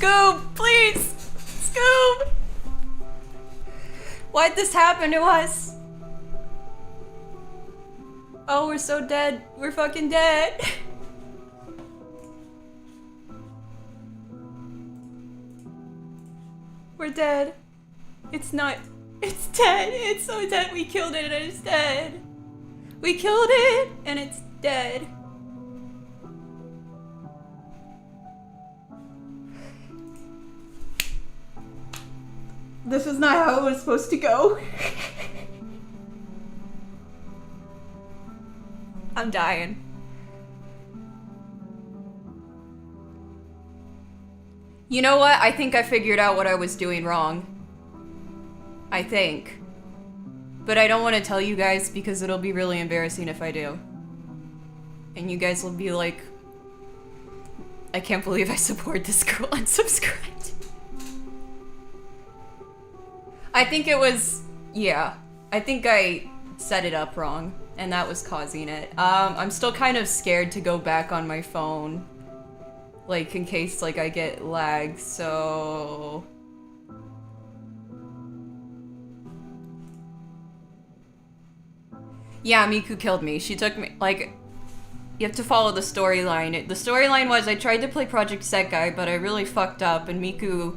Scoob, please! Scoob! Why'd this happen to us? Oh, we're so dead. We're fucking dead. We're dead. It's not. It's dead. It's so dead. We killed it and it's dead. We killed it and it's dead. This is not how it was supposed to go. I'm dying. You know what? I think I figured out what I was doing wrong. I think. But I don't want to tell you guys because it'll be really embarrassing if I do. And you guys will be like, I can't believe I support this girl unsubscribed. I think it was, yeah. I think I set it up wrong, and that was causing it. I'm still kind of scared to go back on my phone, like in case like I get lag, so... Yeah, Miku killed me. She took me, like, you have to follow the storyline. The storyline was I tried to play Project Sekai, but I really fucked up, and Miku,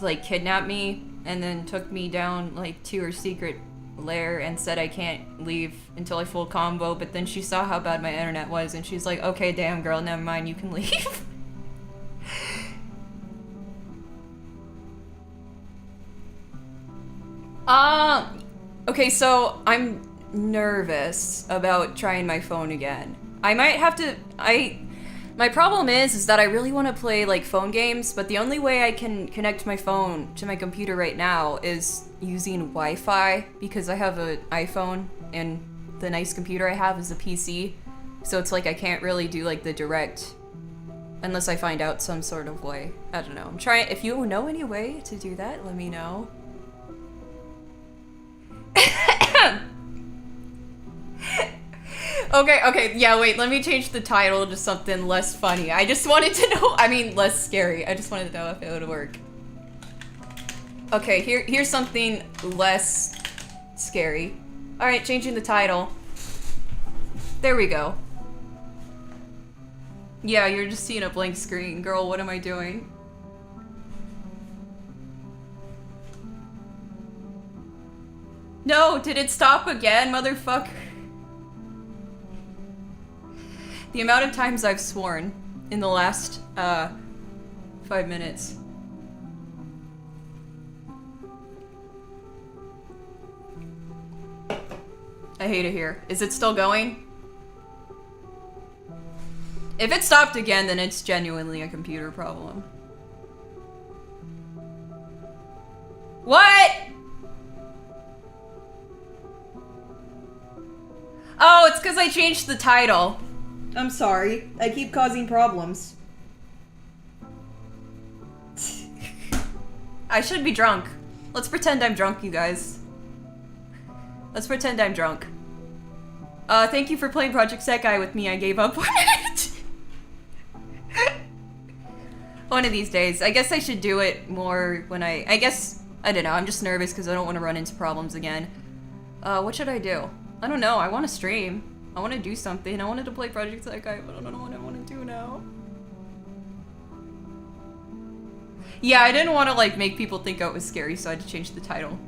like, kidnapped me, and then took me down, like, to her secret lair and said I can't leave until I full combo, but then she saw how bad my internet was, and she's like, okay, damn girl, never mind, you can leave. Okay, so I'm nervous about trying my phone again. I might have to, my problem is that I really want to play like phone games, but the only way I can connect my phone to my computer right now is using Wi-Fi because I have an iPhone and the nice computer I have is a PC. So it's like I can't really do like the direct unless I find out some sort of way. I don't know. I'm trying, if you know any way to do that, let me know. Okay, yeah, wait, let me change the title to something less funny. I just wanted to know, I mean, less scary. I just wanted to know if it would work. Okay, here's something less scary. Alright, changing the title. There we go. Yeah, you're just seeing a blank screen. Girl, what am I doing? No, did it stop again, motherfucker? The amount of times I've sworn in the last, 5 minutes. I hate it here. Is it still going? If it stopped again, then it's genuinely a computer problem. What? Oh, it's because I changed the title. I'm sorry. I keep causing problems. I should be drunk. Let's pretend I'm drunk, you guys. Let's pretend I'm drunk. Thank you for playing Project Sekai with me. I gave up on it. One of these days. I guess I should do it more when I guess, I don't know. I'm just nervous because I don't want to run into problems again. What should I do? I don't know. I want to stream. I want to do something. I wanted to play Project Sekai, but I don't know what I want to do now. Yeah, I didn't want to like make people think it was scary, so I had to change the title.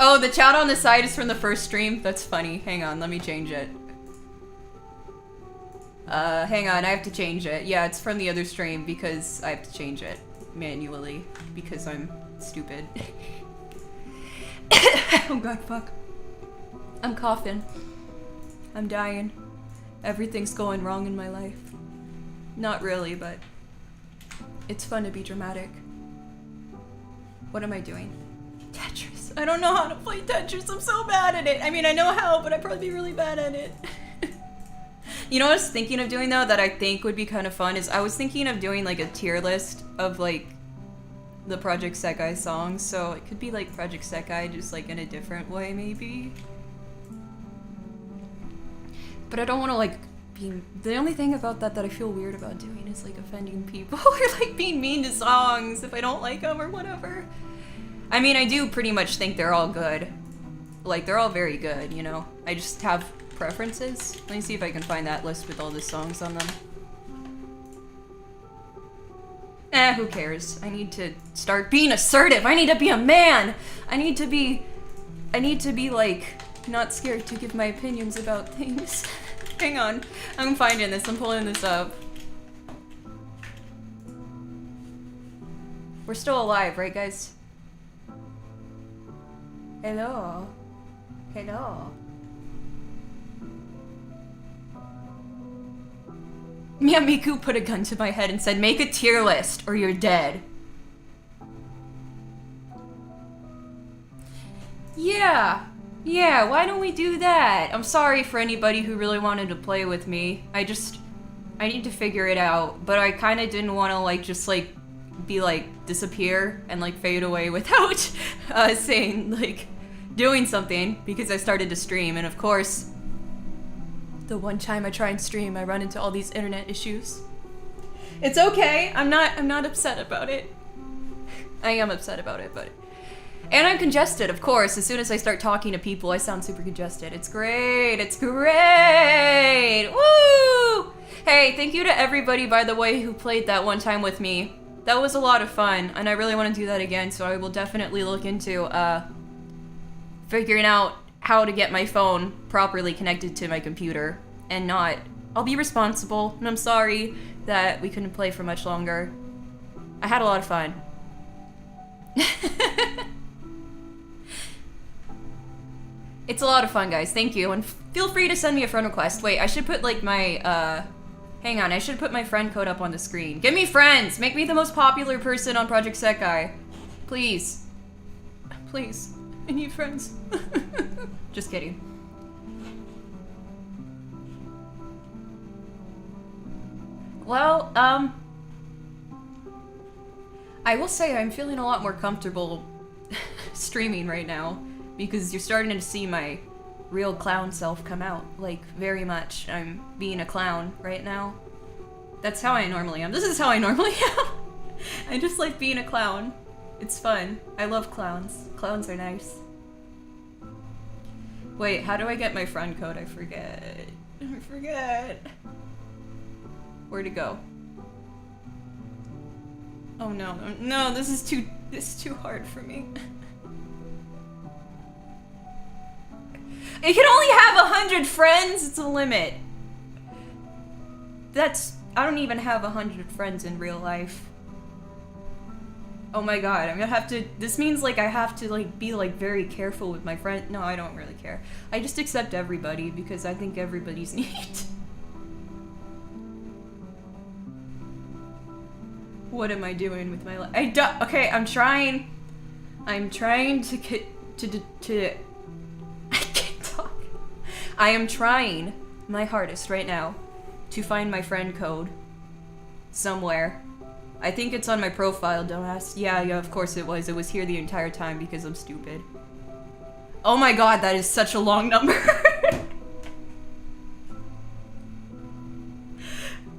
Oh, the chat on the side is from the first stream? That's funny. Hang on, let me change it. Hang on, I have to change it. Yeah, it's from the other stream because I have to change it manually because I'm stupid. Oh god, fuck. I'm coughing. I'm dying. Everything's going wrong in my life. Not really, but it's fun to be dramatic. What am I doing? Tetris. I don't know how to play Tetris. I'm so bad at it. I mean, I know how, but I'd probably be really bad at it. You know what I was thinking of doing, though, that I think would be kind of fun is I was thinking of doing, like, a tier list of, like, the Project Sekai songs, so it could be like Project Sekai, just like in a different way, maybe. But I don't want to like the only thing about that I feel weird about doing is like offending people or like being mean to songs if I don't like them or whatever. I mean, I do pretty much think they're all good. Like, they're all very good, you know? I just have preferences. Let me see if I can find that list with all the songs on them. Who cares? I need to start being assertive. I need to be a man. I need to be like, not scared to give my opinions about things. Hang on. I'm finding this. I'm pulling this up. We're still alive, right, guys? Hello. Hello. Miyamiku put a gun to my head and said, make a tier list or you're dead. Yeah, why don't we do that? I'm sorry for anybody who really wanted to play with me. I need to figure it out, but I kind of didn't want to like just like be like disappear and like fade away without saying like doing something because I started to stream, and of course the one time I try and stream I run into all these internet issues. It's okay. I'm not upset about it. I am upset about it, but and I'm congested, of course. As soon as I start talking to people, I sound super congested. It's great. It's great. Woo! Hey, thank you to everybody, by the way, who played that one time with me. That was a lot of fun, and I really want to do that again, so I will definitely look into figuring out how to get my phone properly connected to my computer and not... I'll be responsible, and I'm sorry that we couldn't play for much longer. I had a lot of fun. It's a lot of fun, guys. Thank you. And feel free to send me a friend request. Wait, I should put, like, my, hang on. I should put my friend code up on the screen. Give me friends! Make me the most popular person on Project Sekai. Please. Please. I need friends. Just kidding. Well, I will say I'm feeling a lot more comfortable streaming right now. Because you're starting to see my real clown self come out, like, very much. I'm being a clown right now. That's how I normally am. This is how I normally am. I just like being a clown. It's fun. I love clowns. Clowns are nice. Wait, how do I get my friend code? I forget. I forget. Where'd it go? Oh no, no, this is too hard for me. You can only have 100 friends. It's a limit. I don't even have 100 friends in real life. Oh my god, I'm gonna have to, this means like I have to like be like very careful with my friend. No, I don't really care. I just accept everybody because I think everybody's neat. What am I doing with my life? Okay, I'm trying to get I am trying my hardest right now to find my friend code somewhere. I think it's on my profile, don't ask. Yeah, of course it was. It was here the entire time because I'm stupid. Oh my god, that is such a long number.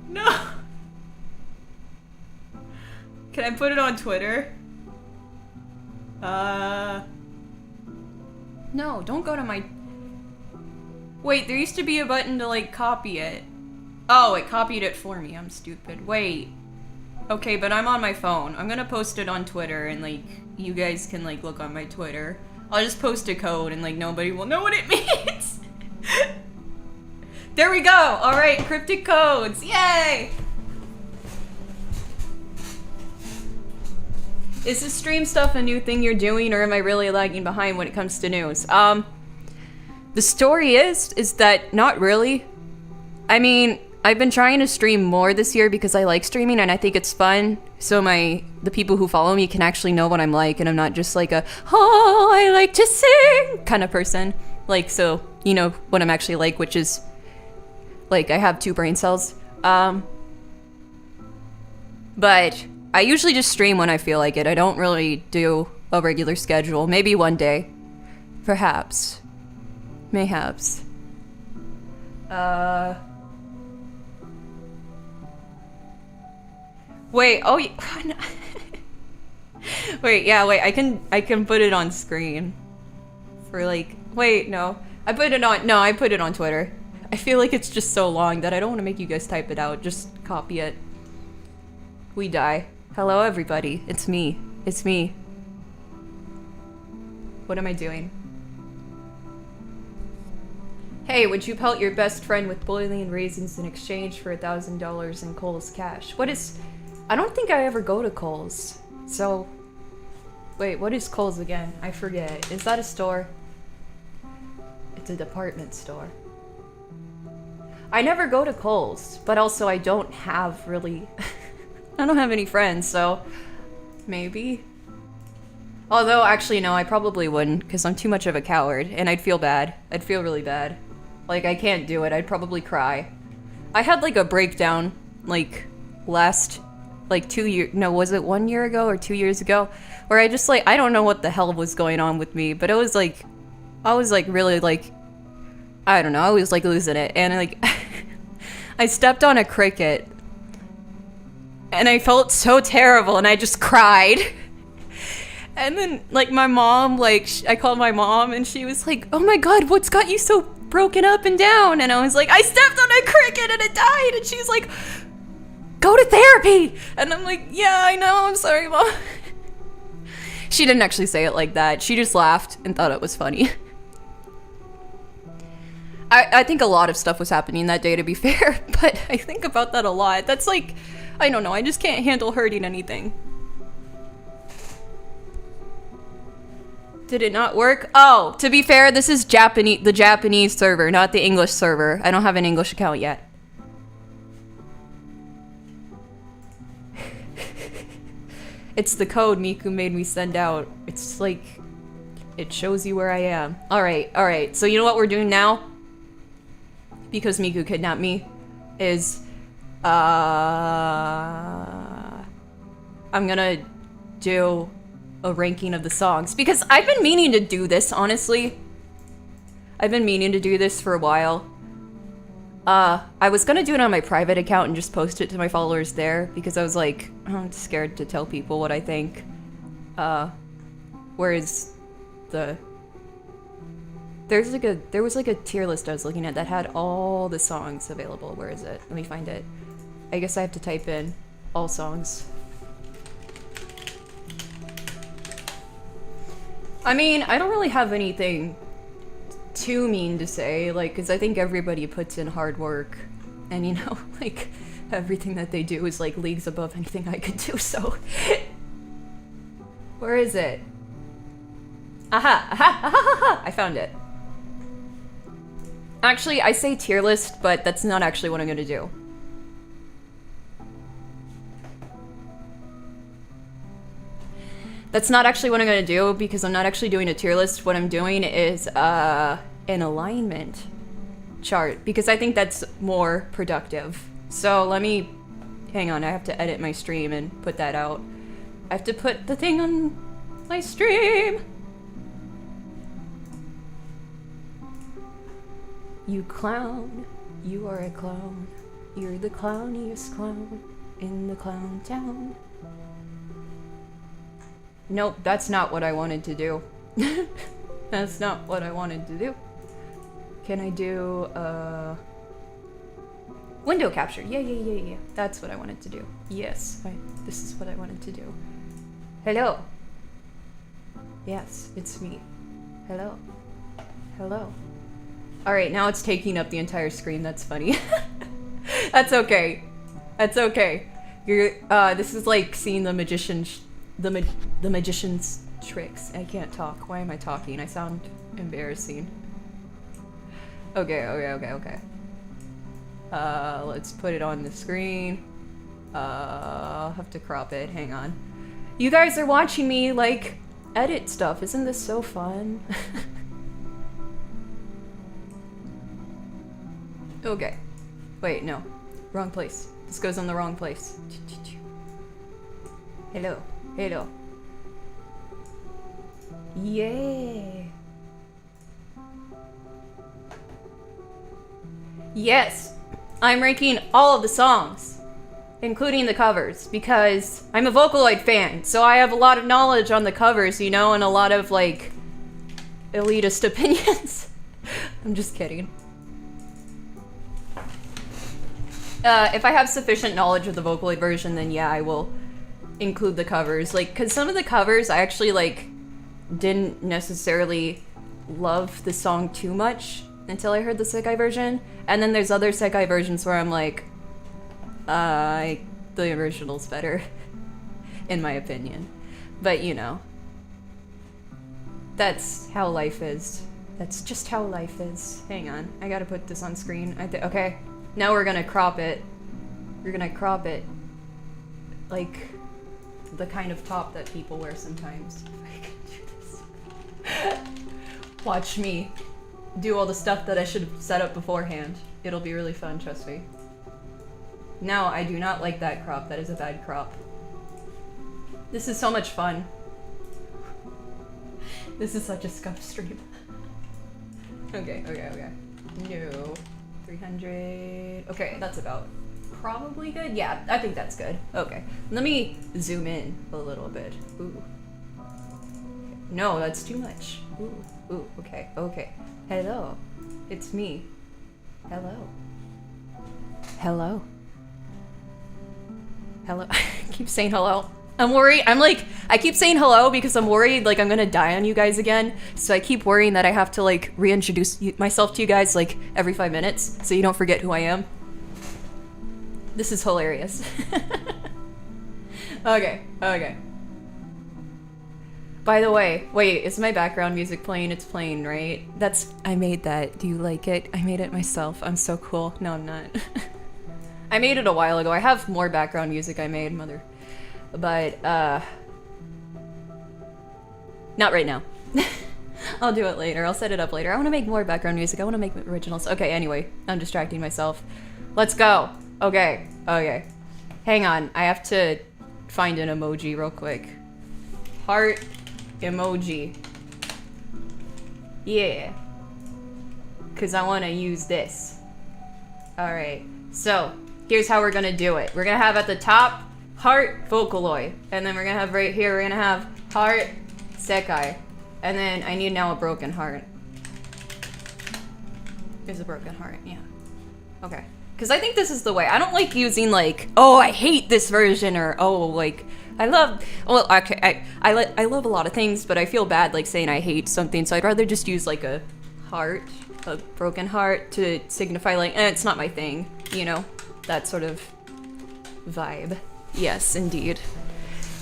No. Can I put it on Twitter? No, don't go to my... Wait, there used to be a button to, like, copy it. Oh, it copied it for me. I'm stupid. Wait. Okay, but I'm on my phone. I'm gonna post it on Twitter, and, like, you guys can, like, look on my Twitter. I'll just post a code, and, like, nobody will know what it means. There we go! Alright, cryptic codes. Yay! Is this stream stuff a new thing you're doing, or am I really lagging behind when it comes to news? The story is that not really. I mean, I've been trying to stream more this year because I like streaming and I think it's fun. So the people who follow me can actually know what I'm like, and I'm not just like oh, I like to sing kind of person. Like, so, you know what I'm actually like, which is, like, I have 2 brain cells. But I usually just stream when I feel like it. I don't really do a regular schedule. Maybe one day. Perhaps. Mayhaps. Wait, oh, wait, yeah, wait, I can put it on screen. For like, wait, no. I put it on Twitter. I feel like it's just so long that I don't want to make you guys type it out. Just copy it. We die. Hello, everybody. It's me. It's me. What am I doing? Hey, would you pelt your best friend with boiling raisins in exchange for $1,000 in Kohl's cash? What is... I don't think I ever go to Kohl's. So... Wait, what is Kohl's again? I forget. Is that a store? It's a department store. I never go to Kohl's, but also I don't have really... I don't have any friends, so... Maybe? Although, actually, no, I probably wouldn't, because I'm too much of a coward, and I'd feel bad. I'd feel really bad. Like, I can't do it. I'd probably cry. I had, like, a breakdown, like, last... Like, 2 years... No, was it 1 year ago or 2 years ago? Where I just, like... I don't know what the hell was going on with me, but it was, like... I was, like, really, like... I don't know. I was, like, losing it. And, like... I stepped on a cricket. And I felt so terrible, and I just cried. And then, like, my mom, like... I called my mom, and she was like, oh my god, what's got you so broken up and down? And I was like, I stepped on a cricket, and it died! And she's like... Go to therapy! And I'm like, yeah, I know, I'm sorry, Mom. She didn't actually say it like that. She just laughed and thought it was funny. I think a lot of stuff was happening that day, to be fair, but I think about that a lot. That's like, I don't know, I just can't handle hurting anything. Did it not work? Oh, to be fair, this is the Japanese server, not the English server. I don't have an English account yet. It's the code Miku made me send out. It's like, it shows you where I am. Alright. So you know what we're doing now? Because Miku kidnapped me, is, I'm gonna do a ranking of the songs. Because I've been meaning to do this, honestly. I've been meaning to do this for a while. I was gonna do it on my private account and just post it to my followers there, because I was like, I'm scared to tell people what I think. Whereas there was like a tier list I was looking at that had all the songs available. Where is it? Let me find it. I guess I have to type in all songs. I mean, I don't really have anything too mean to say, like, because I think everybody puts in hard work, and you know, like, everything that they do is like leagues above anything I could do, so. Where is it? Aha! I found it. Actually, I say tier list, but that's not actually what I'm gonna do. That's not actually what I'm gonna do, because I'm not actually doing a tier list. What I'm doing is, an alignment chart, because I think that's more productive. So let me... Hang on, I have to edit my stream and put that out. I have to put the thing on my stream! You clown, you are a clown. You're the clowniest clown in the clown town. Nope, that's not what I wanted to do. That's not what I wanted to do. Can I do, window capture? Yeah. That's what I wanted to do. Yes, this is what I wanted to do. Hello. Yes, it's me. Hello. Hello. Alright, now it's taking up the entire screen. That's funny. That's okay. That's okay. This is like seeing the magician's tricks. I can't talk. Why am I talking? I sound embarrassing. Okay. Let's put it on the screen. I'll have to crop it. Hang on. You guys are watching me, like, edit stuff. Isn't this so fun? Okay. Wait, no. Wrong place. This goes on the wrong place. Hello. Yay. Yes! I'm ranking all of the songs. including the covers, because I'm a Vocaloid fan, so I have a lot of knowledge on the covers, you know, and a lot of, like, elitist opinions. I'm just kidding. If I have sufficient knowledge of the Vocaloid version, then yeah, I will include the covers. Like, because some of the covers, I actually, like, didn't necessarily love the song too much until I heard the sekai version. And then there's other sekai versions where I'm like, the original's better, in my opinion. But, you know, that's how life is. That's just how life is. Hang on, I gotta put this on screen. Okay, now we're gonna crop it. We're gonna crop it like the kind of top that people wear sometimes. If I can do this. Watch me do all the stuff that I should have set up beforehand. It'll be really fun, trust me. No, I do not like that crop. That is a bad crop. This is so much fun. This is such a scuff stream. Okay. No. 300. Okay, that's about probably good. Yeah, I think that's good. Okay. Let me zoom in a little bit. Ooh. No, that's too much. Ooh, okay. Hello. It's me. Hello. I keep saying hello. I'm worried. I keep saying hello because I'm worried, like, I'm gonna die on you guys again. So I keep worrying that I have to, like, reintroduce myself to you guys, like, every 5 minutes so you don't forget who I am. This is hilarious. Okay. By the way, wait, is my background music playing? It's playing, right? I made that. Do you like it? I made it myself. I'm so cool. No, I'm not. I made it a while ago. I have more background music I made, mother. But, not right now. I'll do it later. I'll set it up later. I want to make more background music. I want to make originals. Okay, anyway, I'm distracting myself. Let's go. Okay. Hang on. I have to find an emoji real quick. Heart emoji. Yeah. Because I want to use this. Alright. So, here's how we're going to do it. We're going to have at the top, heart Vocaloid. And then we're going to have right here, we're going to have heart sekai. And then I need now a broken heart. There's a broken heart, yeah. Okay. Because I think this is the way. I don't like using, like, oh, I hate this version, or, oh, like, I love, well, okay, I love a lot of things, but I feel bad, like, saying I hate something, so I'd rather just use, like, a heart, a broken heart, to signify, like, it's not my thing, you know? That sort of vibe. Yes, indeed.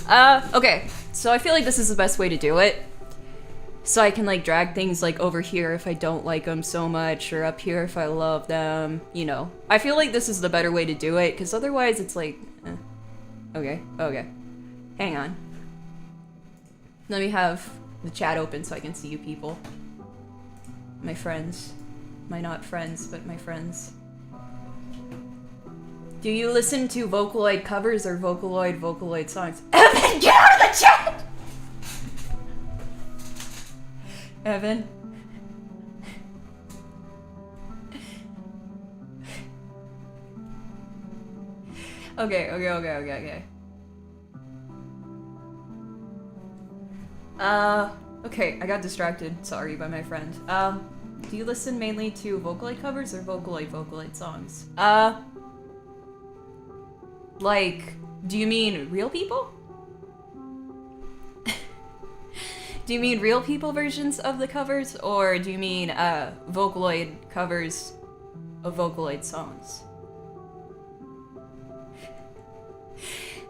Okay, so I feel like this is the best way to do it. So I can, like, drag things, like, over here if I don't like them so much, or up here if I love them, you know. I feel like this is the better way to do it, because otherwise it's like, Okay. Hang on. Let me have the chat open so I can see you people. My friends. My not friends, but my friends. Do you listen to Vocaloid covers or Vocaloid songs? Evan, get out of the chat! Evan? Okay. Okay, I got distracted, sorry, by my friend. Do you listen mainly to Vocaloid covers or Vocaloid songs? Like, do you mean real people? Do you mean real people versions of the covers, or do you mean, Vocaloid covers of Vocaloid songs?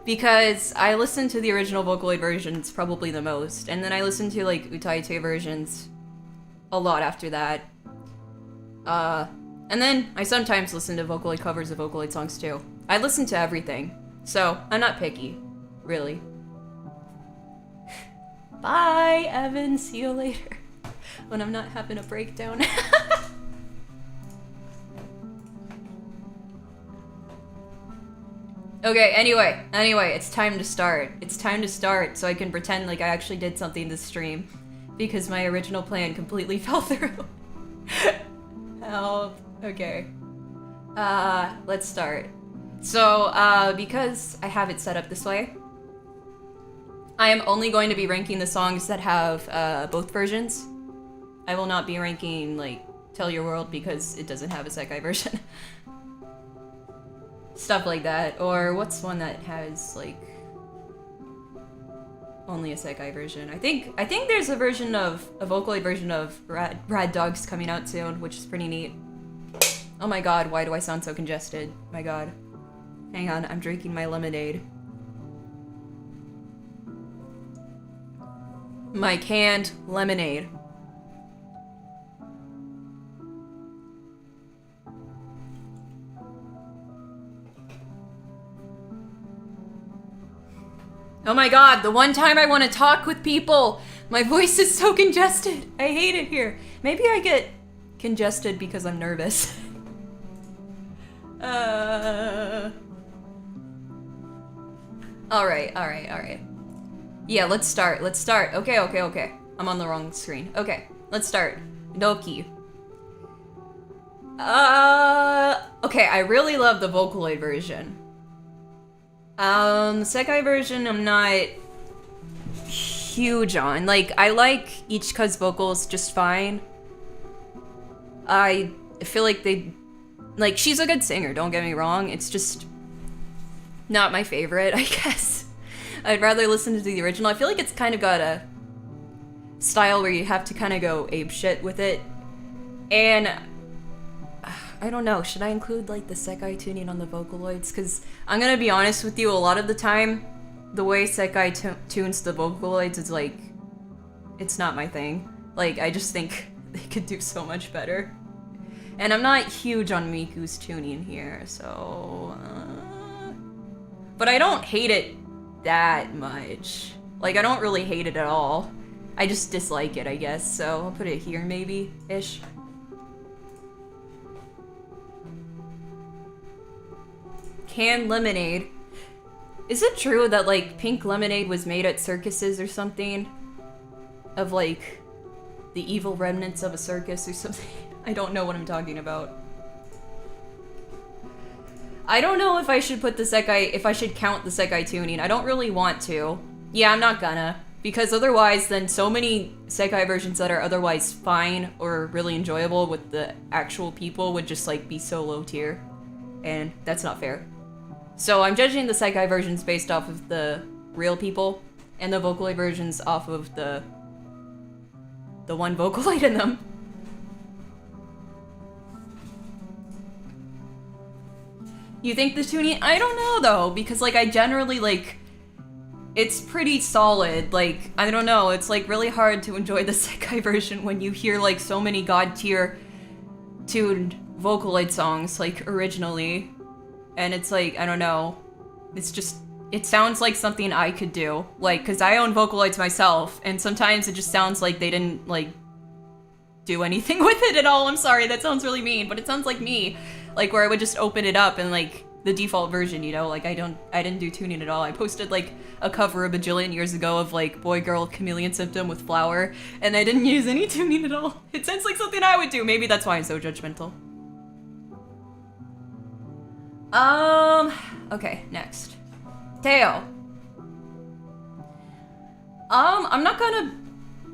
Because I listen to the original Vocaloid versions probably the most, and then I listen to, like, Utaite versions a lot after that. And then I sometimes listen to Vocaloid covers of Vocaloid songs too. I listen to everything, so I'm not picky, really. Bye, Evan. See you later. When I'm not having a breakdown. Okay, anyway, it's time to start. It's time to start so I can pretend like I actually did something this stream. Because my original plan completely fell through. Help. Okay. Let's start. So, because I have it set up this way, I am only going to be ranking the songs that have both versions. I will not be ranking, like, Tell Your World because it doesn't have a sekai version. Stuff like that. Or what's one that has, like, only a sekai version? I think there's a Vocaloid version of Rad Dogs coming out soon, which is pretty neat. Oh my god, why do I sound so congested? My god. Hang on, I'm drinking my lemonade. My canned lemonade. Oh my god, the one time I want to talk with people, my voice is so congested. I hate it here. Maybe I get congested because I'm nervous. Alright. Yeah, let's start. Okay. I'm on the wrong screen. Okay, let's start. Doki. Okay, I really love the Vocaloid version. The sekai version I'm not huge on. Like, I like Ichika's vocals just fine. I feel like like, she's a good singer, don't get me wrong. It's just not my favorite, I guess. I'd rather listen to the original. I feel like it's kind of got a style where you have to kind of go apeshit with it. And I don't know, should I include, like, the sekai tuning on the Vocaloids? Because I'm gonna be honest with you, a lot of the time, the way sekai tunes the Vocaloids is, like, it's not my thing. Like, I just think they could do so much better. And I'm not huge on Miku's tuning here, so... But I don't hate it that much. Like, I don't really hate it at all. I just dislike it, I guess, so I'll put it here, maybe-ish. Canned lemonade. Is it true that, like, pink lemonade was made at circuses or something? Of, like, the evil remnants of a circus or something? I don't know what I'm talking about. I don't know if I should put the sekai, if I should count the sekai tuning. I don't really want to. Yeah, I'm not gonna. Because otherwise, then so many sekai versions that are otherwise fine or really enjoyable with the actual people would just, like, be so low tier. And that's not fair. So I'm judging the sekai versions based off of the real people, and the Vocaloid versions off of the one Vocaloid in them. You think the tuning? I don't know though, because, like, I generally, like, it's pretty solid. Like, I don't know, it's, like, really hard to enjoy the sekai version when you hear, like, so many god tier tuned Vocaloid songs, like, originally. And it's like, I don't know, it's just, it sounds like something I could do. Like, cause I own Vocaloids myself, and sometimes it just sounds like they didn't, like, do anything with it at all. I'm sorry, that sounds really mean, but it sounds like me. Like, where I would just open it up and, like, the default version, you know? Like, I didn't do tuning at all. I posted, like, a cover a bajillion years ago of, like, Boy Girl Chameleon Symptom with Flower, and I didn't use any tuning at all. It sounds like something I would do. Maybe that's why I'm so judgmental. Okay, next. Teo. I'm not gonna...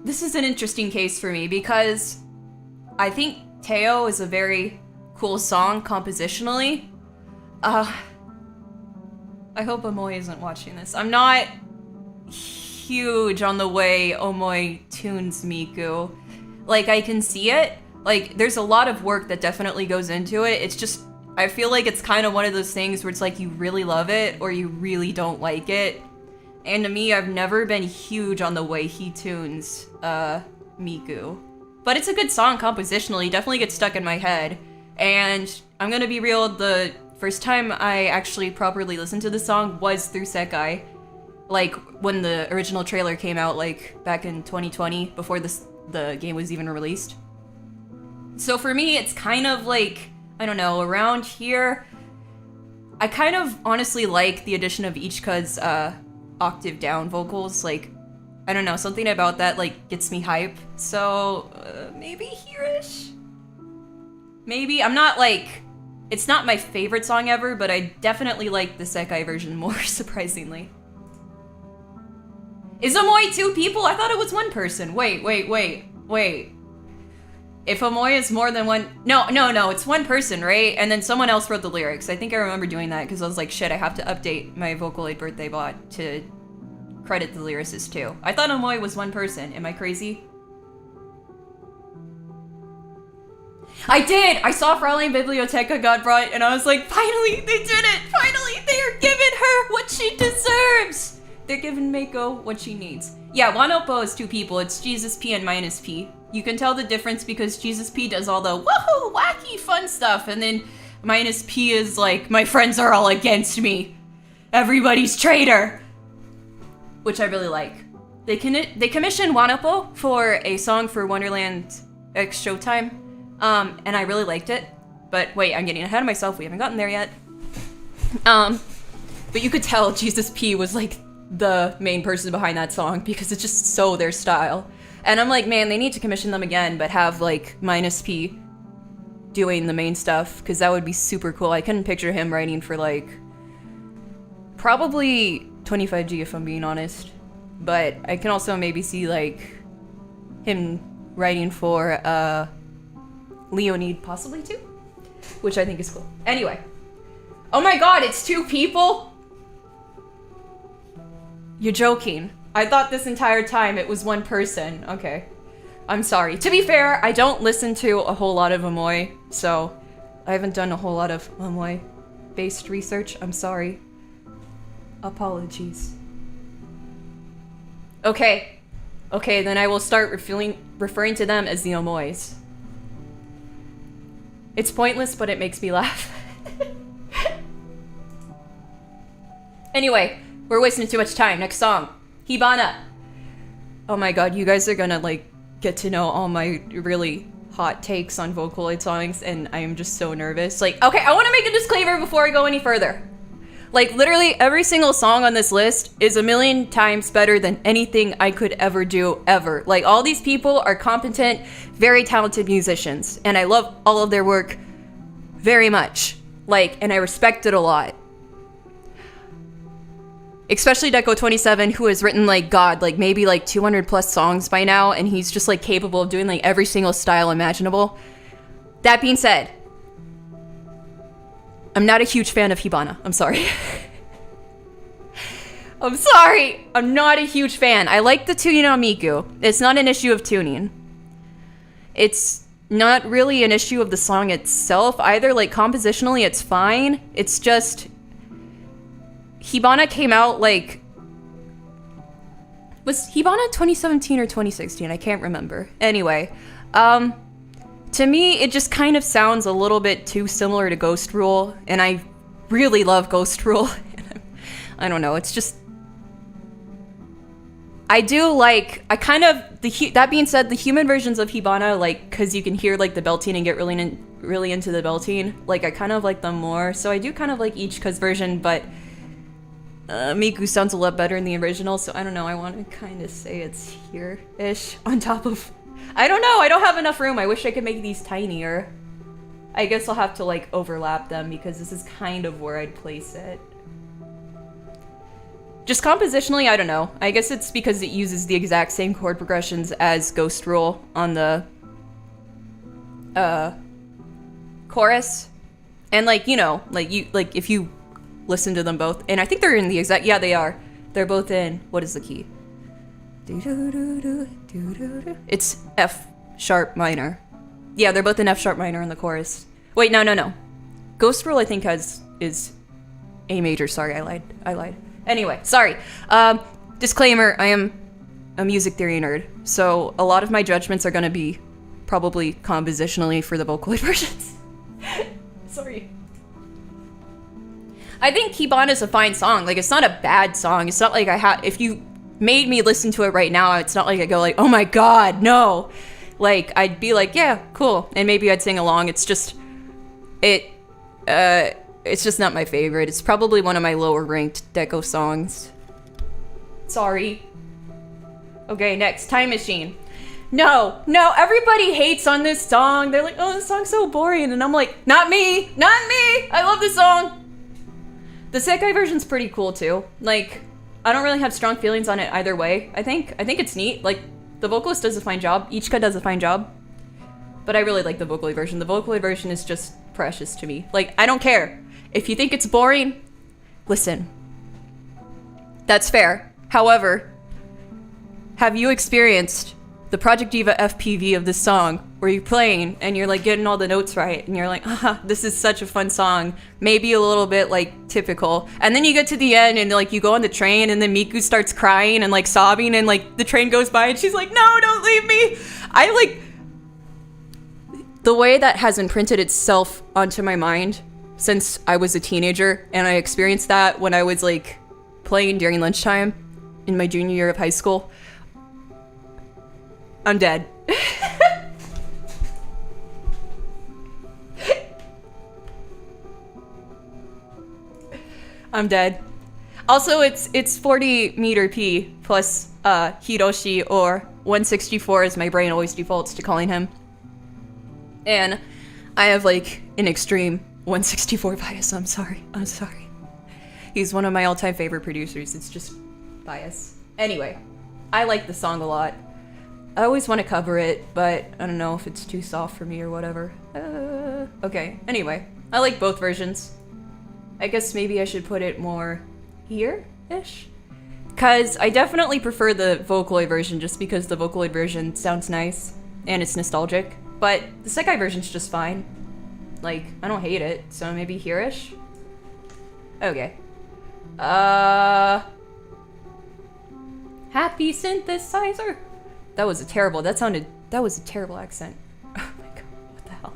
This is an interesting case for me, because I think Teo is a very cool song compositionally. I hope Omoi isn't watching this. I'm not huge on the way Omoi tunes Miku. Like, I can see it. Like, there's a lot of work that definitely goes into it. It's just, I feel like it's kind of one of those things where it's like you really love it or you really don't like it. And to me, I've never been huge on the way he tunes Miku. But it's a good song compositionally, definitely gets stuck in my head. And I'm gonna be real, the first time I actually properly listened to the song was through Sekai. Like, when the original trailer came out, like, back in 2020, before the game was even released. So for me, it's kind of like, I don't know, around here, I kind of honestly like the addition of Ichika's octave down vocals. Like, I don't know, something about that, like, gets me hype. So, maybe here-ish? Maybe? I'm not, like, It's not my favorite song ever, but I definitely like the sekai version more, surprisingly. Is Omoi 2 people? I thought it was 1 person. Wait. If Omoi is more than one... No, it's 1 person, right? And then someone else wrote the lyrics. I think I remember doing that because I was like, shit, I have to update my Vocaloid birthday bot to credit the lyricist too. I thought Omoi was 1 person. Am I crazy? I did! I saw Fraulein Bibliotheca got brought and I was like, finally, they did it! Finally, they are giving her what she deserves! They're giving Mako what she needs. Yeah, Wanopo is 2 people. It's Jesus P and Minus P. You can tell the difference because Jesus P does all the woohoo, wacky, fun stuff, and then Minus P is like, my friends are all against me. Everybody's traitor. Which I really like. They commissioned Wanopo for a song for Wonderland X Showtime, and I really liked it. But wait, I'm getting ahead of myself. We haven't gotten there yet. But you could tell Jesus P was like the main person behind that song because it's just so their style. And I'm like, man, they need to commission them again, but have like Minus P doing the main stuff because that would be super cool. I couldn't picture him writing for like probably 25G if I'm being honest, but I can also maybe see like him writing for Leonid possibly too, which I think is cool. Anyway, oh my god, it's 2 people? You're joking. I thought this entire time it was 1 person. Okay. I'm sorry. To be fair, I don't listen to a whole lot of Omoi, so I haven't done a whole lot of Omoi-based research. I'm sorry. Apologies. Okay. Okay, then I will start referring to them as the Omois. It's pointless, but it makes me laugh. Anyway, we're wasting too much time. Next song. Hibana. Oh my god, you guys are gonna like get to know all my really hot takes on Vocaloid songs, and I am just so nervous. Like, okay, I want to make a disclaimer before I go any further. Like, literally every single song on this list is a million times better than anything I could ever do, ever. Like, all these people are competent, very talented musicians, and I love all of their work very much. Like, and I respect it a lot. Especially Deco27, who has written, like, God, like, maybe, like, 200 plus songs by now, and he's just, like, capable of doing, like, every single style imaginable. That being said, I'm not a huge fan of Hibana. I'm sorry. I'm sorry! I'm not a huge fan. I like the tuning on Miku. It's not an issue of tuning. It's not really an issue of the song itself either. Like, compositionally, it's fine. It's just... Hibana came out, like... Was Hibana 2017 or 2016? I can't remember. Anyway, to me, it just kind of sounds a little bit too similar to Ghost Rule, and I really love Ghost Rule. I don't know, it's just... I do like... I kind of... That being said, the human versions of Hibana, like, because you can hear, like, the belting and get really into the belting, like, I kind of like them more. So I do kind of like Ichika's version, but... Miku sounds a lot better in the original, so I don't know, I want to kind of say it's here-ish on top of... I don't know, I don't have enough room. I wish I could make these tinier. I guess I'll have to, like, overlap them because this is kind of where I'd place it. Just compositionally, I don't know. I guess it's because it uses the exact same chord progressions as Ghost Rule on the chorus. And, like, you know, like if you listen to them both, and I think they're in the exact... Yeah, they are. They're both in... What is the key? It's F sharp minor. Yeah, they're both in F sharp minor in the chorus. Wait, no. Ghost Rule, I think, is A major. Sorry, I lied. Anyway, sorry. Disclaimer, I am a music theory nerd, so a lot of my judgments are gonna be probably compositionally for the Vocaloid versions. Sorry. I think Hibana is a fine song. Like, it's not a bad song. It's not like if you made me listen to it right now, it's not like I go like, oh my god, no. Like, I'd be like, yeah, cool. And maybe I'd sing along. It's just, it's just not my favorite. It's probably one of my lower ranked Deco songs. Sorry. Okay, next, Time Machine. No, everybody hates on this song. They're like, oh, this song's so boring. And I'm like, not me. I love this song. The sekai version's pretty cool too. Like, I don't really have strong feelings on it either way. I think it's neat. Like, the vocalist does a fine job. Ichika does a fine job. But I really like the Vocaloid version. The Vocaloid version is just precious to me. Like, I don't care. If you think it's boring, listen. That's fair. However, have you experienced the Project Diva FPV of this song where you're playing and you're like getting all the notes right and you're like, this is such a fun song. Maybe a little bit like typical. And then you get to the end and like you go on the train and then Miku starts crying and like sobbing and like the train goes by and she's like, no, don't leave me. I like... The way that has imprinted itself onto my mind since I was a teenager, and I experienced that when I was like playing during lunchtime in my junior year of high school. I'm dead. I'm dead. Also, it's 40 meter P plus Hiroshi, or 164 as my brain always defaults to calling him. And I have like an extreme 164 bias. I'm sorry. He's one of my all-time favorite producers. It's just bias. Anyway, I like the song a lot. I always want to cover it, but I don't know if it's too soft for me or whatever. Okay, anyway, I like both versions. I guess maybe I should put it more here-ish? Because I definitely prefer the Vocaloid version just because the Vocaloid version sounds nice and it's nostalgic. But the sekai version's just fine. Like, I don't hate it, so maybe here-ish? Okay. Happy synthesizer! That was a terrible accent. Oh my god, what the hell?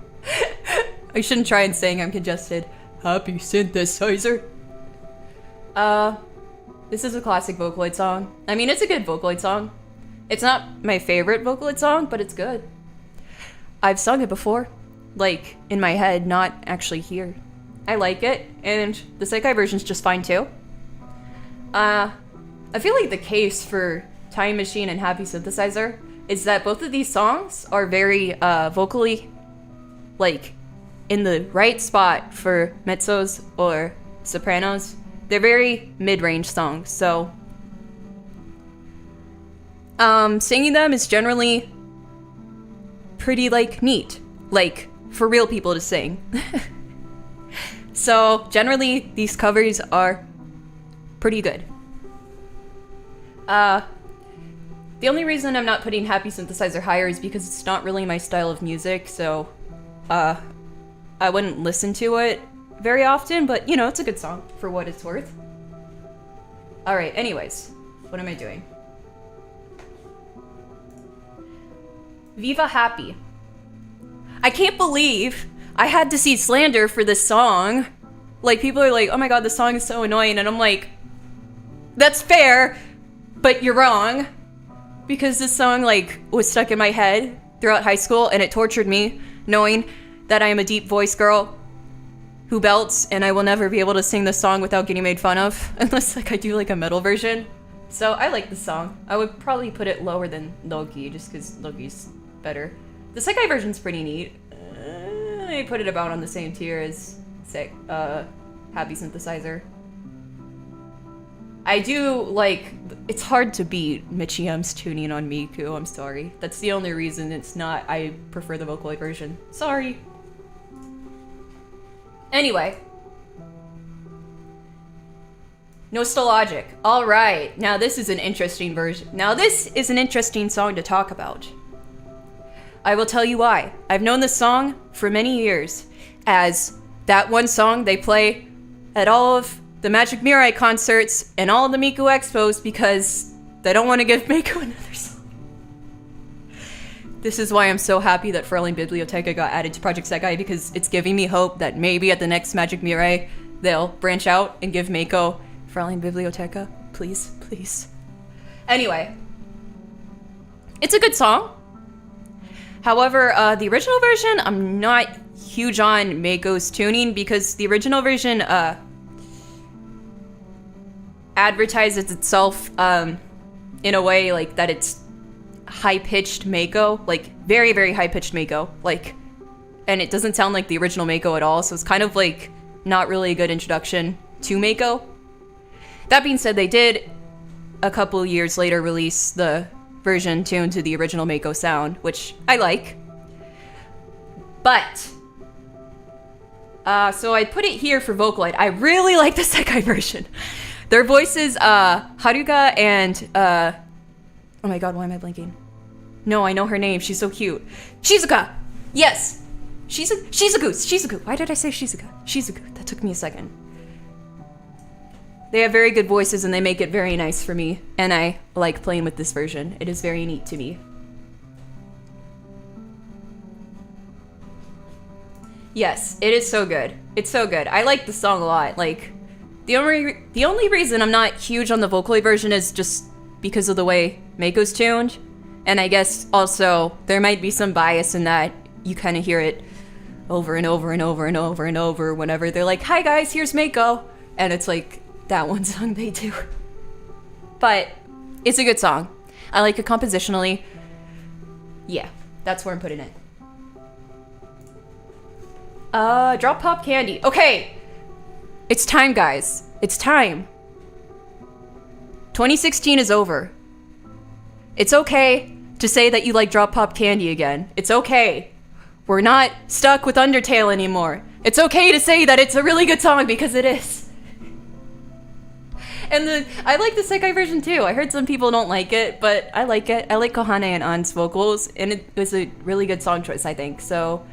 I shouldn't try and saying I'm congested. Happy synthesizer! This is a classic Vocaloid song. I mean, it's a good Vocaloid song. It's not my favorite Vocaloid song, but it's good. I've sung it before, like, in my head, not actually here. I like it, and the sekai version's just fine too. I feel like the case for Time Machine and Happy Synthesizer is that both of these songs are very vocally, like, in the right spot for mezzos or sopranos. They're very mid-range songs, so singing them is generally pretty, like, neat. Like, for real people to sing. So, generally, these covers are pretty good. The only reason I'm not putting Happy Synthesizer higher is because it's not really my style of music, so, I wouldn't listen to it very often, but, you know, it's a good song, for what it's worth. Alright, anyways, what am I doing? Viva Happy. I can't believe I had to see slander for this song. Like, people are like, oh my god, this song is so annoying, and I'm like, that's fair, but you're wrong. Because this song, like, was stuck in my head throughout high school, and it tortured me, knowing that I am a deep voice girl who belts, and I will never be able to sing this song without getting made fun of, unless, like, I do, like, a metal version. So, I like this song. I would probably put it lower than Loki, just because Loki's better. The sekai version's pretty neat. I put it about on the same tier as Happy Synthesizer. I do, like, it's hard to beat Michiam's tuning on Miku, I'm sorry. That's the only reason it's not, I prefer the Vocaloid version. Sorry. Anyway. Nostalgic. Alright, now this is an interesting version. Now this is an interesting song to talk about. I will tell you why. I've known this song for many years as that one song they play at all of the Magic Mirai concerts and all of the Miku expos because they don't want to give Miku another song. This is why I'm so happy that Fraulein Bibliotheca got added to Project Sekai, because it's giving me hope that maybe at the next Magic Mirai they'll branch out and give Meiko Fraulein Bibliotheca. Please, please. Anyway. It's a good song. However, the original version, I'm not huge on Meiko's tuning because the original version advertises itself in a way like that it's high-pitched Mako, like very, very high-pitched Mako, like, and it doesn't sound like the original Mako at all, so it's kind of like not really a good introduction to Mako. That being said, they did a couple years later release the version tuned to the original Mako sound, which I like. But so I put it here for Vocaloid. I really like the sekai version. Their voices, Haruka and oh my god, why am I blinking? No, I know her name. She's so cute. Shizuka. Yes. Shizuku. Why did I say Shizuka? Shizuku. That took me a second. They have very good voices and they make it very nice for me, and I like playing with this version. It is very neat to me. Yes, it is so good. It's so good. I like the song a lot. Like, the only reason I'm not huge on the Vocaloid version is just because of the way Mako's tuned, and I guess also there might be some bias in that you kind of hear it over and over and over and over and over whenever they're like, "Hi guys, here's Mako," and it's like that one song they do. But it's a good song. I like it compositionally. Yeah, that's where I'm putting it. Drop Pop Candy. Okay, it's time, guys. It's time. 2016 is over. It's okay to say that you like Drop Pop Candy again. It's okay. We're not stuck with Undertale anymore. It's okay to say that it's a really good song, because it is. And I like the sekai version too. I heard some people don't like it, but I like it. I like Kohane and An's vocals, and it was a really good song choice, I think. So,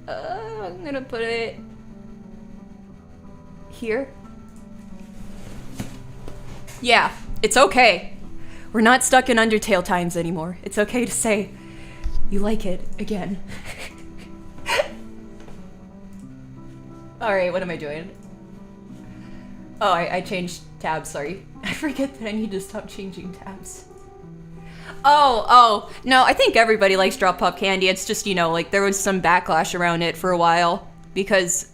I'm gonna put it here. Yeah, it's okay. We're not stuck in Undertale times anymore. It's okay to say you like it again. Alright, what am I doing? Oh, I changed tabs, sorry. I forget that I need to stop changing tabs. Oh, no, I think everybody likes Drop Pop Candy. It's just, you know, like, there was some backlash around it for a while because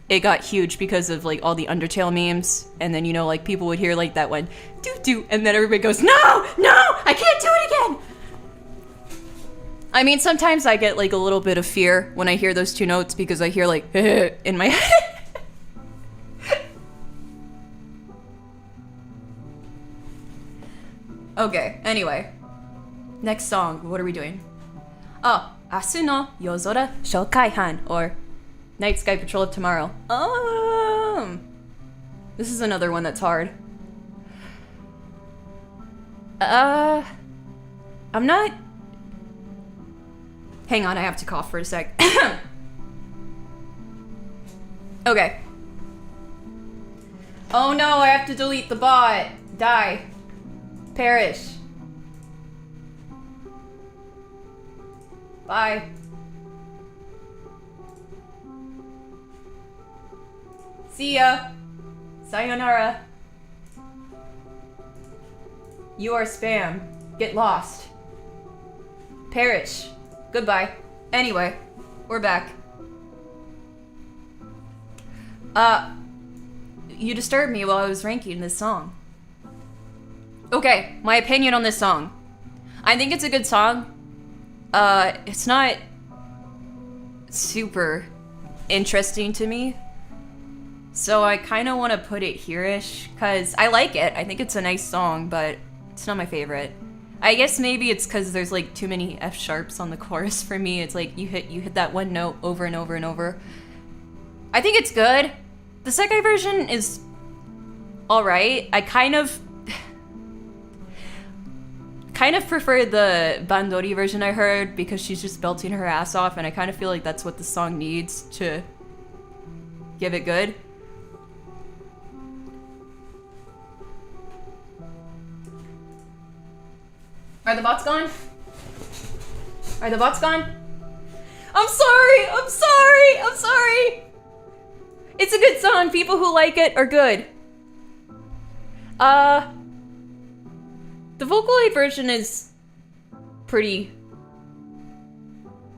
it got huge because of, like, all the Undertale memes. And then, you know, like, people would hear, like, that one, doo-doo, and then everybody goes, no, I can't do it again! I mean, sometimes I get, like, a little bit of fear when I hear those two notes because I hear, like, in my head. Okay, anyway. Next song, what are we doing? Oh, Asu no Yozora Shokaihan, or Night Sky Patrol of Tomorrow. This is another one that's hard. I'm not... Hang on, I have to cough for a sec. Okay. Oh no, I have to delete the bot. Die. Perish. Bye. See ya. Sayonara. You are spam. Get lost. Perish. Goodbye. Anyway, we're back. You disturbed me while I was ranking this song. Okay, my opinion on this song. I think it's a good song. It's not super interesting to me. So I kind of want to put it here-ish, because I like it. I think it's a nice song, but it's not my favorite. I guess maybe it's because there's like too many F sharps on the chorus for me. It's like you hit that one note over and over and over. I think it's good. The sekai version is alright. I kind of prefer the Bandori version I heard because she's just belting her ass off, and I kind of feel like that's what the song needs to give it good. Are the bots gone? Are the bots gone? I'm sorry! I'm sorry! I'm sorry! It's a good song. People who like it are good. The Vocaloid version is pretty...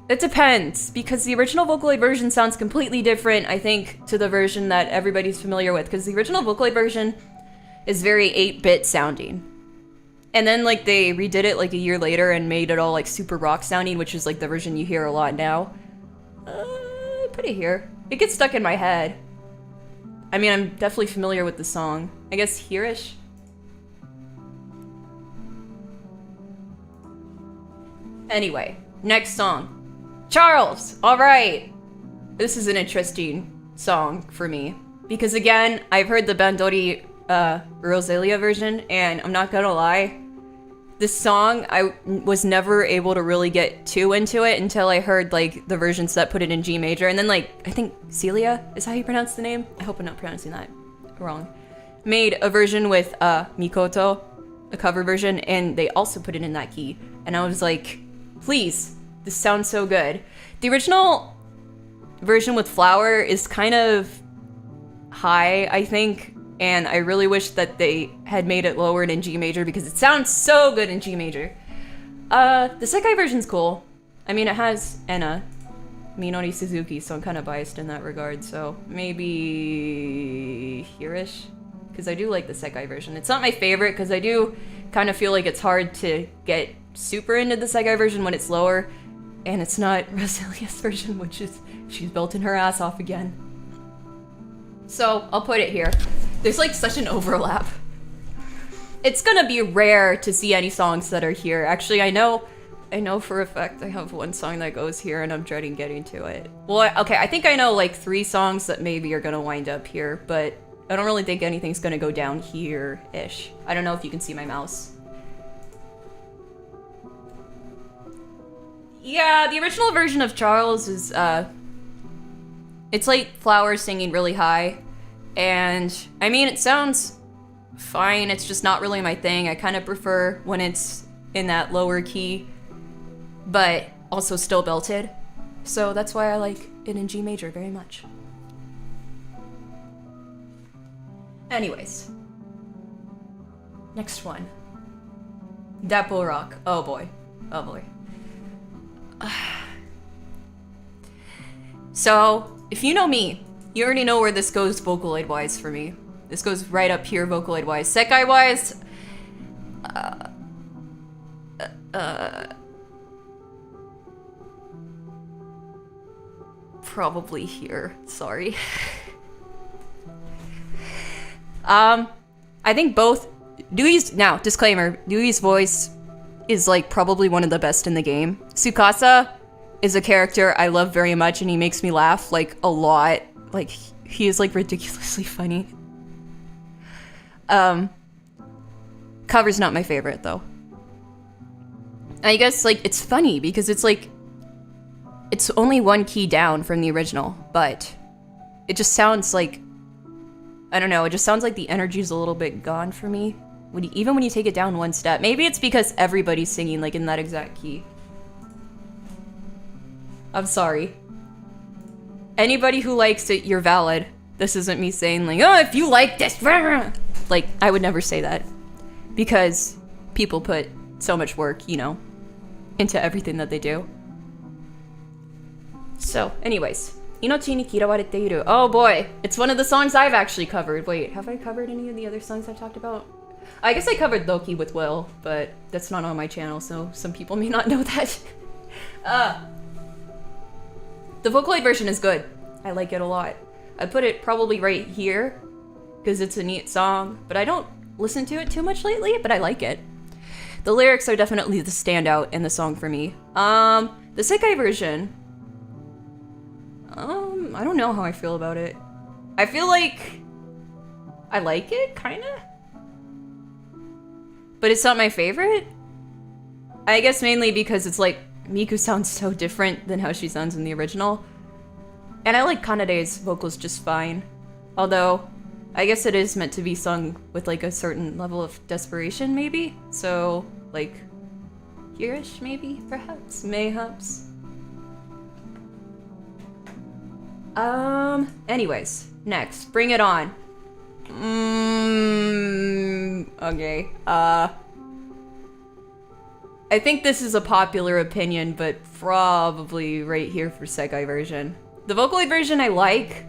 It depends, because the original Vocaloid version sounds completely different, I think, to the version that everybody's familiar with, because the original Vocaloid version is very 8-bit sounding. And then like they redid it like a year later and made it all like super rock sounding, which is like the version you hear a lot now. Put it here. It gets stuck in my head. I mean, I'm definitely familiar with the song. I guess here-ish. Anyway, next song. Charles! Alright! This is an interesting song for me. Because again, I've heard the Bandori Rosalia version, and I'm not gonna lie, this song, I was never able to really get too into it until I heard, like, the versions that put it in G major. And then, like, I think Celia is how you pronounce the name? I hope I'm not pronouncing that wrong. Made a version with Mikoto, a cover version, and they also put it in that key. And I was like, please, this sounds so good. The original version with Flower is kind of high, I think. And I really wish that they had made it lowered in G major because it sounds so good in G major. The sekai version's cool. I mean, it has Enna, Minori Suzuki, so I'm kind of biased in that regard. So maybe here-ish, because I do like the sekai version. It's not my favorite because I do kind of feel like it's hard to get super into the sekai version when it's lower, and it's not Rosalia's version, which is she's belting her ass off again. So I'll put it here. There's like such an overlap. It's gonna be rare to see any songs that are here. Actually, I know for a fact I have one song that goes here and I'm dreading getting to it. Well, okay, I think I know like 3 songs that maybe are gonna wind up here, but I don't really think anything's gonna go down here-ish. I don't know if you can see my mouse. Yeah, the original version of Charles is, it's like Flower singing really high. And, I mean, it sounds fine, it's just not really my thing. I kind of prefer when it's in that lower key, but also still belted. So that's why I like it in G major very much. Anyways. Next one. Dapo Rock. Oh boy. Oh boy. So, if you know me, you already know where this goes Vocaloid-wise for me. This goes right up here Vocaloid-wise. Sekai-wise... probably here. Sorry. I think both... Dewey's... Now, disclaimer. Dewey's voice is, like, probably one of the best in the game. Tsukasa is a character I love very much, and he makes me laugh, like, a lot. Like, he is, like, ridiculously funny. Cover's not my favorite, though. I guess, like, it's funny, because it's, like... It's only one key down from the original, but... It just sounds like... I don't know, it just sounds like the energy's a little bit gone for me. Even when you take it down one step. Maybe it's because everybody's singing, like, in that exact key. I'm sorry. Anybody who likes it, you're valid. This isn't me saying, like, oh, if you like this, like, I would never say that. Because people put so much work, you know, into everything that they do. So, anyways. Inochi ni kirawarete iru. Oh boy, it's one of the songs I've actually covered. Wait, have I covered any of the other songs I've talked about? I guess I covered Loki with Will, but that's not on my channel, so some people may not know that. The Vocaloid version is good. I like it a lot. I put it probably right here, because it's a neat song, but I don't listen to it too much lately, but I like it. The lyrics are definitely the standout in the song for me. The sekai version... I don't know how I feel about it. I feel like... I like it, kinda? But it's not my favorite? I guess mainly because it's like, Miku sounds so different than how she sounds in the original. And I like Kanade's vocals just fine. Although, I guess it is meant to be sung with like a certain level of desperation, maybe? So, like, here-ish, maybe? Perhaps? Mayhaps? Anyways, next. Bring it on. Okay. I think this is a popular opinion, but probably right here for sekai version. The Vocaloid version I like.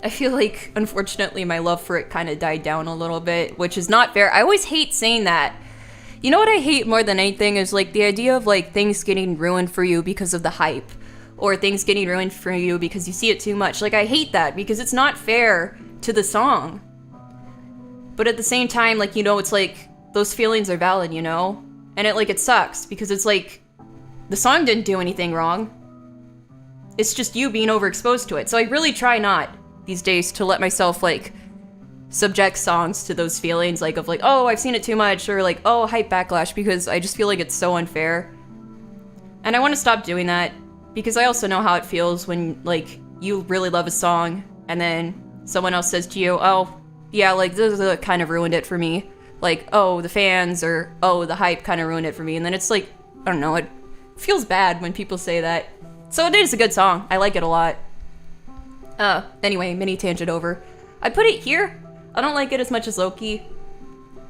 I feel like, unfortunately, my love for it kind of died down a little bit, which is not fair. I always hate saying that. You know what I hate more than anything is, like, the idea of, like, things getting ruined for you because of the hype. Or things getting ruined for you because you see it too much. Like, I hate that because it's not fair to the song. But at the same time, like, you know, it's like, those feelings are valid, you know? And it sucks because it's like, the song didn't do anything wrong. It's just you being overexposed to it. So I really try not, these days, to let myself, like, subject songs to those feelings, like, of like, oh, I've seen it too much, or like, oh, hype backlash, because I just feel like it's so unfair. And I want to stop doing that, because I also know how it feels when, like, you really love a song, and then someone else says to you, oh, yeah, like, this kind of ruined it for me. Like, oh, the fans, or, oh, the hype kind of ruined it for me. And then it's like, I don't know, it feels bad when people say that. So it is a good song. I like it a lot. Anyway, mini tangent over. I put it here. I don't like it as much as Loki,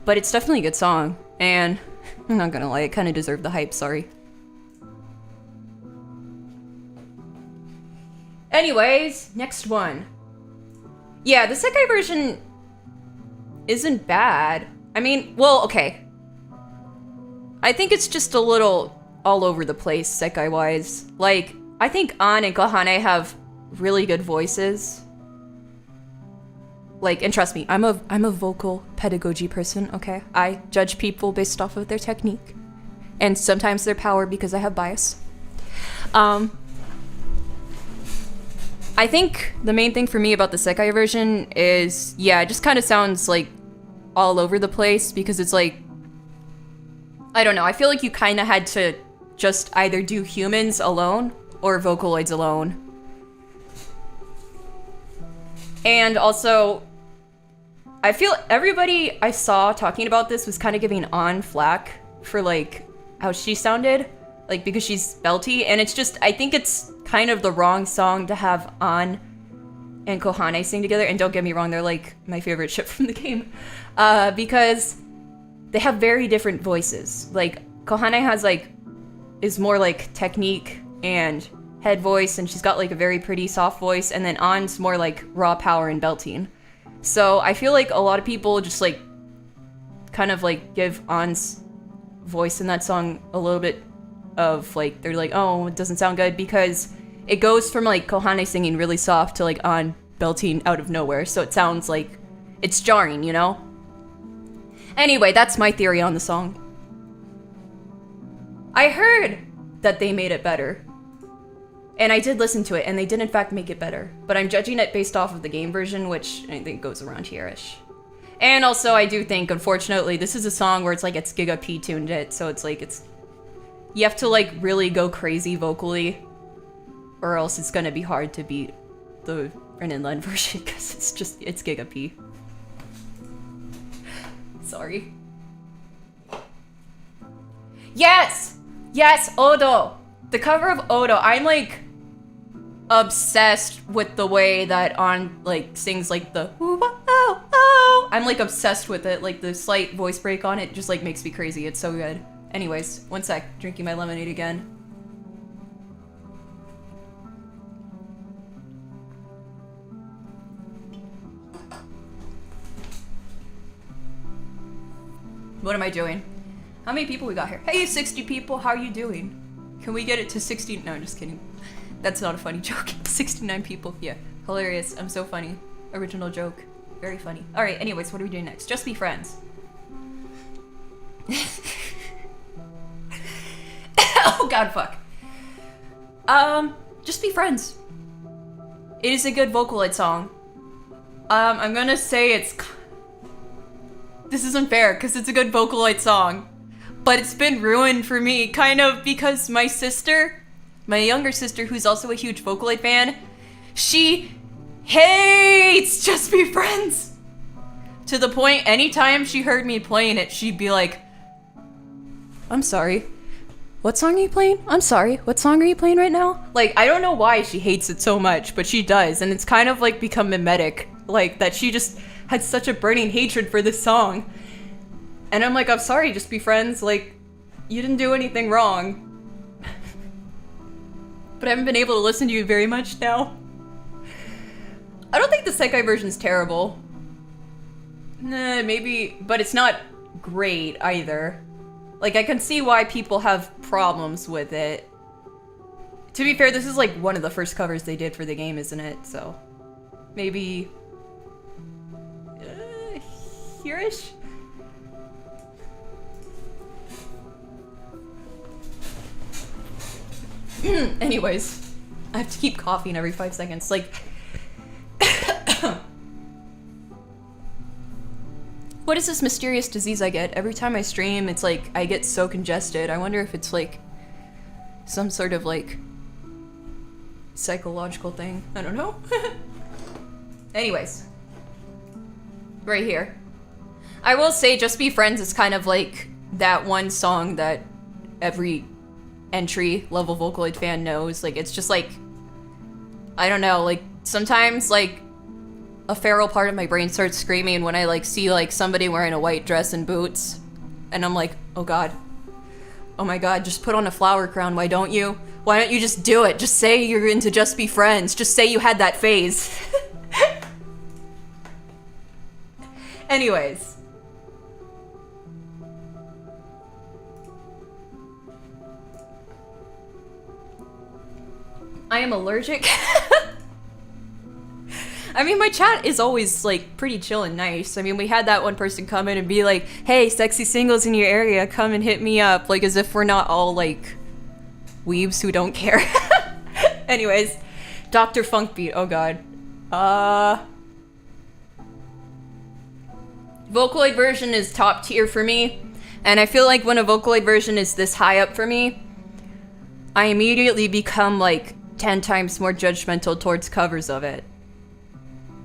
but it's definitely a good song. And I'm not gonna lie, it kind of deserved the hype, sorry. Anyways, next one. Yeah, the sekai version isn't bad. I mean, well, okay. I think it's just a little all over the place, sekai-wise. Like, I think An and Kohane have really good voices. Like, and trust me, I'm a vocal pedagogy person, okay? I judge people based off of their technique. And sometimes their power because I have bias. I think the main thing for me about the sekai version is, yeah, it just kind of sounds like all over the place because it's like, I don't know, I feel like you kind of had to just either do humans alone or Vocaloids alone. And also, I feel everybody I saw talking about this was kind of giving An flack for, like, how she sounded, like, because she's belty, and it's just, I think it's kind of the wrong song to have An and Kohane sing together, and don't get me wrong, they're, like, my favorite ship from the game, because they have very different voices. Like, Kohane has, like, is more, like, technique and head voice, and she's got, like, a very pretty soft voice, and then An's more, like, raw power and belting. So I feel like a lot of people just, like, kind of, like, give An's voice in that song a little bit of, like, they're like, oh, it doesn't sound good, because it goes from, like, Kohane singing really soft to, like, An belting out of nowhere, so it sounds like it's jarring, you know? Anyway, that's my theory on the song. I heard that they made it better. And I did listen to it, and they did in fact make it better. But I'm judging it based off of the game version, which I think goes around here-ish. And also, I do think, unfortunately, this is a song where it's like it's Giga P tuned it, so it's like it's... You have to, like, really go crazy vocally, or else it's gonna be hard to beat the Renan Lund version, because it's just, it's Giga P. Sorry. Yes! Yes, Odo! The cover of Odo, I'm, like, obsessed with the way that An, like, sings, like, the oh. I'm, like, obsessed with it. Like, the slight voice break on it just, like, makes me crazy. It's so good. Anyways, one sec. Drinking my lemonade again. What am I doing? How many people we got here? Hey, 60 people, how are you doing? Can we get it to 60? No, I'm just kidding. That's not a funny joke. 69 people. Yeah, hilarious. I'm so funny. Original joke. Very funny. All right, anyways, what are we doing next? Just be friends. Oh god, fuck. Just be friends. It is a good Vocaloid song. I'm gonna say it's... This is unfair, because it's a good Vocaloid song. But it's been ruined for me, kind of, because my sister, my younger sister, who's also a huge Vocaloid fan, she hates Just Be Friends! To the point, anytime she heard me playing it, she'd be like, I'm sorry, what song are you playing? I'm sorry, what song are you playing right now? Like, I don't know why she hates it so much, but she does, and it's kind of like become mimetic, like that she just had such a burning hatred for this song. And I'm like, I'm sorry, Just Be Friends, like, you didn't do anything wrong. But I haven't been able to listen to you very much now. I don't think think the sekai version is terrible. Nah, maybe, but it's not great either. Like, I can see why people have problems with it. To be fair, this is like one of the first covers they did for the game, isn't it? So, maybe... here-ish? Anyways, I have to keep coughing every 5 seconds. Like, what is this mysterious disease I get? Every time I stream, it's like I get so congested. I wonder if it's like some sort of like psychological thing. I don't know. Anyways, right here. I will say Just Be Friends is kind of like that one song that every entry level Vocaloid fan knows. Like, it's just like, I don't know, like sometimes like a feral part of my brain starts screaming when I like see like somebody wearing a white dress and boots, and I'm like, oh god, oh my god, just put on a flower crown. Why don't you just do it? Just say you're into Just Be Friends. Just say you had that phase. Anyways, I am allergic. I mean, my chat is always, like, pretty chill and nice. I mean, we had that one person come in and be like, hey, sexy singles in your area, come and hit me up. Like, as if we're not all, like, weebs who don't care. Anyways, Dr. Funkbeat, oh god. Vocaloid version is top tier for me. And I feel like when a Vocaloid version is this high up for me, I immediately become, like, 10 times more judgmental towards covers of it.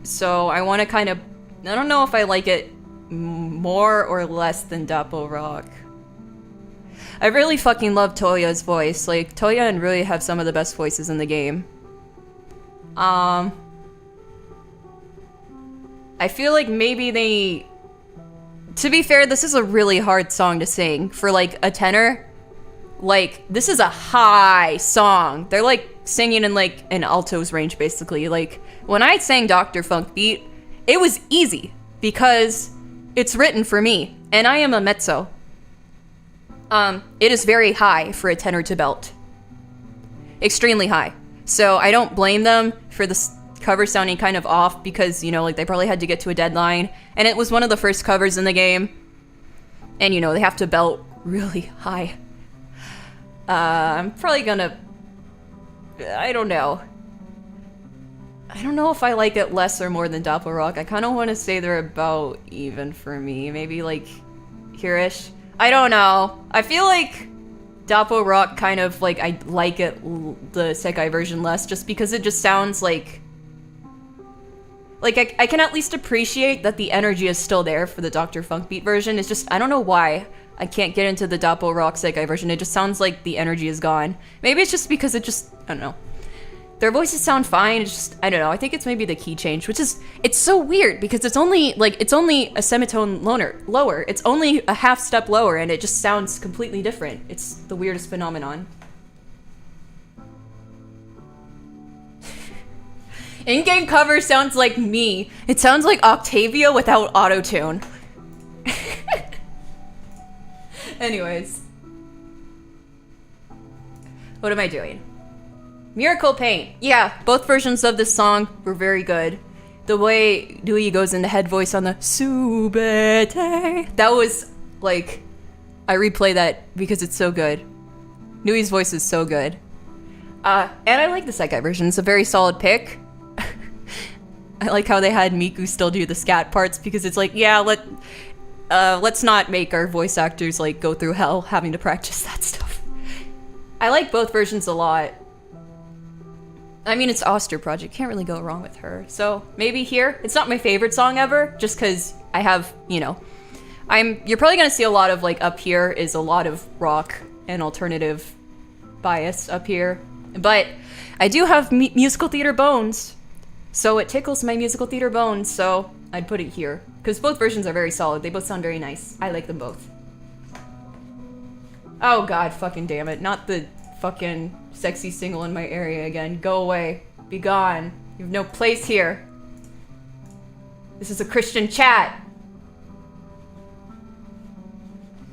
So I want to kind of... I don't know if I like it more or less than Dapo Rock. I really fucking love Toya's voice. Like, Toya and Rui have some of the best voices in the game. I feel like maybe they... To be fair, this is a really hard song to sing for, like, a tenor. Like, this is a high song. They're, like, singing in, like, an alto's range, basically. Like, when I sang Dr. Funkbeat, it was easy because it's written for me, and I am a mezzo. It is very high for a tenor to belt. Extremely high. So I don't blame them for this cover sounding kind of off because, you know, like, they probably had to get to a deadline, and it was one of the first covers in the game. And, you know, they have to belt really high. I'm probably gonna... I don't know. I don't know if I like it less or more than Dapo Rock. I kind of want to say they're about even for me. Maybe, like, here-ish. I don't know. I feel like Dapo Rock kind of, like, I like it, the Sekai version less, just because it just sounds like... Like, I can at least appreciate that the energy is still there for the Dr. Funkbeat version. It's just, I don't know why I can't get into the Dapo Rock Sekai version. It just sounds like the energy is gone. Maybe it's just because it just, I don't know. Their voices sound fine, it's just, I don't know. I think it's maybe the key change, which is, it's so weird because it's only, like, it's only a semitone lower. It's only a half step lower and it just sounds completely different. It's the weirdest phenomenon. In-game cover sounds like me. It sounds like Octavia without auto-tune. Anyways. What am I doing? Miracle Paint. Yeah, both versions of this song were very good. The way Dewey goes into head voice on the Subete. That was, like... I replay that because it's so good. Nui's voice is so good. And I like the Sekai version. It's a very solid pick. I like how they had Miku still do the scat parts because it's like, yeah, let's not make our voice actors like go through hell having to practice that stuff. I like both versions a lot. I mean, it's Oster Project, can't really go wrong with her. So maybe here, it's not my favorite song ever, just because I have, you know, you're probably gonna see a lot of like up here is a lot of rock and alternative bias up here, but I do have musical theater bones. So it tickles my musical theater bones, so I'd put it here. Because both versions are very solid. They both sound very nice. I like them both. Oh god, fucking damn it. Not the fucking sexy single in my area again. Go away. Be gone. You have no place here. This is a Christian chat.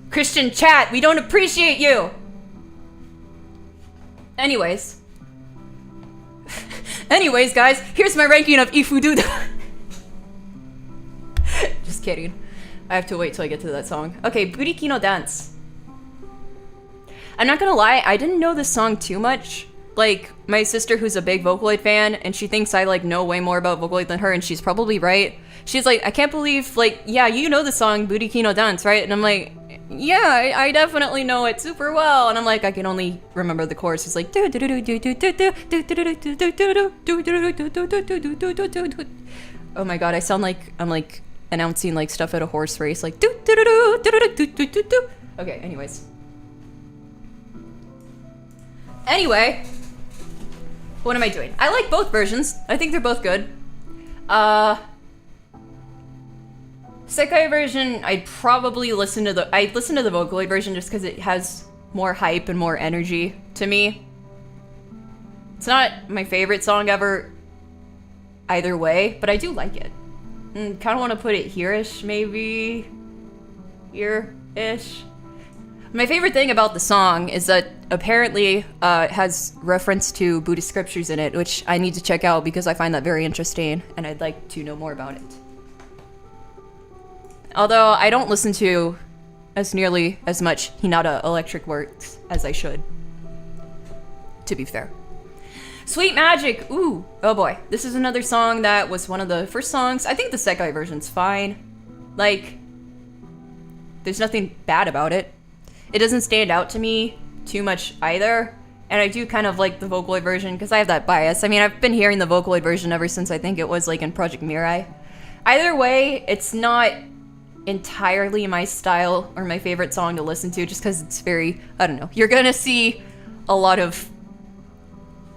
Christian chat, we don't appreciate you. Anyways. Anyways, guys, here's my ranking of Ifududa. Just kidding. I have to wait till I get to that song. Okay, Buriki no Dance. I'm not gonna lie, I didn't know this song too much. Like, my sister who's a big Vocaloid fan, and she thinks I, like, know way more about Vocaloid than her, and she's probably right. She's like, I can't believe, like, yeah, you know the song Buriki no Dance, right? And I'm like, yeah, I definitely know it super well. And I'm like, I can only remember the chorus. It's like, oh my god, I sound like I'm like announcing like stuff at a horse race, like okay, anyways. Anyway, what am I doing? I like both versions. I think they're both good. Sekai version, I'd probably listen to the Vocaloid version just because it has more hype and more energy to me. It's not my favorite song ever either way, but I do like it. Kind of want to put it here-ish, maybe. Here-ish. My favorite thing about the song is that apparently it has reference to Buddhist scriptures in it, which I need to check out because I find that very interesting and I'd like to know more about it. Although I don't listen to as nearly as much Hinata Electric Works as I should, to be fair. Sweet Magic, ooh, oh boy. This is another song that was one of the first songs. I think the Sekai version's fine. Like, there's nothing bad about it. It doesn't stand out to me too much either. And I do kind of like the Vocaloid version because I have that bias. I mean, I've been hearing the Vocaloid version ever since I think it was like in Project Mirai. Either way, it's not entirely my style or my favorite song to listen to just because it's very, I don't know. You're gonna see a lot of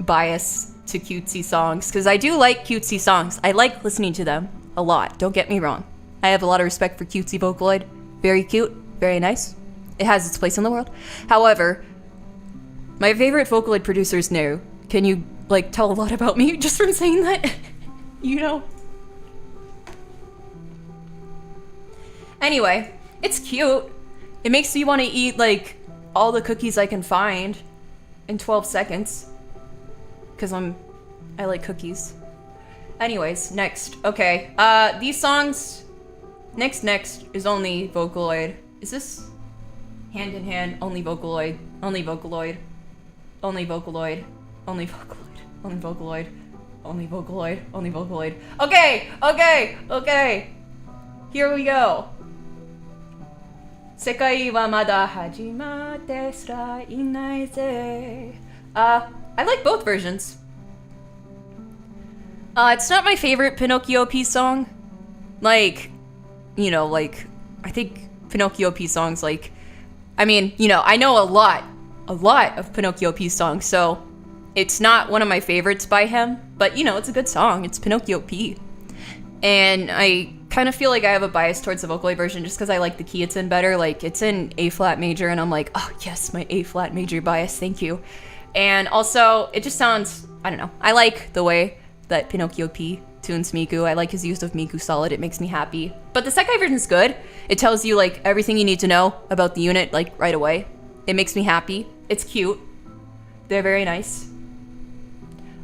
bias to cutesy songs because I do like cutesy songs. I like listening to them a lot, don't get me wrong. I have a lot of respect for cutesy Vocaloid. Very cute, very nice. It has its place in the world. However, my favorite Vocaloid producer is Neru. Can you, like, tell a lot about me just from saying that? You know? Anyway, it's cute. It makes me want to eat, like, all the cookies I can find in 12 seconds. Because I like cookies. Anyways, next. Okay, these songs... Next is only Vocaloid. Is this... Hand in hand, only Vocaloid, only Vocaloid, only Vocaloid, only Vocaloid, only Vocaloid, only Vocaloid, only Vocaloid. Okay! Here we go. Sekai wa mada hajimatte sura inai ze. I like both versions. It's not my favorite Pinocchio P song. Like, you know, like, I think Pinocchio P songs, like, I mean, you know, I know a lot of Pinocchio P songs, so it's not one of my favorites by him, but, you know, it's a good song. It's Pinocchio P. And I kind of feel like I have a bias towards the Vocaloid version just because I like the key it's in better. Like, it's in A-flat major, and I'm like, oh, yes, my A-flat major bias, thank you. And also, it just sounds, I don't know, I like the way that Pinocchio P tunes Miku. I like his use of Miku Solid. It makes me happy. But the Sekai version's good. It tells you, like, everything you need to know about the unit, like, right away. It makes me happy. It's cute. They're very nice.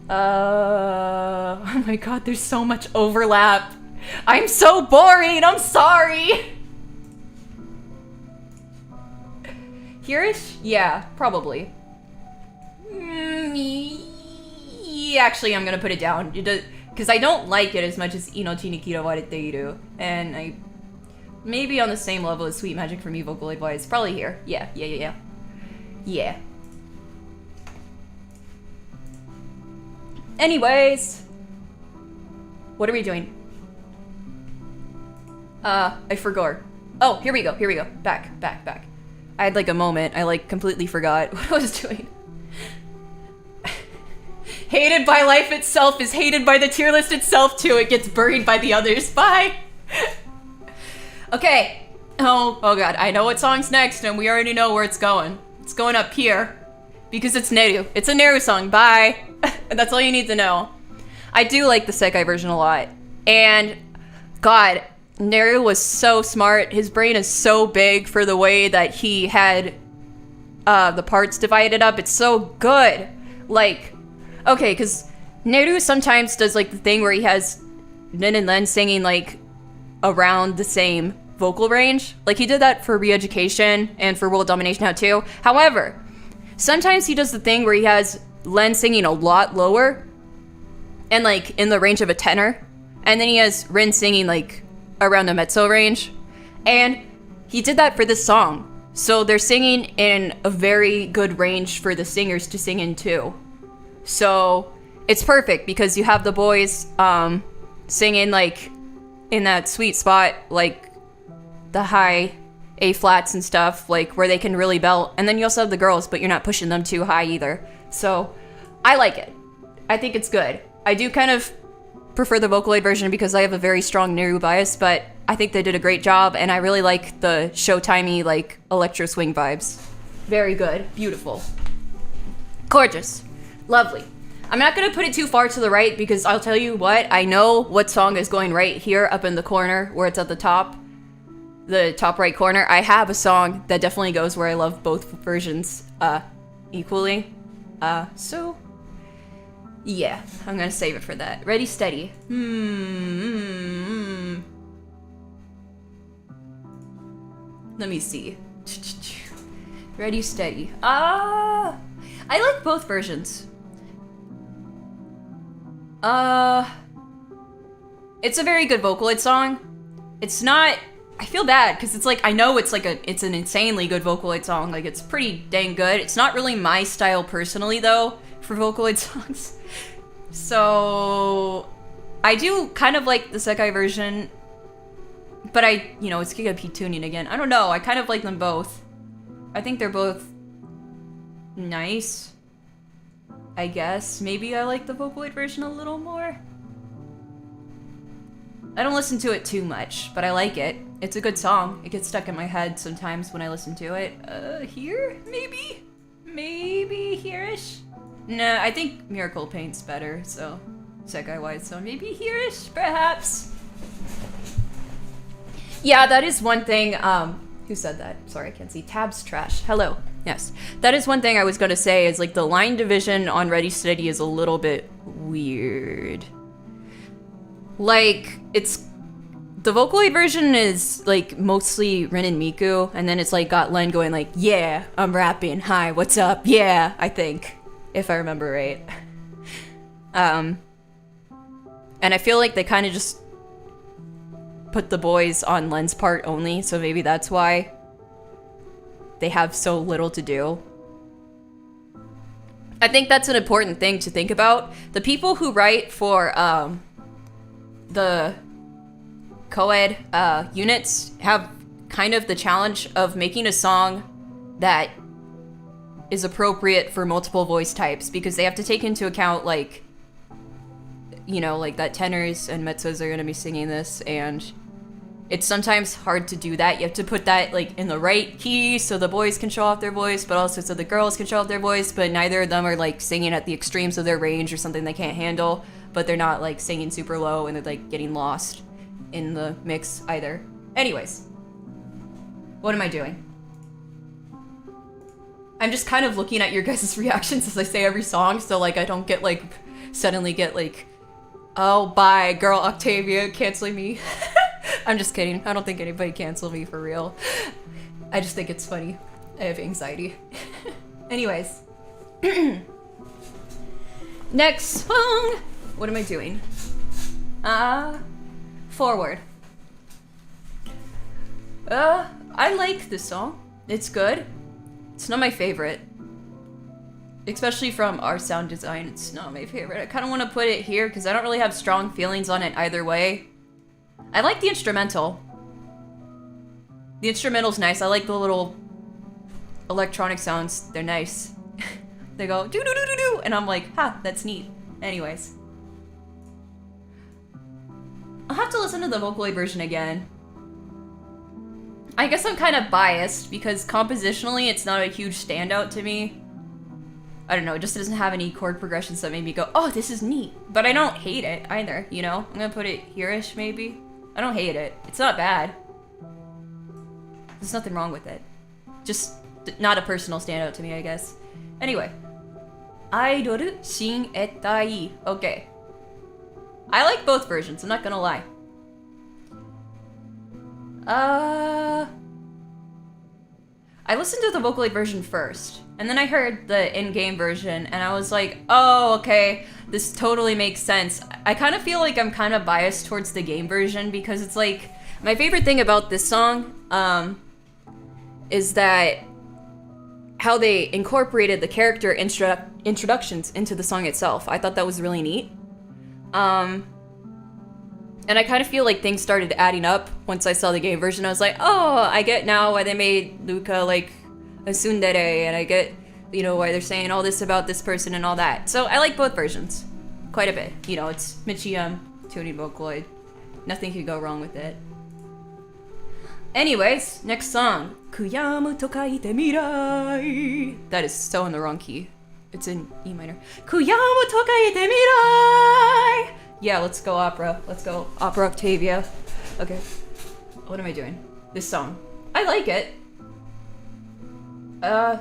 Oh my god, there's so much overlap. I'm so boring. I'm sorry. Here-ish? Yeah, probably. Actually, I'm gonna put it down. Because I don't like it as much as Inochi ni Kirawareteiru. And I... Maybe on the same level as Sweet Magic for me, Vocaloid-wise. Probably here. Yeah. Anyways. What are we doing? I forgot. Oh, here we go. Back. I had like a moment. I like completely forgot what I was doing. Hated by life itself is hated by the tier list itself too. It gets buried by the others. Bye! Okay. Oh god. I know what song's next and we already know where it's going. It's going up here. Because it's Neru. It's a Neru song. Bye! That's all you need to know. I do like the Sekai version a lot. And God, Neru was so smart. His brain is so big for the way that he had the parts divided up. It's so good. Like, okay, because Neru sometimes does like the thing where he has Nin and Len singing like around the same vocal range. Like he did that for Re-Education and for World Domination Now too. However, sometimes he does the thing where he has Len singing a lot lower and like in the range of a tenor. And then he has Rin singing like around the mezzo range. And he did that for this song. So they're singing in a very good range for the singers to sing in too. So it's perfect because you have the boys singing like in that sweet spot, like the high A flats and stuff, like where they can really belt. And then you also have the girls, but you're not pushing them too high either. So I like it. I think it's good. I do kind of prefer the Vocaloid version because I have a very strong Neru bias, but I think they did a great job, and I really like the Showtimey, like, electro swing vibes. Very good. Beautiful. Gorgeous. Lovely. I'm not gonna put it too far to the right because I'll tell you what, I know what song is going right here up in the corner where it's at the top right corner. I have a song that definitely goes where I love both versions equally. So yeah, I'm gonna save it for that. Ready, steady. Let me see. Ready, steady. I like both versions. It's a very good Vocaloid song. It's not, I feel bad because it's like, I know it's like it's an insanely good Vocaloid song. Like it's pretty dang good. It's not really my style personally though for Vocaloid songs. So I do kind of like the sekai version, but it's Giga P tuning again. I don't know. I kind of like them both. I think they're both nice. I guess maybe I like the Vocaloid version a little more. I don't listen to it too much, but I like it. It's a good song. It gets stuck in my head sometimes when I listen to it. Here? Maybe? Maybe here-ish? Nah, I think Miracle Paint's better, so sekai-wise, so maybe here-ish, perhaps? Yeah, that is one thing, who said that? Sorry, I can't see. Tabs trash. Hello. Yes. That is one thing I was gonna say, is like the line division on Ready Steady is a little bit weird. Like, the Vocaloid version is like mostly Rin and Miku, and then it's like got Len going like, yeah, I'm rapping, hi, what's up, yeah, I think, if I remember right. And I feel like they kind of just put the boys on Len's part only, so maybe that's why they have so little to do. I think that's an important thing to think about. The people who write for the co-ed units have kind of the challenge of making a song that is appropriate for multiple voice types, because they have to take into account, like, you know, like that tenors and mezzos are going to be singing this, and it's sometimes hard to do that. You have to put that like in the right key so the boys can show off their voice, but also so the girls can show off their voice, but neither of them are like singing at the extremes of their range or something they can't handle, but they're not like singing super low and they're like getting lost in the mix either. Anyways, what am I doing? I'm just kind of looking at your guys' reactions as I say every song, so like I don't get like suddenly get like, oh bye girl Octavia canceling me. I'm just kidding. I don't think anybody canceled me for real. I just think it's funny. I have anxiety. Anyways. Next song. What am I doing? Forward. I like this song. It's good. It's not my favorite. Especially from our sound design, it's not my favorite. I kind of want to put it here because I don't really have strong feelings on it either way. I like the instrumental. The instrumental's nice. I like the little electronic sounds. They're nice. They go do do do do do, and I'm like, ha, that's neat. Anyways, I'll have to listen to the Vocaloid version again. I guess I'm kind of biased because compositionally it's not a huge standout to me. I don't know, it just doesn't have any chord progressions that made me go, oh, this is neat. But I don't hate it either, you know? I'm gonna put it here-ish, maybe? I I don't hate it. It's not bad. There's nothing wrong with it. Just not a personal standout to me, I guess. Anyway. Idol Shin Etai. Okay. I like both versions, I'm not gonna lie. I listened to the Vocaloid version first, and then I heard the in-game version, and I was like, oh, okay, this totally makes sense. I kind of feel like I'm kind of biased towards the game version, because it's like, my favorite thing about this song, is that how they incorporated the character introductions into the song itself. I thought that was really neat. And I kind of feel like things started adding up once I saw the game version. I was like, oh, I get now why they made Luca like a tsundere, and I get, you know, why they're saying all this about this person and all that. So I like both versions quite a bit. You know, it's Michium, tuning Vocaloid. Nothing could go wrong with it. Anyways, next song. Kuyamu to kaite mirai. That is so in the wrong key. It's in E minor. Kuyamu to kaite mirai. Yeah, let's go opera. Let's go opera Octavia. Okay. What am I doing? This song. I like it. I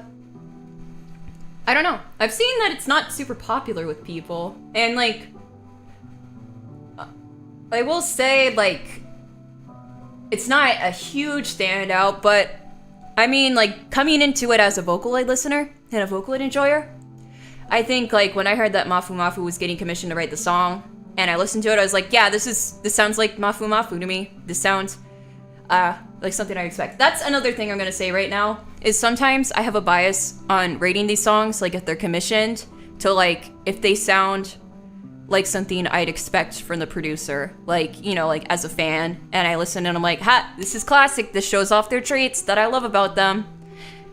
don't know. I've seen that it's not super popular with people. And like, I will say like, it's not a huge standout, but I mean like coming into it as a Vocaloid listener and a Vocaloid enjoyer, I think like when I heard that Mafu Mafu was getting commissioned to write the song, and I listened to it, I was like, yeah, this sounds like Mafu Mafu to me. This sounds like something I expect. That's another thing I'm gonna say right now, is sometimes I have a bias on rating these songs, like if they're commissioned, to like, if they sound like something I'd expect from the producer, like, you know, like as a fan, and I listen and I'm like, ha, this is classic, this shows off their traits that I love about them.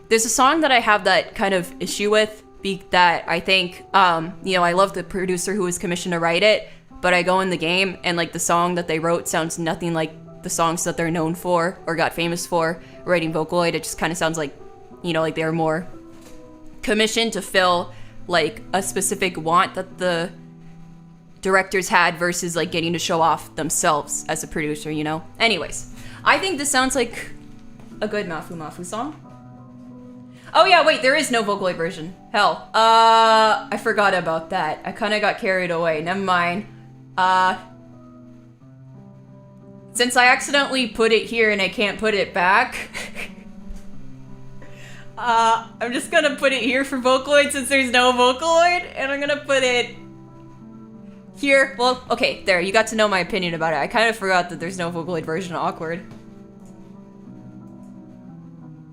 There's a song that I have that kind of issue with, that I think, you know, I love the producer who was commissioned to write it, but I go in the game and like the song that they wrote sounds nothing like the songs that they're known for or got famous for writing Vocaloid. It just kind of sounds like, you know, like they were more commissioned to fill like a specific want that the directors had versus like getting to show off themselves as a producer, you know? Anyways, I think this sounds like a good Mafu Mafu song. Oh yeah, wait, there is no Vocaloid version. Hell, I forgot about that. I kind of got carried away. Never mind. Since I accidentally put it here and I can't put it back, I'm just gonna put it here for Vocaloid since there's no Vocaloid, and I'm gonna put it here. Well, okay, there, you got to know my opinion about it. I kind of forgot that there's no Vocaloid version. Awkward.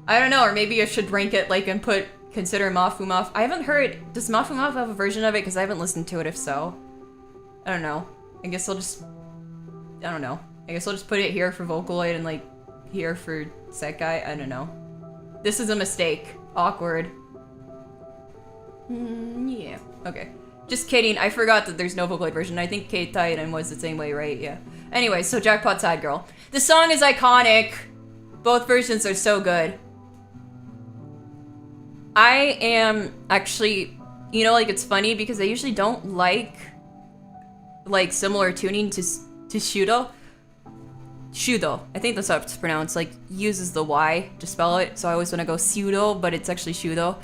I don't know, or maybe I should rank it like and consider Mafu Mafu. I haven't heard, does Mafu Mafu have a version of it? Because I haven't listened to it, if so. I don't know. I guess I'll just, I don't know. I guess I'll just put it here for Vocaloid and like here for Sekai. I don't know. This is a mistake. Awkward. Yeah. Okay. Just kidding. I forgot that there's no Vocaloid version. I think Kate Titan was the same way, right? Yeah. Anyway, so Jackpot Side Girl. The song is iconic. Both versions are so good. I am actually, you know, like it's funny because I usually don't like similar tuning to Shudo. Shudo, I think that's how it's pronounced, like uses the Y to spell it, so I always want to go Shudo, but it's actually Shudo.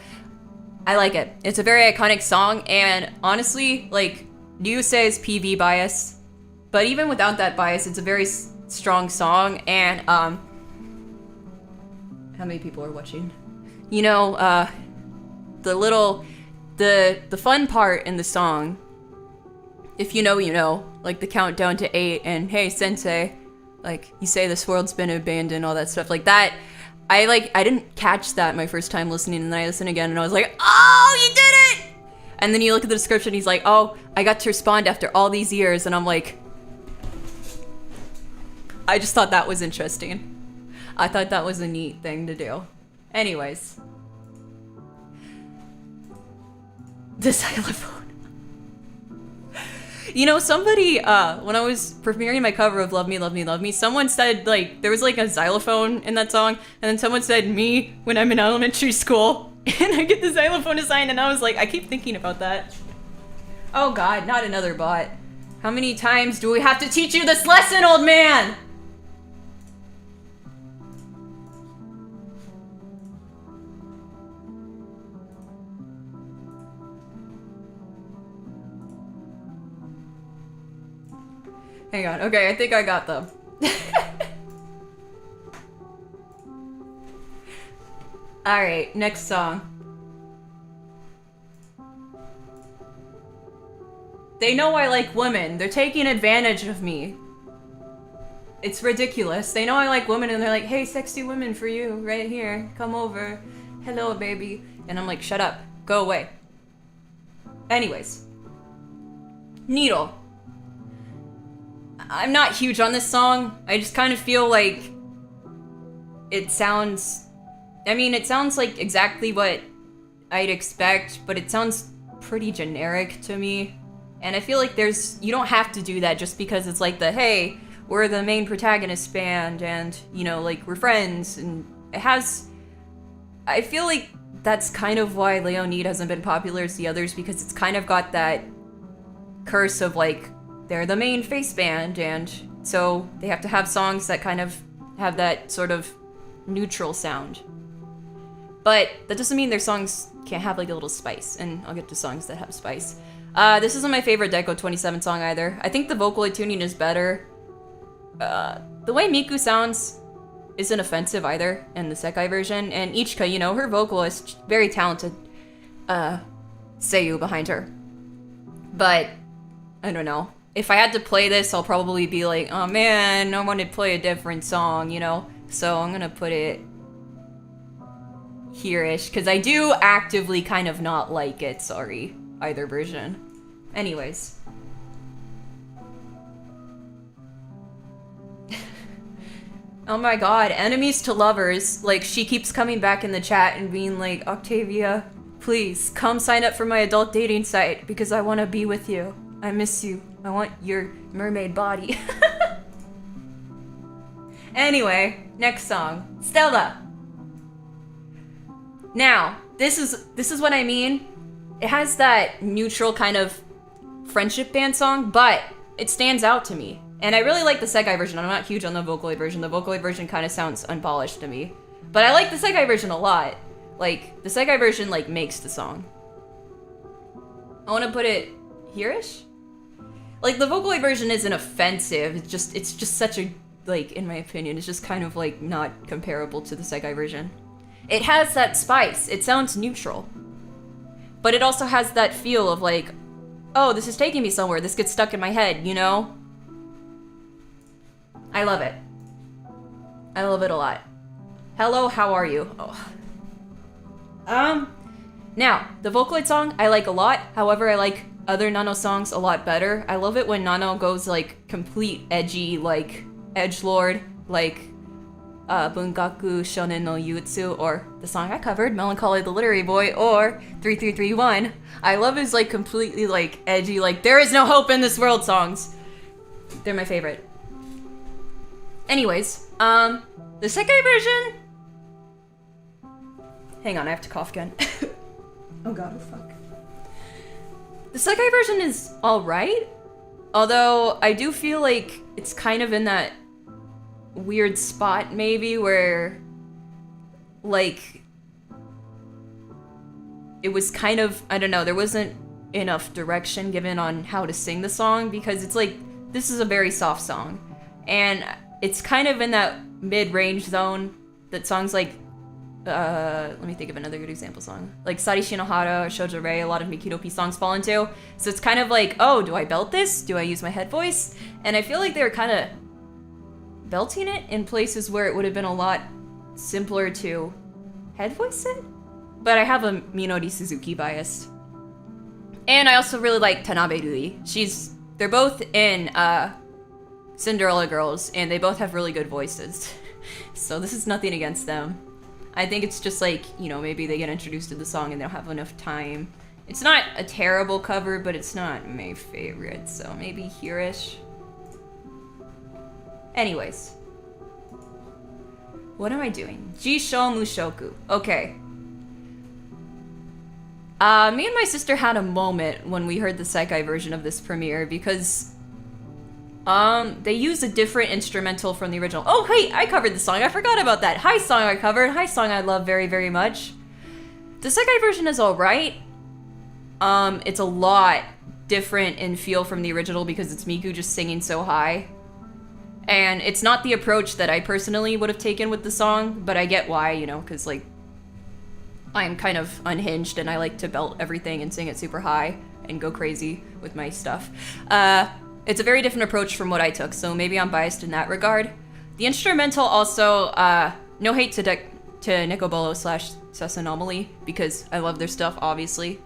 I like it. It's a very iconic song, and honestly, like, you say is PV bias, but even without that bias, it's a very strong song, and, how many people are watching? You know, the fun part in the song, if you know, you know, like the countdown to 8, and hey, sensei, like, you say this world's been abandoned, all that stuff, like that, I didn't catch that my first time listening, and then I listened again, and I was like, oh, you did it! And then you look at the description, he's like, oh, I got to respond after all these years, and I'm like, I just thought that was interesting. I thought that was a neat thing to do. Anyways. The xylophone. You know, somebody, when I was premiering my cover of Love Me, Love Me, Love Me, someone said, like, there was, like, a xylophone in that song, and then someone said, me, when I'm in elementary school, and I get the xylophone assigned, and I was like, I keep thinking about that. Oh god, not another bot. How many times do we have to teach you this lesson, old man? Hang on. Okay, I think I got them. Alright, next song. They know I like women. They're taking advantage of me. It's ridiculous. They know I like women and they're like, hey, sexy women for you, right here. Come over. Hello, baby. And I'm like, shut up. Go away. Anyways. Needle. I'm not huge on this song. I just kind of feel like it sounds... I mean, it sounds like exactly what I'd expect, but it sounds pretty generic to me. And I feel like you don't have to do that just because it's like hey, we're the main protagonist band and, you know, like, we're friends. And it has... I feel like that's kind of why Leonid hasn't been popular as the others, because it's kind of got that curse of, like, they're the main face band, and so they have to have songs that kind of have that sort of neutral sound. But that doesn't mean their songs can't have, like, a little spice, and I'll get to songs that have spice. This isn't my favorite Deco 27 song either. I think the vocal tuning is better. The way Miku sounds isn't offensive either in the sekai version, and Ichika, you know, her vocalist, very talented seiyuu behind her. But, I don't know. If I had to play this, I'll probably be like, oh man, I want to play a different song, you know? So I'm gonna put it here-ish, because I do actively kind of not like it, sorry, either version. Anyways. Oh my god, enemies to lovers. Like, she keeps coming back in the chat and being like, Octavia, please, come sign up for my adult dating site, because I want to be with you. I miss you. I want your mermaid body. Anyway, next song. Stella. Now, this is what I mean. It has that neutral kind of friendship band song, but it stands out to me. And I really like the sekai version. I'm not huge on the Vocaloid version. The Vocaloid version kind of sounds unpolished to me. But I like the sekai version a lot. Like, the sekai version, like, makes the song. I want to put it here-ish? Like, the Vocaloid version isn't offensive. It's just such a, like, in my opinion, it's just kind of, like, not comparable to the sekai version. It has that spice. It sounds neutral. But it also has that feel of, like, oh, this is taking me somewhere. This gets stuck in my head, you know? I love it. I love it a lot. Hello, how are you? Oh. Now, the Vocaloid song I like a lot. However, I like other Nano songs a lot better. I love it when Nano goes, like, complete edgy, like, edgelord, like, Bungaku Shonen no Yutsu, or the song I covered, Melancholy the Literary Boy, or 3331. I love his, like, completely, like, edgy, like, there is no hope in this world songs. They're my favorite. Anyways, the sekai version... Hang on, I have to cough again. Oh god, oh fuck. The sekai version is alright, although I do feel like it's kind of in that weird spot, maybe, where, like, it was kind of, I don't know, there wasn't enough direction given on how to sing the song, because it's like, this is a very soft song, and it's kind of in that mid-range zone that songs like, let me think of another good example song. Like Sari Shinohara or Shoujo Rei, a lot of Mikidopi songs fall into. So it's kind of like, oh, do I belt this? Do I use my head voice? And I feel like they were kind of belting it in places where it would have been a lot simpler to head voice it. But I have a Minori Suzuki bias. And I also really like Tanabe Rui. They're both in Cinderella Girls, and they both have really good voices. So this is nothing against them. I think it's just like, you know, maybe they get introduced to the song and they don't have enough time. It's not a terrible cover, but it's not my favorite, so maybe here-ish. Anyways. What am I doing? Jisho Mushoku. Okay. Me and my sister had a moment when we heard the sekai version of this premiere, because they used a different instrumental from the original. Oh, hey, I covered the song. I forgot about that. Hi song I covered. Hi song I love very, very much. The sekai version is alright. It's a lot different in feel from the original because it's Miku just singing so high. And it's not the approach that I personally would have taken with the song, but I get why, you know, because, like, I'm kind of unhinged and I like to belt everything and sing it super high and go crazy with my stuff. It's a very different approach from what I took, so maybe I'm biased in that regard. The instrumental also, no hate to Nicobolo / Sus Anomaly, because I love their stuff, obviously.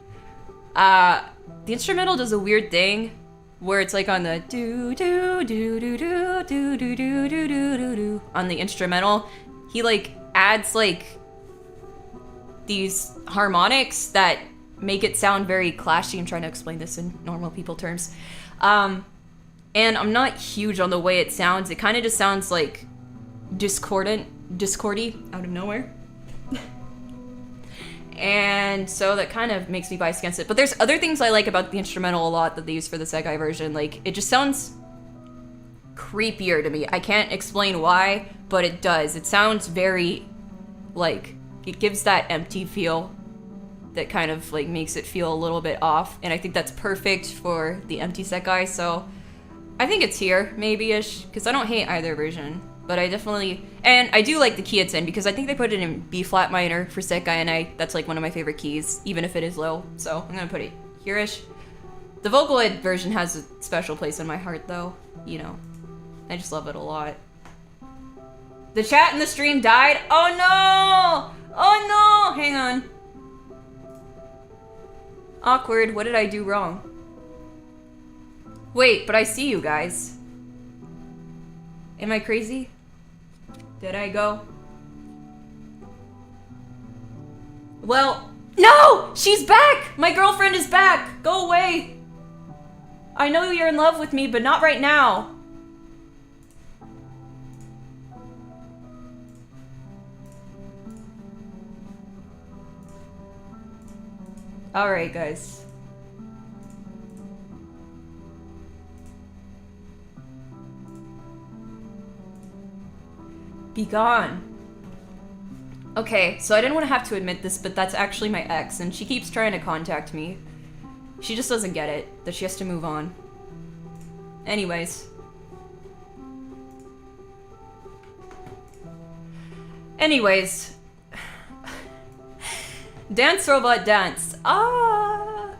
The instrumental does a weird thing where it's like on the do do do do do do do do do do do on the instrumental. He like adds like these harmonics that make it sound very clashy. I'm trying to explain this in normal people terms. And I'm not huge on the way it sounds. It kind of just sounds like discordy out of nowhere. And so that kind of makes me biased against it. But there's other things I like about the instrumental a lot that they use for the sekai version. Like, it just sounds creepier to me. I can't explain why, but it does. It sounds very, like, it gives that empty feel that kind of, like, makes it feel a little bit off. And I think that's perfect for the empty sekai, so I think it's here, maybe-ish, because I don't hate either version. But I definitely... And I do like the key it's in, because I think they put it in B-flat minor for sekai, and that's, like, one of my favorite keys, even if it is low. So I'm gonna put it here-ish. The Vocaloid version has a special place in my heart, though. You know, I just love it a lot. The chat in the stream died? Oh, no! Oh, no! Hang on. Awkward. What did I do wrong? Wait, but I see you guys. Am I crazy? Did I go? Well, no! She's back! My girlfriend is back! Go away! I know you're in love with me, but not right now. Alright, guys. Be gone. Okay, so I didn't want to have to admit this, but that's actually my ex, and she keeps trying to contact me. She just doesn't get it, that she has to move on. Anyways. Dance Robot Dance. I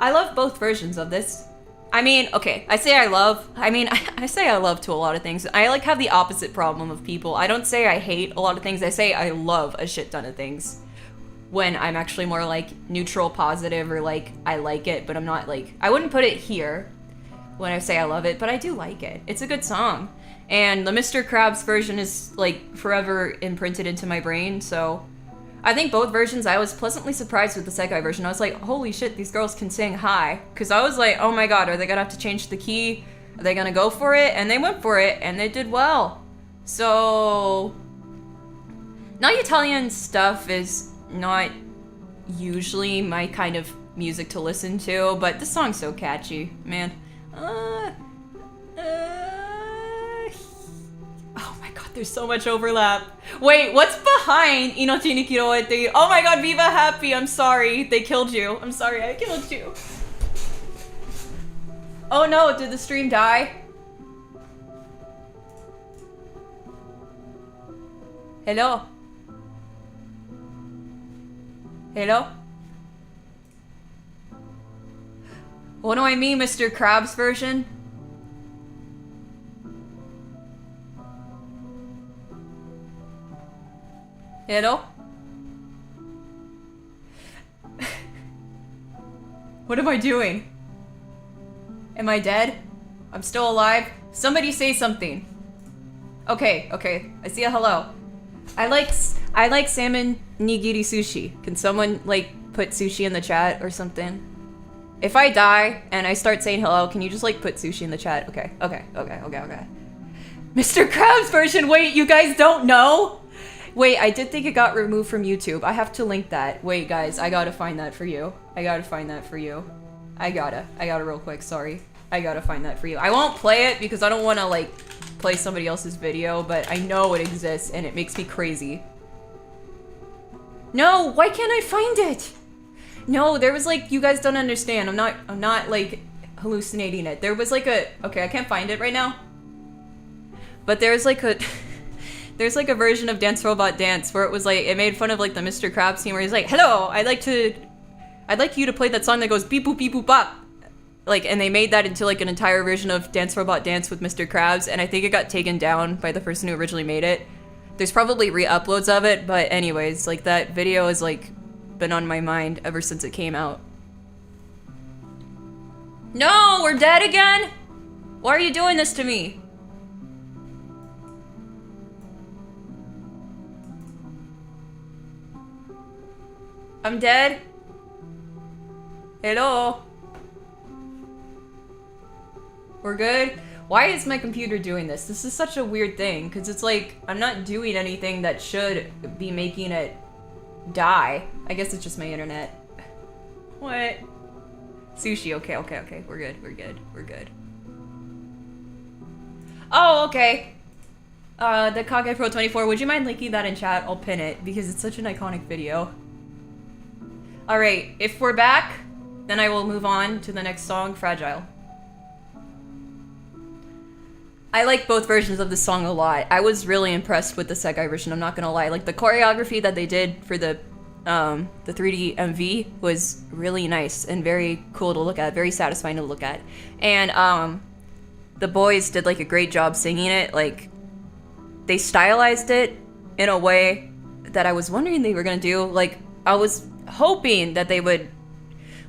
love both versions of this. I mean, okay, I say I love to a lot of things. I like have the opposite problem of people. I don't say I hate a lot of things, I say I love a shit ton of things. When I'm actually more like neutral positive or like I like it, but I'm not like, I wouldn't put it here when I say I love it, but I do like it. It's a good song. And the Mr. Krabs version is like forever imprinted into my brain, so I think both versions, I was pleasantly surprised with the sekai version. I was like, holy shit, these girls can sing high. Because I was like, oh my god, are they gonna have to change the key? Are they gonna go for it? And they went for it, and they did well. So... Now Italian stuff is not usually my kind of music to listen to, but this song's so catchy, man. Oh my god, there's so much overlap. Wait, what's behind Inochi ni Kiroete? Oh my god, Viva Happy, I'm sorry. They killed you. I'm sorry, I killed you. Oh no, did the stream die? Hello? Hello? What do I mean, Mr. Krabs version? Hello? What am I doing? Am I dead? I'm still alive? Somebody say something. Okay, I see a hello. I like salmon nigiri sushi. Can someone like put sushi in the chat or something? If I die and I start saying hello, can you just like put sushi in the chat? Okay. Mr. Krabs version, wait, you guys don't know? Wait, I did think it got removed from YouTube. I have to link that. Wait, guys, I gotta find that for you. I gotta real quick, sorry. I gotta find that for you. I won't play it because I don't wanna, like, play somebody else's video, but I know it exists and it makes me crazy. No, why can't I find it? No, there was like, you guys don't understand. I'm not like hallucinating it. There was like okay, I can't find it right now. But there's like a there's like a version of Dance Robot Dance where it was like, it made fun of like the Mr. Krabs scene where he's like, hello, I'd like you to play that song that goes beep boop beep boop bop. Like, and they made that into like an entire version of Dance Robot Dance with Mr. Krabs, and I think it got taken down by the person who originally made it. There's probably re-uploads of it, but anyways, like that video has like been on my mind ever since it came out. No, we're dead again? Why are you doing this to me? I'm dead? Hello? We're good? Why is my computer doing this? This is such a weird thing, because it's like, I'm not doing anything that should be making it die. I guess it's just my internet. What? Sushi, okay. We're good. Oh, okay. The Kage Pro 24, would you mind linking that in chat? I'll pin it, because it's such an iconic video. Alright, if we're back, then I will move on to the next song, Fragile. I like both versions of this song a lot. I was really impressed with the sekai version, I'm not gonna lie. Like, the choreography that they did for the 3D MV was really nice and very cool to look at, very satisfying to look at. And, the boys did, like, a great job singing it. Like, they stylized it in a way that I was wondering they were gonna do. Like, I was hoping that they would...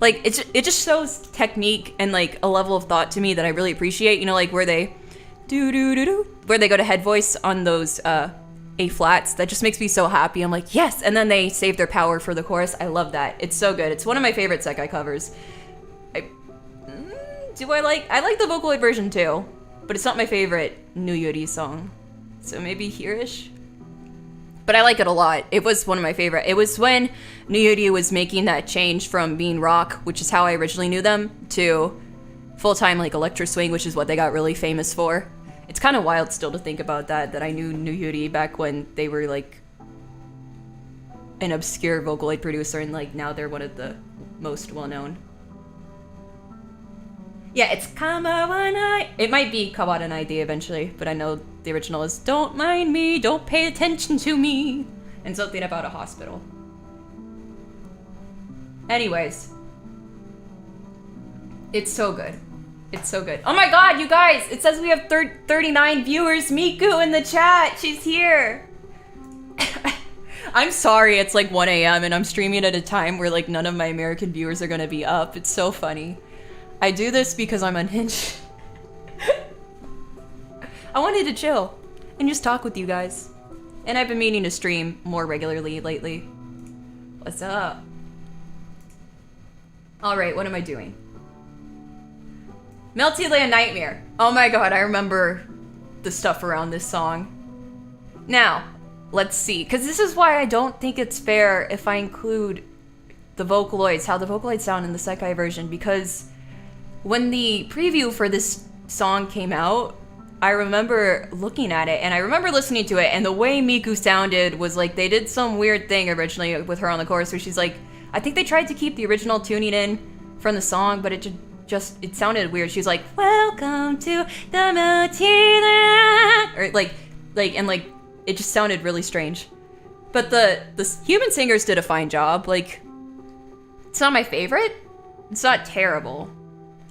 Like, it just shows technique and, like, a level of thought to me that I really appreciate. You know, like, where they... where they go to head voice on those A flats. That just makes me so happy. I'm like, yes! And then they save their power for the chorus. I love that. It's so good. It's one of my favorite sekai covers. I like the Vocaloid version too, but it's not my favorite New Yuri song. So maybe Here-ish? But I like it a lot. It was one of my favorite. It was when New Yuri was making that change from being rock, which is how I originally knew them, to full-time like electro swing, which is what they got really famous for. It's kind of wild still to think about that I knew New Yuri back when they were like an obscure Vocaloid producer, and like now they're one of the most well-known. Yeah, it's Kawaranai. It might be Kawaranai eventually, but I know the original is Don't Mind Me, Don't Pay Attention to Me, and something about a hospital. Anyways. It's so good. It's so good. Oh my god, you guys! It says we have 39 viewers. Miku in the chat! She's here! I'm sorry it's like 1 a.m. and I'm streaming at a time where like none of my American viewers are gonna be up. It's so funny. I do this because I'm unhinged. I wanted to chill and just talk with you guys. And I've been meaning to stream more regularly lately. What's up? Alright, what am I doing? Melty Land Nightmare. Oh my god, I remember the stuff around this song. Now, let's see. Because this is why I don't think it's fair if I include the Vocaloids, how the Vocaloids sound in the sekai version, because when the preview for this song came out, I remember looking at it, and I remember listening to it, and the way Miku sounded was like they did some weird thing originally with her on the chorus where she's like, I think they tried to keep the original tuning in from the song, but it sounded weird. She was like, welcome to the Multiland, or like it just sounded really strange. But the human singers did a fine job. Like, it's not my favorite. It's not terrible.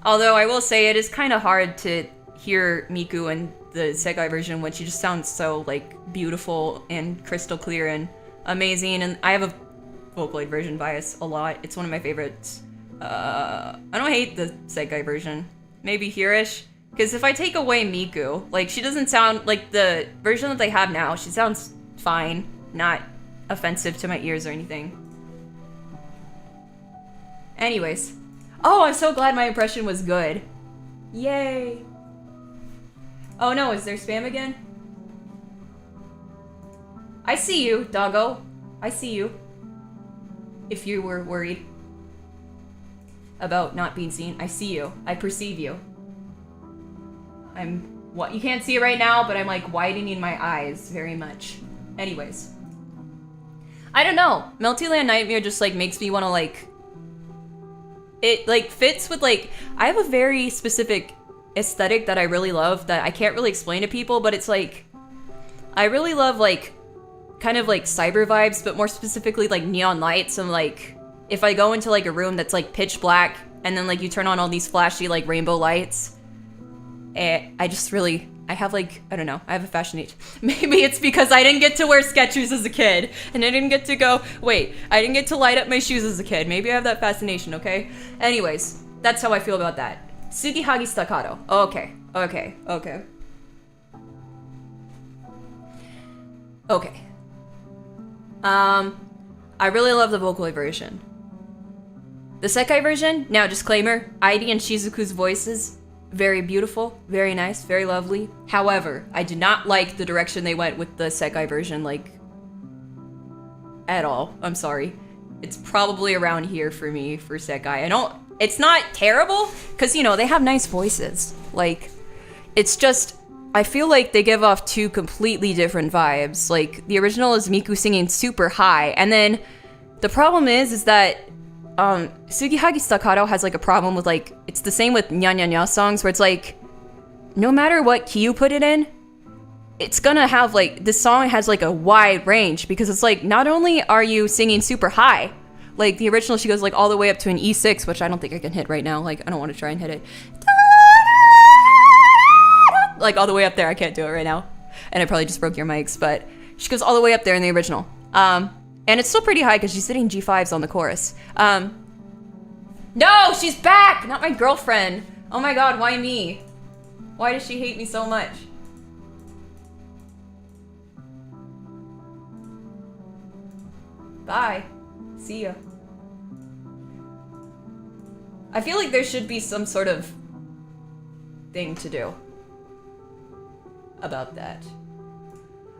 Although I will say it is kind of hard to hear Miku in the sekai version when she just sounds so like beautiful and crystal clear and amazing. And I have a Vocaloid version bias a lot. It's one of my favorites. I don't hate the sekai version. Maybe Here-ish. Because if I take away Miku, like, she doesn't sound like the version that they have now. She sounds fine, not offensive to my ears or anything. Anyways. Oh, I'm so glad my impression was good. Yay. Oh no, is there spam again? I see you, doggo. I see you. If you were worried about not being seen, I see you. I perceive you. You can't see it right now, but I'm like widening my eyes very much. Anyways. I don't know. Melty Land Nightmare just like makes me want to like it like fits with like, I have a very specific aesthetic that I really love that I can't really explain to people, but it's like, I really love like kind of like cyber vibes, but more specifically like neon lights. And like, if I go into like a room that's like pitch black and then like you turn on all these flashy like rainbow lights, I just really, I have like, I don't know, I have a fascination. Maybe it's because I didn't get to wear Skechers as a kid, and I didn't get to go, wait, I didn't get to light up my shoes as a kid. Maybe I have that fascination, okay? Anyways, that's how I feel about that. Tsugihagi staccato. Okay. I really love the Vocaloid version. The Sekai version, now disclaimer, Airi and Shizuku's voices, very beautiful, very nice, very lovely. However, I did not like the direction they went with the Sekai version, like, at all. I'm sorry. It's probably around here for me, for Sekai. It's not terrible, because, you know, they have nice voices. Like, it's just, I feel like they give off two completely different vibes. Like, the original is Miku singing super high, and then the problem is that Tsugihagi Staccato has like a problem with like, it's the same with Nya Nya Nya songs where it's like, no matter what key you put it in, it's gonna have like, this song has like a wide range because it's like, not only are you singing super high, like the original she goes like all the way up to an E6, which I don't think I can hit right now, like I don't want to try and hit it. Like all the way up there, I can't do it right now. And I probably just broke your mics, but she goes all the way up there in the original. And it's still pretty high because she's sitting G5s on the chorus. No, she's back! Not my girlfriend. Oh my god, why me? Why does she hate me so much? Bye. See ya. I feel like there should be some sort of thing to do about that.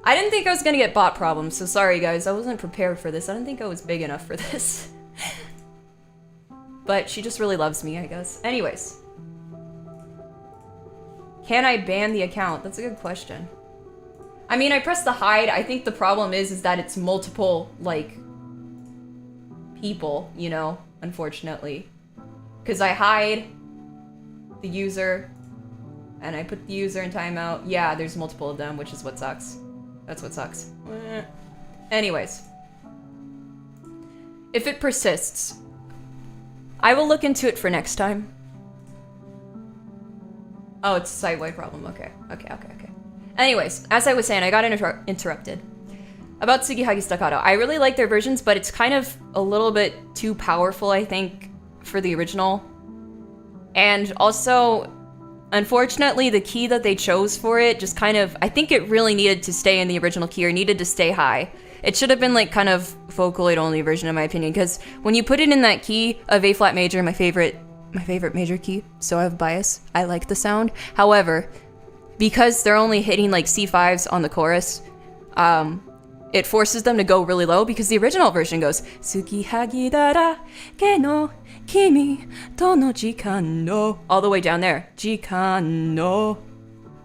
I didn't think I was gonna get bot problems, so sorry guys, I wasn't prepared for this. I didn't think I was big enough for this. But she just really loves me, I guess. Anyways. Can I ban the account? That's a good question. I mean, I pressed the hide. I think the problem is that it's multiple, like, people, you know, unfortunately. Because I hide the user, and I put the user in timeout. Yeah, there's multiple of them, which is what sucks. That's what sucks. Anyways. If it persists, I will look into it for next time. Oh, it's a site-wide problem. Okay. Anyways, as I was saying, I got interrupted. About Tsugihagi Staccato. I really like their versions, but it's kind of a little bit too powerful, I think, for the original. And also, unfortunately, the key that they chose for it just kind of, I think it really needed to stay in the original key, or needed to stay high. It should have been like kind of Vocaloid only version in my opinion, because when you put it in that key of A flat major, my favorite major key, so I have bias. I like the sound. However, because they're only hitting like C5s on the chorus, it forces them to go really low, because the original version goes Tsukihagi dara ke no kimi to no jikan no, all the way down there. Jikan no.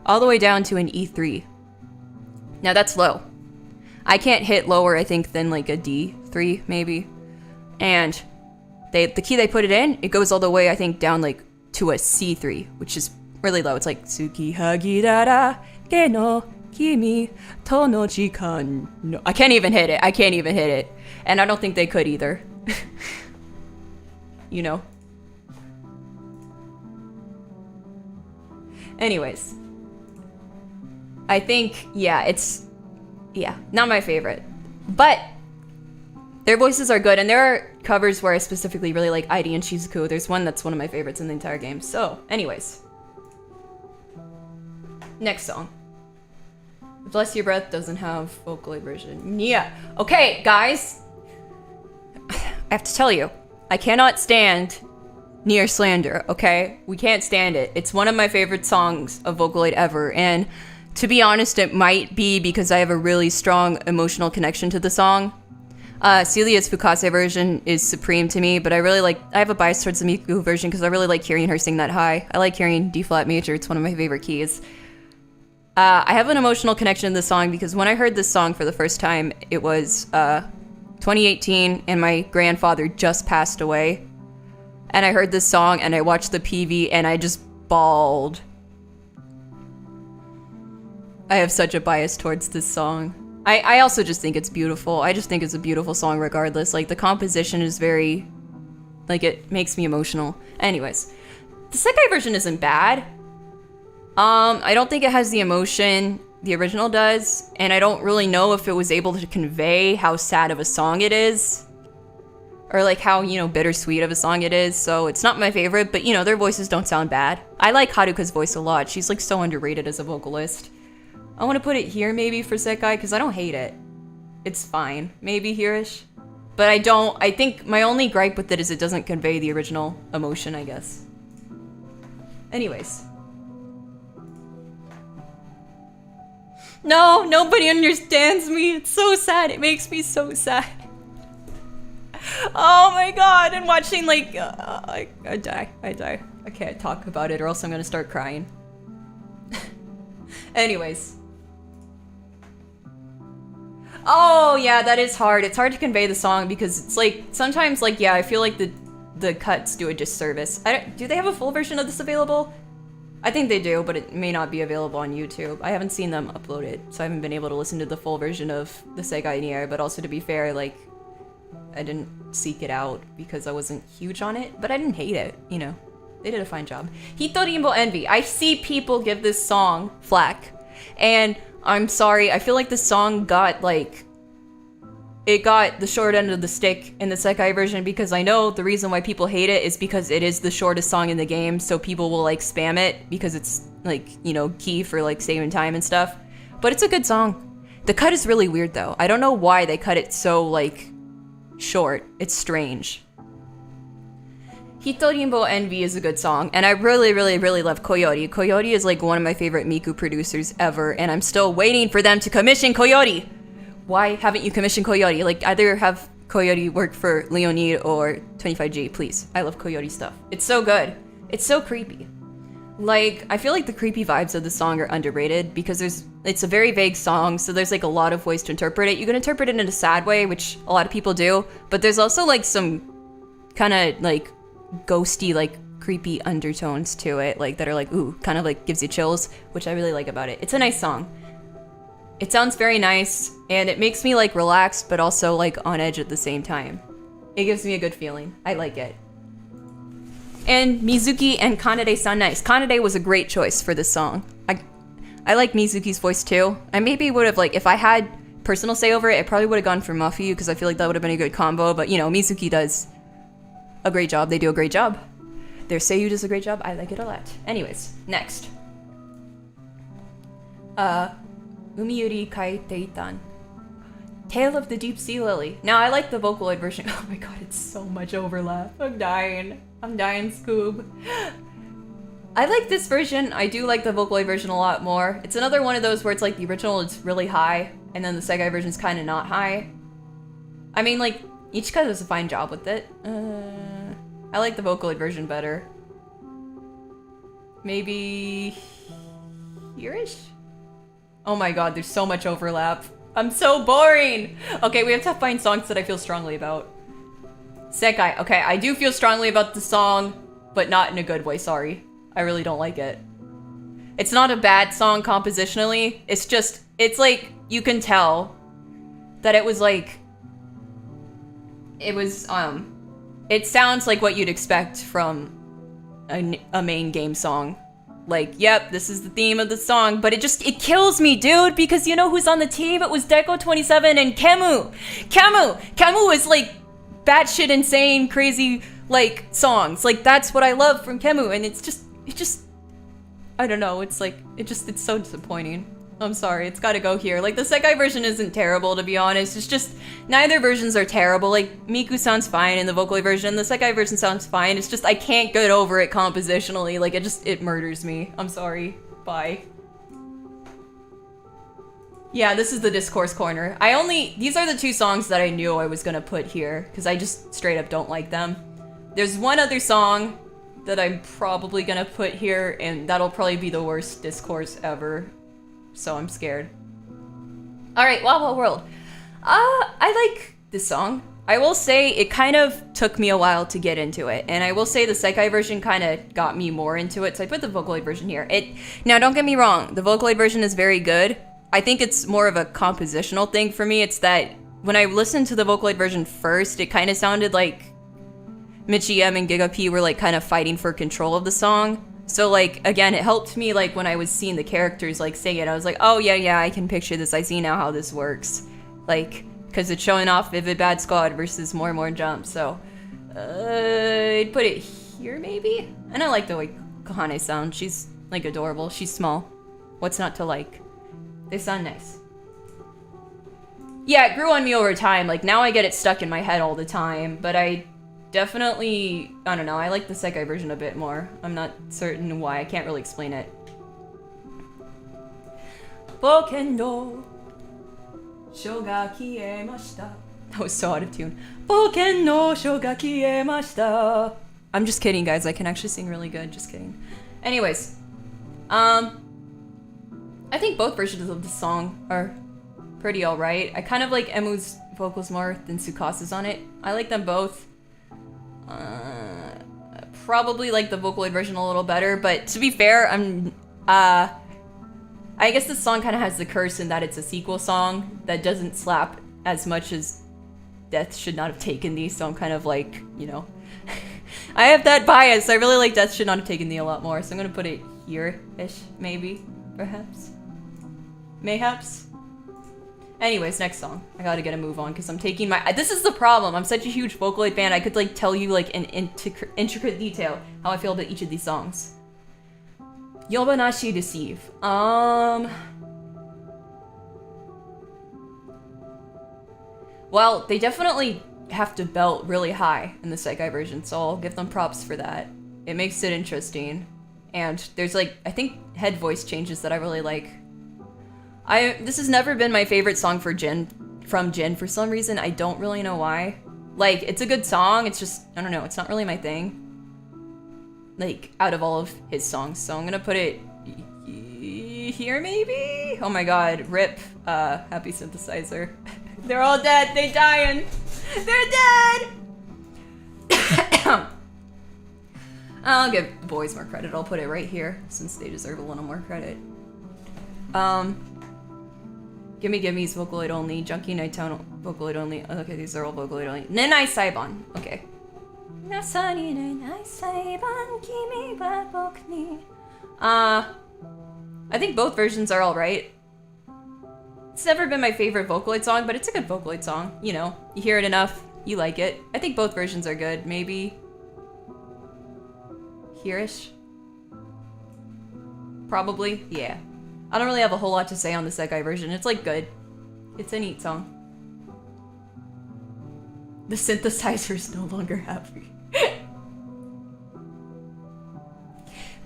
All the way down to an E3. Now that's low. I can't hit lower, I think, than like a D3, maybe. And the key they put it in, it goes all the way, I think, down like to a C3, which is really low. It's like Tsukihagi dara ke no kimi to no jikan no. I can't even hit it. And I don't think they could either. You know. Anyways. I think, yeah, not my favorite. But their voices are good, and there are covers where I specifically really like Airi and Shizuku. There's one that's one of my favorites in the entire game. So, anyways. Next song. Bless Your Breath doesn't have Vocaloid version. Yeah. Okay, guys. I have to tell you, I cannot stand Near Slander, okay? We can't stand it. It's one of my favorite songs of Vocaloid ever, and to be honest, it might be because I have a really strong emotional connection to the song. Celia's Fukase version is supreme to me, but I have a bias towards the Miku version because I really like hearing her sing that high. I like hearing D flat major, it's one of my favorite keys. I have an emotional connection to the song because when I heard this song for the first time, it was 2018 and my grandfather just passed away. and I heard this song and I watched the PV and I just bawled. I have such a bias towards this song. I also just think it's beautiful. I just think it's a beautiful song regardless. Like, the composition is very... like, it makes me emotional. Anyways, the sekai version isn't bad. I don't think it has the emotion the original does, and I don't really know if it was able to convey how sad of a song it is. Or, like, how, you know, bittersweet of a song it is. So it's not my favorite, but, you know, their voices don't sound bad. I like Haruka's voice a lot. She's, like, so underrated as a vocalist. I want to put it here, maybe, for sekai, because I don't hate it. It's fine. Maybe here-ish. But I think my only gripe with it is it doesn't convey the original emotion, I guess. Anyways. No, nobody understands me. It's so sad. It makes me so sad. Oh my god, and watching, like, I die. I can't talk about it or else I'm gonna start crying. Anyways. Oh, yeah, that is hard. It's hard to convey the song because it's like, sometimes, like, yeah, I feel like the cuts do a disservice. Do they have a full version of this available? I think they do, but it may not be available on YouTube. I haven't seen them upload it, so I haven't been able to listen to the full version of the Sekai Nier, but also, to be fair, like, I didn't seek it out because I wasn't huge on it, but I didn't hate it, you know. They did a fine job. Hitorimbo Envy. I see people give this song flack, and I'm sorry, I feel like this song got, like, it got the short end of the stick in the Sekai version because I know the reason why people hate it is because it is the shortest song in the game, so people will, like, spam it because it's, like, you know, key for, like, saving time and stuff. But it's a good song. The cut is really weird, though. I don't know why they cut it so, like, short. It's strange. Hitorimbo Envy is a good song, and I really, really, really love Koyori. Koyori is, like, one of my favorite Miku producers ever, and I'm still waiting for them to commission Koyori! Why haven't you commissioned Koyori? Like, either have Koyori work for Leonid or 25G, please. I love Koyori stuff. It's so good. It's so creepy. Like, I feel like the creepy vibes of the song are underrated because it's a very vague song, so there's, like, a lot of ways to interpret it. You can interpret it in a sad way, which a lot of people do, but there's also, like, some kind of, like, ghosty, like, creepy undertones to it, like, that are, like, ooh, kind of, like, gives you chills, which I really like about it. It's a nice song. It sounds very nice, and it makes me, like, relaxed, but also, like, on edge at the same time. It gives me a good feeling. I like it. And Mizuki and Kanade sound nice. Kanade was a great choice for this song. I like Mizuki's voice, too. I maybe would have, like, if I had personal say over it, I probably would have gone for Muffy, because I feel like that would have been a good combo, but, you know, Mizuki does a great job. They do a great job. Their Seiyu does a great job. I like it a lot. Anyways, next. Umiuri Kaiteitan. Tale of the Deep Sea Lily. Now, I like the Vocaloid version. Oh my god, it's so much overlap. I'm dying, Scoob. I like this version. I do like the Vocaloid version a lot more. It's another one of those where it's like the original is really high, and then the Sekai version's kind of not high. I mean, like, Ichika does a fine job with it. I like the Vocaloid version better. Maybe... here-ish? Oh my god, there's so much overlap. I'm so boring! Okay, we have to find songs that I feel strongly about. Sekai. Okay, I do feel strongly about the song, but not in a good way, sorry. I really don't like it. It's not a bad song compositionally, it's just, it's like, you can tell that it was like... it sounds like what you'd expect from a main game song. Like, yep, this is the theme of the song, but it kills me, dude, because you know who's on the team? It was Deco27 and Kemu! Kemu is, like, batshit insane, crazy, like, songs. Like, that's what I love from Kemu, and it just, I don't know, it's like, it's so disappointing. I'm sorry, it's gotta go here. Like, the Sekai version isn't terrible, to be honest. It's just, neither versions are terrible. Like, Miku sounds fine in the Vocaloid version. The Sekai version sounds fine. It's just, I can't get over it compositionally. Like, it murders me. I'm sorry. Bye. Yeah, this is the Discourse Corner. These are the two songs that I knew I was gonna put here, because I just straight up don't like them. There's one other song that I'm probably gonna put here, and that'll probably be the worst Discourse ever. So I'm scared. Alright, Wow Wow World. I like this song. I will say it kind of took me a while to get into it, and I will say the sekai version kind of got me more into it, so I put the Vocaloid version here. Now, don't get me wrong, the Vocaloid version is very good. I think it's more of a compositional thing for me. It's that when I listened to the Vocaloid version first, it kind of sounded like Michi M and Giga P were like kind of fighting for control of the song. So like, again, it helped me like when I was seeing the characters like sing it, I was like, oh yeah, I can picture this. I see now how this works. Like, because it's showing off Vivid Bad Squad versus More Jump. So I'd put it here maybe. And I like the way Kahane sounds. She's like adorable. She's small. What's not to like? They sound nice. Yeah, it grew on me over time. Like now I get it stuck in my head all the time, but I definitely, I don't know, I like the sekai version a bit more. I'm not certain why, I can't really explain it. Bokendo Sho ga kiemashita. That was so out of tune. Bokendo Sho ga kiemashita. I'm just kidding, guys, I can actually sing really good, just kidding. Anyways, I think both versions of the song are pretty alright. I kind of like Emu's vocals more than Tsukasa's on it. I like them both. Probably like the Vocaloid version a little better, but to be fair, I guess this song kind of has the curse in that it's a sequel song that doesn't slap as much as Death Should Not Have Taken Thee, so I'm kind of like, you know, I have that bias. I really like Death Should Not Have Taken Thee a lot more, so I'm gonna put it here-ish, maybe, perhaps, mayhaps. Anyways, next song. I gotta get a move on because I'm taking my... This is the problem. I'm such a huge Vocaloid fan. I could like tell you like in intricate detail how I feel about each of these songs. Yobanashi Deceive. Well, they definitely have to belt really high in the sekai version, so I'll give them props for that. It makes it interesting. And there's like, I think head voice changes that I really like. This has never been my favorite song from Jin for some reason. I don't really know why. Like, it's a good song, it's just, I don't know, it's not really my thing. Like, out of all of his songs. So I'm gonna put it here maybe? Oh my god, rip, Happy Synthesizer. They're all dead, they dying. They're dead! I'll give the boys more credit, I'll put it right here, since they deserve a little more credit. Gimme Vocaloid only. Junkie Night Town Vocaloid only. Okay, these are all Vocaloid only. Nenai Saiban. Okay. Nasani Nenai Saiban kimi wa boku ni. I think both versions are alright. It's never been my favorite Vocaloid song, but it's a good Vocaloid song. You know, you hear it enough, you like it. I think both versions are good. Maybe here-ish. Probably, yeah. I don't really have a whole lot to say on the sekai version. It's like good. It's a neat song. The synthesizer is no longer happy.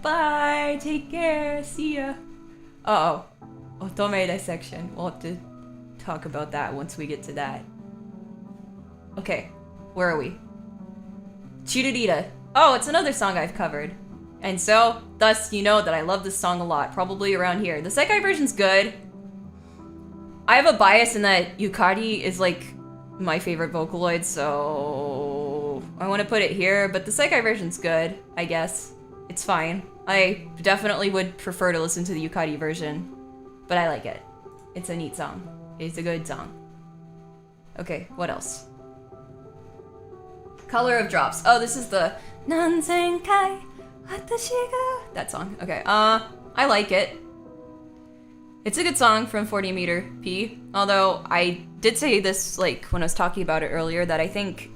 Bye, take care, see ya. Uh-oh. Otome dissection. We'll have to talk about that once we get to that. Okay, where are we? Chirurita. Oh, it's another song I've covered. And so, thus, you know that I love this song a lot. Probably around here. The sekai version's good. I have a bias in that Yukari is like my favorite Vocaloid, so I want to put it here, but the sekai version's good, I guess. It's fine. I definitely would prefer to listen to the Yukari version, but I like it. It's a neat song. It's a good song. Okay, what else? Color of Drops. Oh, this is the Nanzenkai Watashiga. That song. Okay, I like it. It's a good song from 40 Meter P, although I did say this like when I was talking about it earlier that I think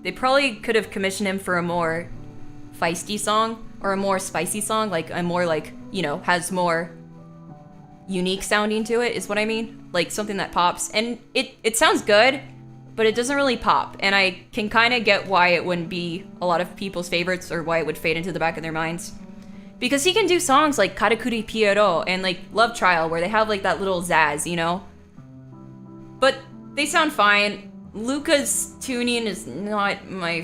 they probably could have commissioned him for a more feisty song or a more spicy song, like a more like, you know, has more unique sounding to it is what I mean, like something that pops. And it sounds good, but it doesn't really pop, and I can kind of get why it wouldn't be a lot of people's favorites or why it would fade into the back of their minds. Because he can do songs like Karakuri Pierrot and like Love Trial where they have like that little zazz, you know? But they sound fine. Luca's tuning is not my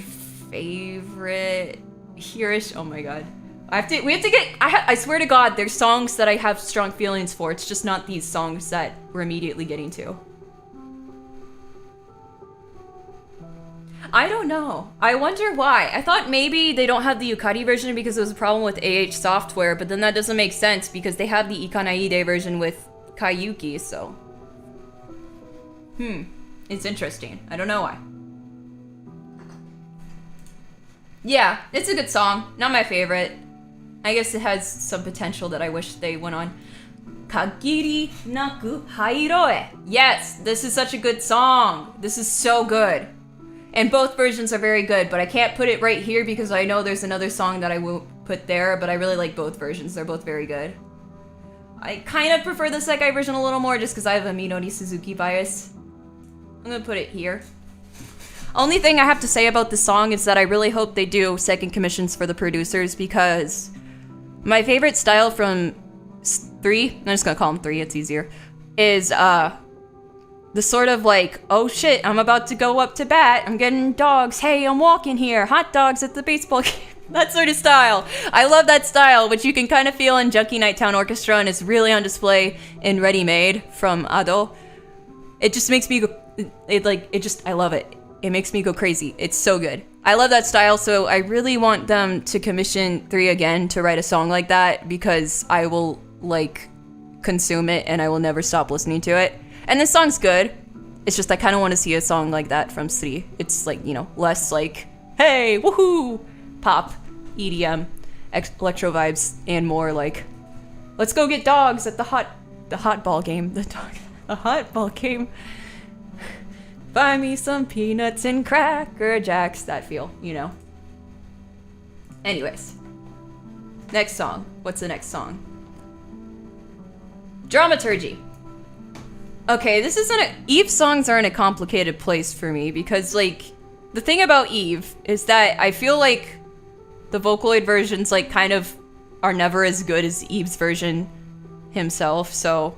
favorite. Here-ish, oh my god. We have to get, I swear to god, there's songs that I have strong feelings for. It's just not these songs that we're immediately getting to. I don't know. I wonder why. I thought maybe they don't have the Yukari version because there was a problem with AH software, but then that doesn't make sense because they have the Ikanaide version with Kaiyuki, so. It's interesting. I don't know why. Yeah, it's a good song. Not my favorite. I guess it has some potential that I wish they went on. Kagiri naku hairoe. Yes, this is such a good song. This is so good. And both versions are very good, but I can't put it right here because I know there's another song that I won't put there, but I really like both versions. They're both very good. I kind of prefer the Sekai version a little more just because I have a Minori Suzuki bias. I'm gonna put it here. Only thing I have to say about this song is that I really hope they do second commissions for the producers because my favorite style from 3, I'm just gonna call them 3, it's easier, is the sort of like, oh shit, I'm about to go up to bat, I'm getting dogs, hey, I'm walking here, hot dogs at the baseball game. That sort of style. I love that style, which you can kind of feel in Junkie Nighttown Orchestra and is really on display in Ready Made from Ado. It just makes me go, I love it. It makes me go crazy. It's so good. I love that style, so I really want them to commission 3 again to write a song like that because I will, like, consume it and I will never stop listening to it. And this song's good. It's just I kind of want to see a song like that from 3. It's like, you know, less like, hey, woohoo, pop, EDM, electro vibes, and more like, let's go get dogs at the hot ball game. The hot ball game. Buy me some peanuts and Cracker Jacks. That feel, you know. Anyways. Next song. What's the next song? Dramaturgy. Okay, this isn't a... Eve songs are in a complicated place for me because, like, the thing about Eve is that I feel like the Vocaloid versions, like, kind of are never as good as Eve's version himself, so...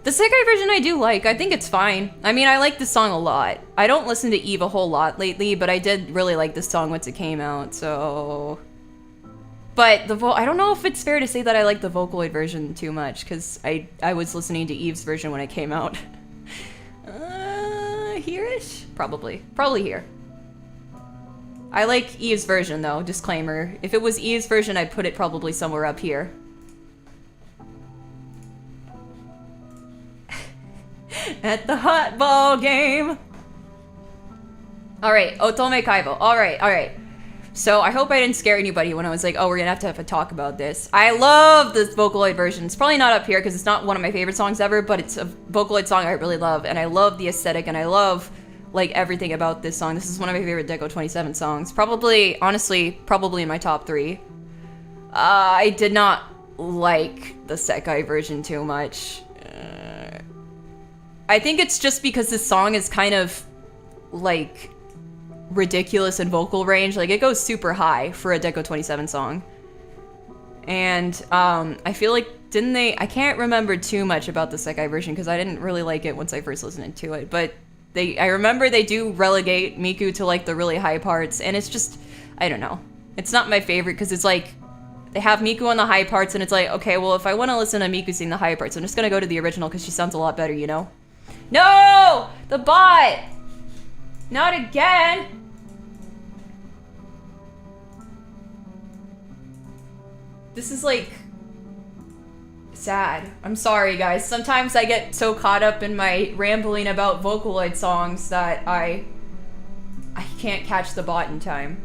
The Sekai version I do like. I think it's fine. I mean, I like this song a lot. I don't listen to Eve a whole lot lately, but I did really like this song once it came out, so... But I don't know if it's fair to say that I like the Vocaloid version too much, because I was listening to Eve's version when it came out. Here-ish? Probably. Probably here. I like Eve's version, though. Disclaimer. If it was Eve's version, I'd put it probably somewhere up here. At the hot ball game. Alright, Otome Kaibo. Alright. So I hope I didn't scare anybody when I was like, oh, we're gonna have a talk about this. I love this Vocaloid version. It's probably not up here because it's not one of my favorite songs ever, but it's a Vocaloid song I really love, and I love the aesthetic, and I love, like, everything about this song. This is one of my favorite Deco 27 songs. Probably, honestly, probably in my top 3. I did not like the Sekai version too much. I think it's just because this song is kind of, like, ridiculous in vocal range. Like, it goes super high for a Deco 27 song. And, I feel like, I can't remember too much about the Sekai version because I didn't really like it once I first listened to it, but I remember they do relegate Miku to, like, the really high parts, and it's just, I don't know. It's not my favorite because it's like, they have Miku on the high parts, and it's like, okay, well, if I want to listen to Miku sing the high parts, I'm just gonna go to the original because she sounds a lot better, you know? No! The bot! Not again! This is, like, sad. I'm sorry, guys. Sometimes I get so caught up in my rambling about Vocaloid songs that I can't catch the bot in time.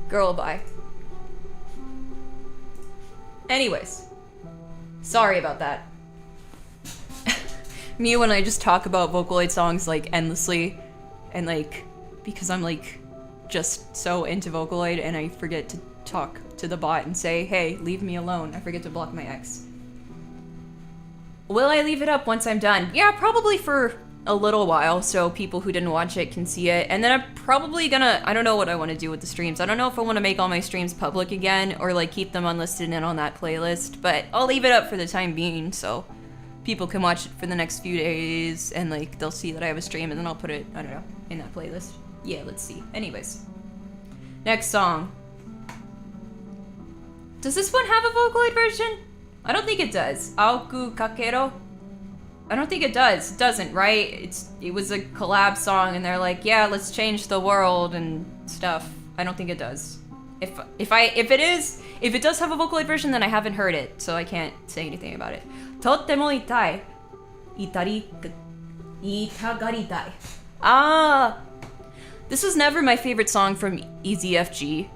Girl, bye. Anyways. Sorry about that. Me when I just talk about Vocaloid songs, like, endlessly. And, like, because I'm, like, just so into Vocaloid and I forget to talk to the bot and say, hey, leave me alone. I forget to block my ex. Will I leave it up once I'm done? Yeah, probably for a little while so people who didn't watch it can see it. And then I'm probably gonna, I don't know what I want to do with the streams. I don't know if I want to make all my streams public again or, like, keep them unlisted and on that playlist. But I'll leave it up for the time being so people can watch it for the next few days and, like, they'll see that I have a stream and then I'll put it, I don't know, in that playlist. Yeah, let's see. Anyways. Next song. Does this one have a Vocaloid version? I don't think it does. Aoku Kakero? I don't think it does. It doesn't, right? It was a collab song and they're like, yeah, let's change the world and stuff. I don't think it does. If it does have a Vocaloid version, then I haven't heard it, so I can't say anything about it. Totemo itai. Itagaritai. Ah! This was never my favorite song from EZFG.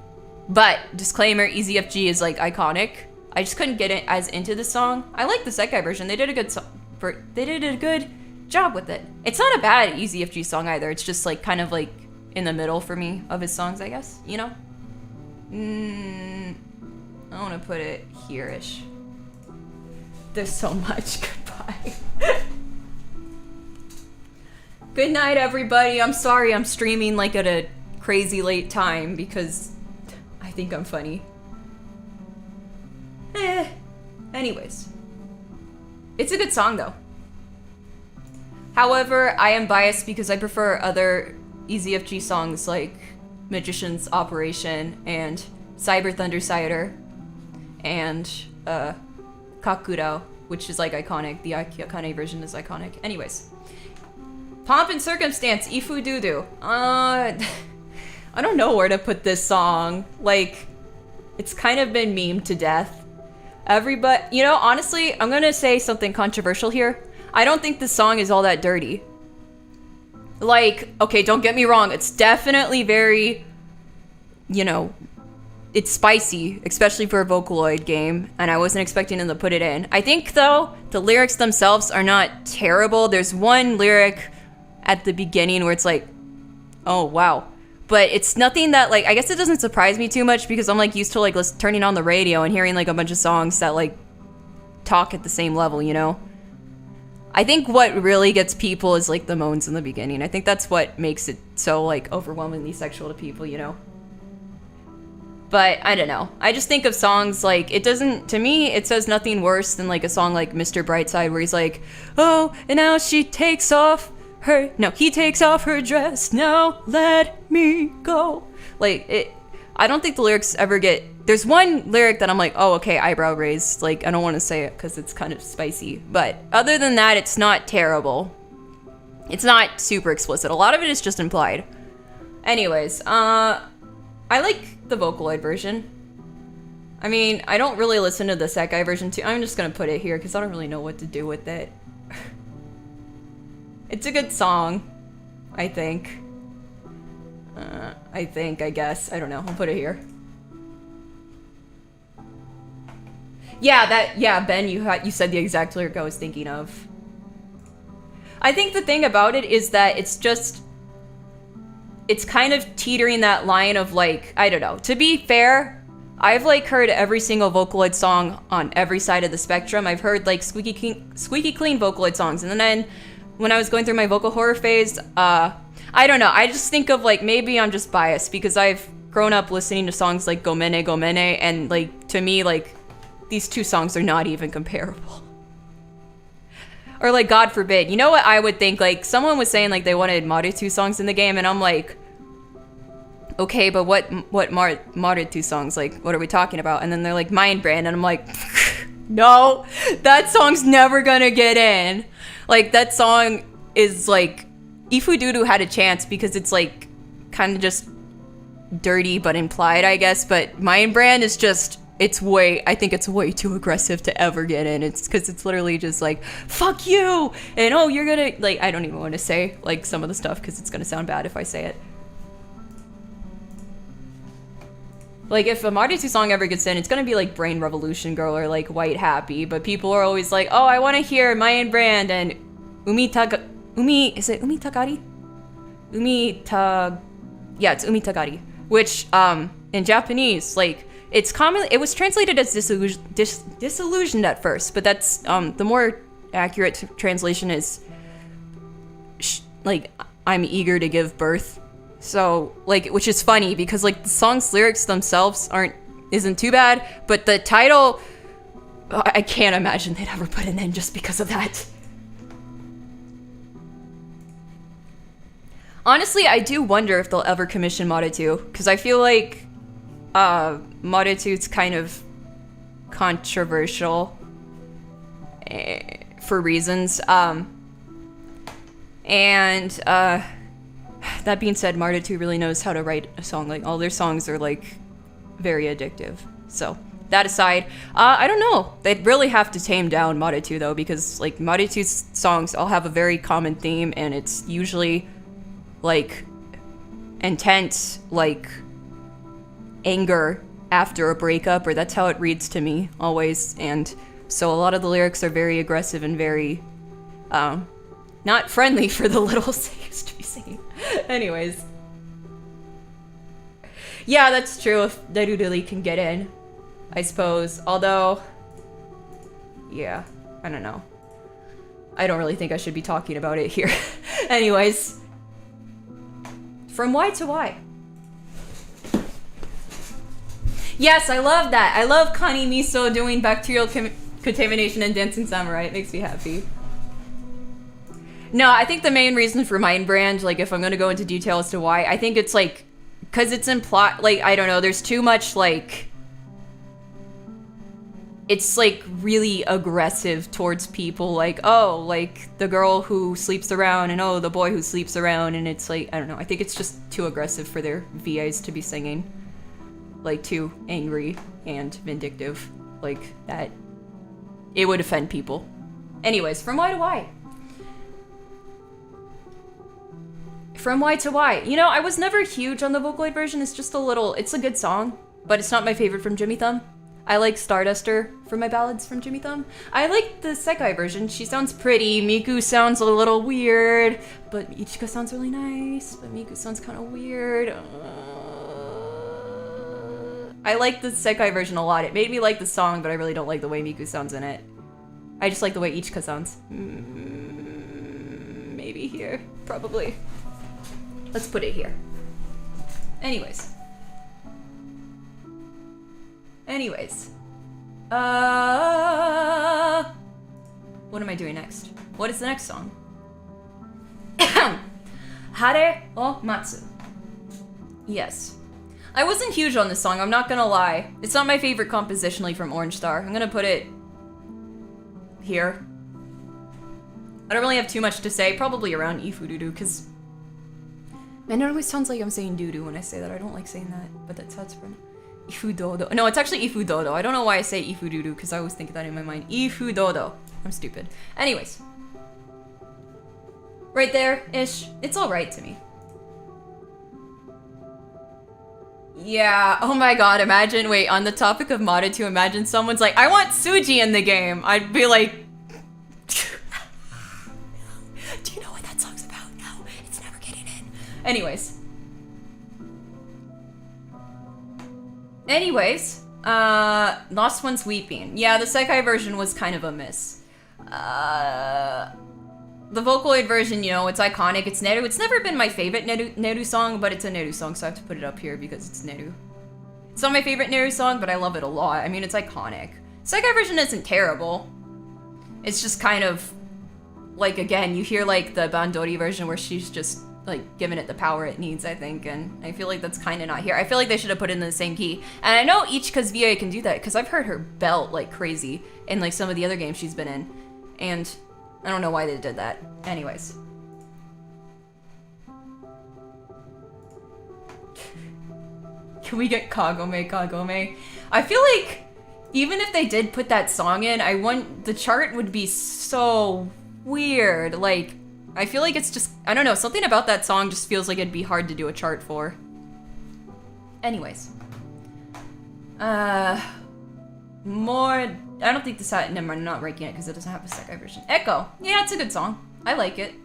But, disclaimer, EZFG is like iconic. I just couldn't get it as into the song. I like the sekai version. They did a good job with it. It's not a bad EZFG song either. It's just like kind of like in the middle for me of his songs, I guess. You know? I want to put it here-ish. There's so much. Goodbye. Good night, everybody. I'm sorry I'm streaming like at a crazy late time because I think I'm funny. Anyways. It's a good song, though. However, I am biased because I prefer other EZFG songs like Magician's Operation and Cyber Thunder Cider and Kakuro, which is like iconic. The Akane version is iconic. Anyways. Pomp and Circumstance, Ifu Dudu. I don't know where to put this song. Like, it's kind of been memed to death. Everybody, you know, honestly, I'm gonna say something controversial here. I don't think this song is all that dirty. Like, okay, don't get me wrong, it's definitely very, you know, it's spicy, especially for a Vocaloid game, and I wasn't expecting them to put it in. I think, though, the lyrics themselves are not terrible. There's one lyric at the beginning where it's like, oh, wow. But it's nothing that, like, I guess it doesn't surprise me too much because I'm, like, used to, like, turning on the radio and hearing, like, a bunch of songs that, like, talk at the same level, you know? I think what really gets people is, like, the moans in the beginning. I think that's what makes it so, like, overwhelmingly sexual to people, you know? But, I don't know. I just think of songs, like, it doesn't, to me, it says nothing worse than, like, a song like Mr. Brightside where he's like, oh, and now she takes off he takes off her dress, now let me go. Like, I don't think the lyrics ever get, there's one lyric that I'm like, oh, okay, eyebrow raised. Like, I don't want to say it because it's kind of spicy. But other than that, it's not terrible. It's not super explicit. A lot of it is just implied. Anyways, I like the Vocaloid version. I mean, I don't really listen to the sekai version too. I'm just gonna put it here because I don't really know what to do with it. It's a good song, I think. I guess. I don't know. I'll put it here. Yeah, Ben, you said the exact lyric I was thinking of. I think the thing about it is that it's kind of teetering that line of, like, I don't know. To be fair, I've, like, heard every single Vocaloid song on every side of the spectrum. I've heard, like, squeaky clean Vocaloid songs, and then when I was going through my vocal horror phase, I don't know. I just think of, like, maybe I'm just biased because I've grown up listening to songs like Gomene Gomene, and, like, to me, like, these two songs are not even comparable. Or, like, God forbid. You know what I would think? Like, someone was saying, like, they wanted Marutu songs in the game, and I'm like, okay, but what Marutu songs? Like, what are we talking about? And then they're like, Mind Brand, and I'm like, no, that song's never gonna get in. Like, that song is, like, Ifududu had a chance because it's, like, kind of just dirty but implied, I guess. But Mind Brand is just, I think it's way too aggressive to ever get in. It's because it's literally just like, fuck you! And, oh, you're gonna, like, I don't even want to say, like, some of the stuff because it's gonna sound bad if I say it. Like, if a Marutu song ever gets in, it's gonna be like Brain Revolution Girl or like White Happy, but people are always like, oh, I want to hear Mayan Brand and is it Umitagari? Yeah, it's Umitagari, which in Japanese, like, it was translated as disillusioned at first, but that's the more accurate translation is like, I'm eager to give birth. So, like, which is funny because, like, the song's lyrics themselves isn't too bad, but the title, I can't imagine they'd ever put it in just because of that. Honestly, I do wonder if they'll ever commission Marutu, because I feel like Marutu's kind of controversial. for reasons. And that being said, Marta 2 really knows how to write a song. Like, all their songs are like very addictive. So that aside, I don't know. They'd really have to tame down Marta 2 though, because like Marta 2's songs all have a very common theme, and it's usually like intense, like anger after a breakup, or that's how it reads to me always. And so a lot of the lyrics are very aggressive and very not friendly for the littles they used to be singing. Anyways, yeah, that's true if Nerudili can get in, I suppose. Although, yeah, I don't know. I don't really think I should be talking about it here. Anyways, from Y to Y. Yes, I love that. I love Kani Miso doing bacterial contamination and Dancing Samurai. It makes me happy. No, I think the main reason for Mind Brand, like if I'm gonna go into detail as to why, I think it's like, because it's implied, like, I don't know, there's too much like, it's like really aggressive towards people, like, oh, like the girl who sleeps around and oh, the boy who sleeps around, and it's like, I don't know, I think it's just too aggressive for their VAs to be singing. Like, too angry and vindictive, like that. It would offend people. Anyways, from Y to Y. From Y to Y. You know, I was never huge on the Vocaloid version. It's just a little, it's a good song, but it's not my favorite from Jimmy Thumb. I like Starduster for my ballads from Jimmy Thumb. I like the Sekai version. She sounds pretty. Miku sounds a little weird, but Ichika sounds really nice, but Miku sounds kind of weird. I like the Sekai version a lot. It made me like the song, but I really don't like the way Miku sounds in it. I just like the way Ichika sounds. Maybe here. Probably. Let's put it here. Anyways. What am I doing next? What is the next song? Hare o Matsu. Yes. I wasn't huge on this song, I'm not gonna lie. It's not my favorite compositionally from Orange Star. I'm gonna put it here. I don't really have too much to say, probably around Ifududu, because man, it always sounds like I'm saying doo-doo when I say that. I don't like saying that, but that's how it's pronounced. Ifudodo. No, it's actually Ifudodo. I don't know why I say Ifududu, because I always think of that in my mind. Ifudodo. I'm stupid. Anyways. Right there-ish. It's alright to me. Yeah, oh my god, imagine, wait, on the topic of modded to imagine someone's like, I want Suji in the game. I'd be like, do you know what that song's about? No, it's never getting in. Anyways, Lost One's Weeping. Yeah, the Sekai version was kind of a miss. The Vocaloid version, you know, it's iconic, it's Neru. It's never been my favorite Neru song, but it's a Neru song, so I have to put it up here because it's Neru. It's not my favorite Neru song, but I love it a lot. I mean, it's iconic. Sekai version isn't terrible. It's just kind of, like, again, you hear, like, the Bandori version where she's just, like, giving it the power it needs, I think, and I feel like that's kind of not here. I feel like they should have put it in the same key. And I know Ichika's VA can do that, because I've heard her belt like crazy in, like, some of the other games she's been in. And I don't know why they did that. Anyways. Can we get Kagome Kagome? I feel like even if they did put that song in, the chart would be so weird. Like, I feel like it's just, I don't know, something about that song just feels like it'd be hard to do a chart for. Anyways. More, I don't think this had, never mind, I'm not ranking it because it doesn't have a Sekai version. Echo. Yeah, it's a good song. I like it.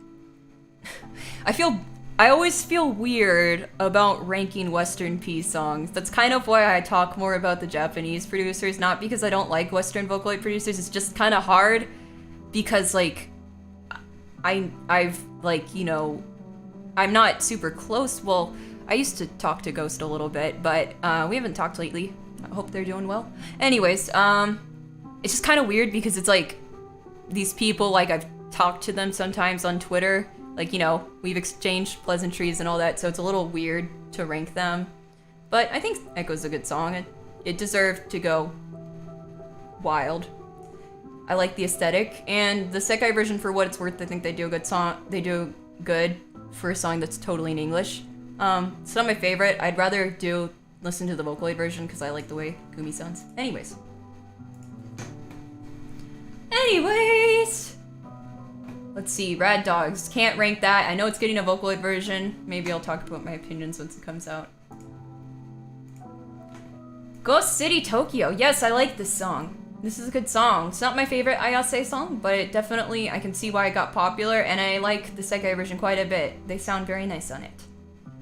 I always feel weird about ranking Western P songs. That's kind of why I talk more about the Japanese producers, not because I don't like Western Vocaloid producers. It's just kind of hard because, like, I've, like, you know, I'm not super close. Well, I used to talk to Ghost a little bit, but we haven't talked lately. I hope they're doing well. Anyways, it's just kind of weird because it's like these people, like, I've talked to them sometimes on Twitter, like, you know, we've exchanged pleasantries and all that, so it's a little weird to rank them. But I think Echo's a good song. It deserved to go wild. I like the aesthetic, and the sekai version, for what it's worth, I think they do a good song. They do good for a song that's totally in English. It's not my favorite. I'd rather listen to the Vocaloid version because I like the way Gumi sounds. Anyways, let's see. Rad Dogs, can't rank that. I know it's getting a Vocaloid version. Maybe I'll talk about my opinions once it comes out. Ghost City Tokyo. Yes, I like this song. This is a good song. It's not my favorite Ayase song, but it definitely, I can see why it got popular, and I like the sekai version quite a bit. They sound very nice on it.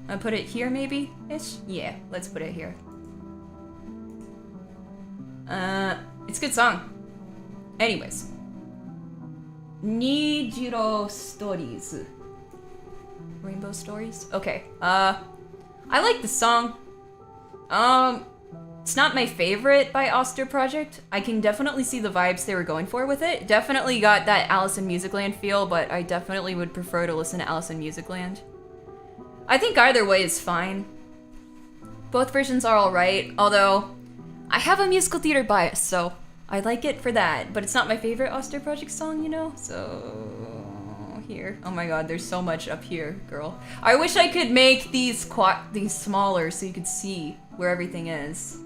I'll put it here, maybe? Ish? Yeah, let's put it here. It's a good song. Anyways. Nijiro Stories. Rainbow Stories? Okay. I like the song. It's not my favorite by Oster Project. I can definitely see the vibes they were going for with it. Definitely got that Alice in Musicland feel, but I definitely would prefer to listen to Alice in Musicland. I think either way is fine. Both versions are alright, although I have a musical theater bias, so I like it for that. But it's not my favorite Oster Project song, you know? So here. Oh my god, there's so much up here, girl. I wish I could make these smaller so you could see where everything is.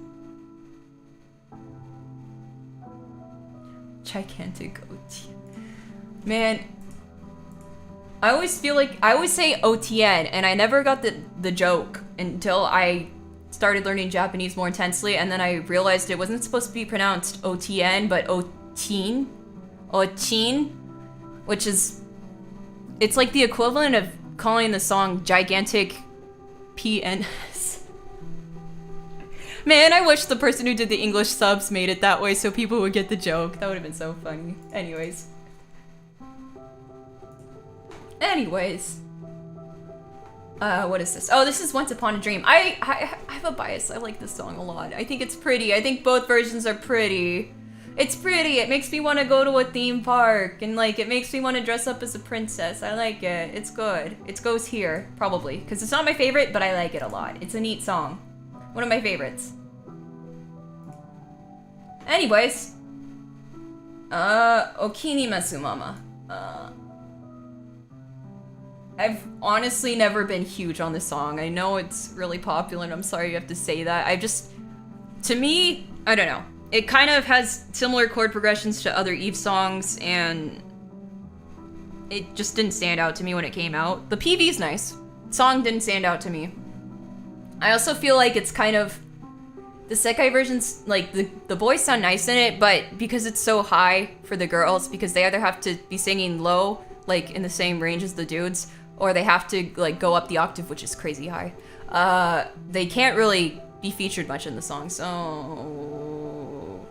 Gigantic OTN. Man, I always feel like I always say OTN, and I never got the joke until I started learning Japanese more intensely, and then I realized it wasn't supposed to be pronounced OTN, but OTIN, which is, it's like the equivalent of calling the song Gigantic PNS. Man, I wish the person who did the English subs made it that way so people would get the joke. That would have been so funny. Anyways. What is this? Oh, this is Once Upon a Dream. I have a bias. I like this song a lot. I think it's pretty. I think both versions are pretty. It's pretty. It makes me want to go to a theme park, and like it makes me want to dress up as a princess. I like it. It's good. It goes here, probably, because it's not my favorite, but I like it a lot. It's a neat song. One of my favorites. Anyways. Okini Masu Mama. I've honestly never been huge on this song. I know it's really popular, and I'm sorry you have to say that. To me, I don't know. It kind of has similar chord progressions to other Eve songs, and it just didn't stand out to me when it came out. The PV's nice. Song didn't stand out to me. I also feel like it's kind of, the sekai versions, like the boys sound nice in it, but because it's so high for the girls, because they either have to be singing low, like in the same range as the dudes, or they have to like go up the octave, which is crazy high. They can't really be featured much in the song, so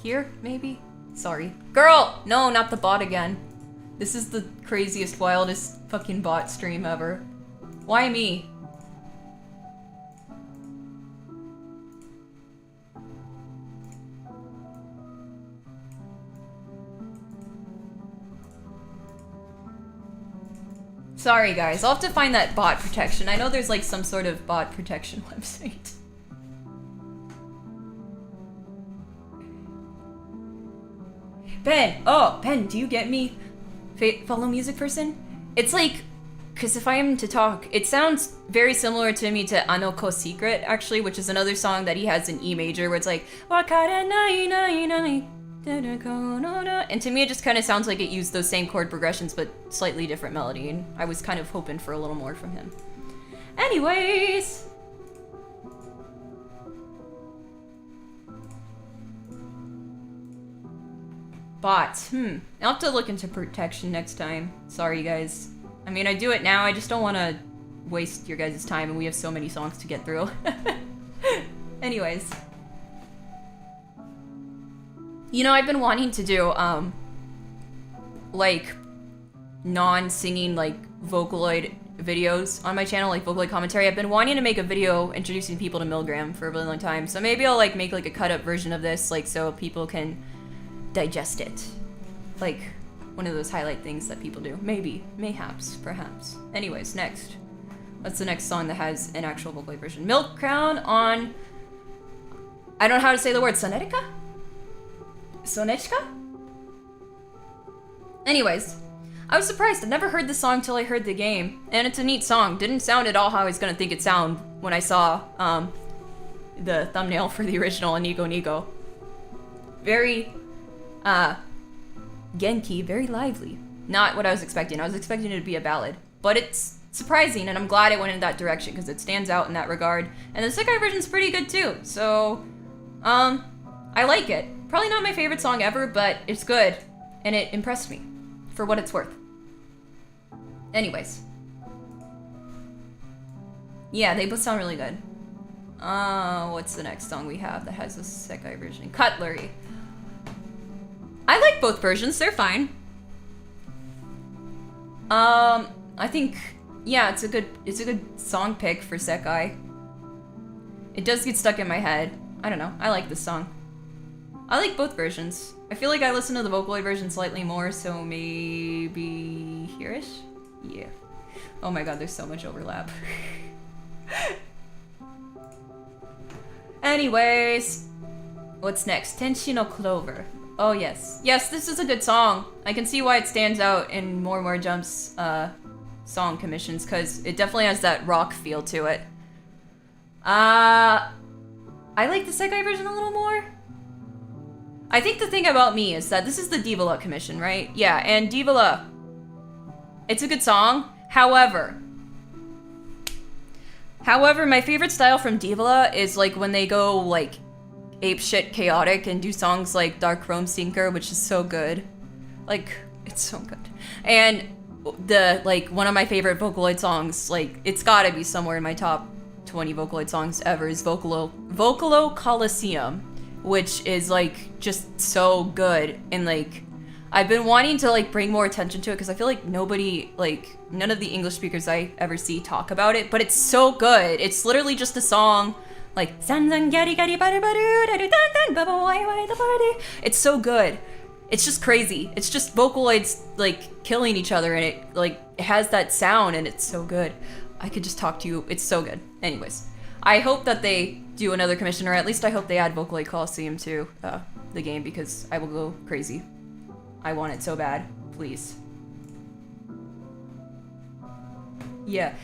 here, maybe? Sorry. Girl! No, not the bot again. This is the craziest, wildest fucking bot stream ever. Why me? Sorry guys, I'll have to find that bot protection. I know there's like some sort of bot protection website. Ben! Oh, Ben, do you get me? Follow music person? It's like, because if I am to talk, it sounds very similar to me to Anoko Secret, actually, which is another song that he has in E major, where it's like, and to me it just kind of sounds like it used those same chord progressions, but slightly different melody, and I was kind of hoping for a little more from him. Anyways! Bots. I'll have to look into protection next time. Sorry, guys. I mean, I do it now. I just don't want to waste your guys' time, and we have so many songs to get through. Anyways. You know, I've been wanting to do, like, non-singing, like, Vocaloid videos on my channel, like Vocaloid commentary. I've been wanting to make a video introducing people to Milgram for a really long time, so maybe I'll, like, make, like, a cut-up version of this, like, so people can digest it. Like, one of those highlight things that people do. Maybe. Mayhaps. Perhaps. Anyways, next. What's the next song that has an actual Vocaloid version? Milk Crown on... I don't know how to say the word. Sonetica? Sonechka? Anyways, I was surprised. I'd never heard the song till I heard the game. And it's a neat song. Didn't sound at all how I was gonna think it sound when I saw the thumbnail for the original Inigo Nigo. Very, Genki, very lively. Not what I was expecting. I was expecting it to be a ballad. But it's surprising, and I'm glad it went in that direction, because it stands out in that regard. And the sekai version's pretty good, too. So, I like it. Probably not my favorite song ever, but it's good. And it impressed me, for what it's worth. Anyways. Yeah, they both sound really good. What's the next song we have that has a sekai version? Cutlery. I like both versions, they're fine. I think, yeah, it's a good song pick for sekai. It does get stuck in my head. I don't know, I like this song. I like both versions. I feel like I listen to the Vocaloid version slightly more, so maybe here-ish? Yeah. Oh my god, there's so much overlap. Anyways, what's next? Tenshi no Clover. Oh yes. Yes, this is a good song. I can see why it stands out in More Jumps song commissions, because it definitely has that rock feel to it. I like the sekai version a little more. I think the thing about me is that this is the Divala commission, right? Yeah, and Divala, it's a good song. However, my favorite style from Divala is like when they go like apeshit chaotic and do songs like Dark Chrome Sinker, which is so good. Like, it's so good. And the like one of my favorite Vocaloid songs, like it's gotta be somewhere in my top 20 Vocaloid songs ever, is Vocalo Coliseum, which is like just so good. And like I've been wanting to like bring more attention to it because I feel like none of the English speakers I ever see talk about it, but it's so good. It's literally just a song like it's so good. It's just crazy. It's just Vocaloids like killing each other, and it like it has that sound, and it's so good. I could just talk to you. It's so good. Anyways, I hope that they do another commission, or at least I hope they add Vocaloid Coliseum to the game, because I will go crazy. I want it so bad. Please. Yeah.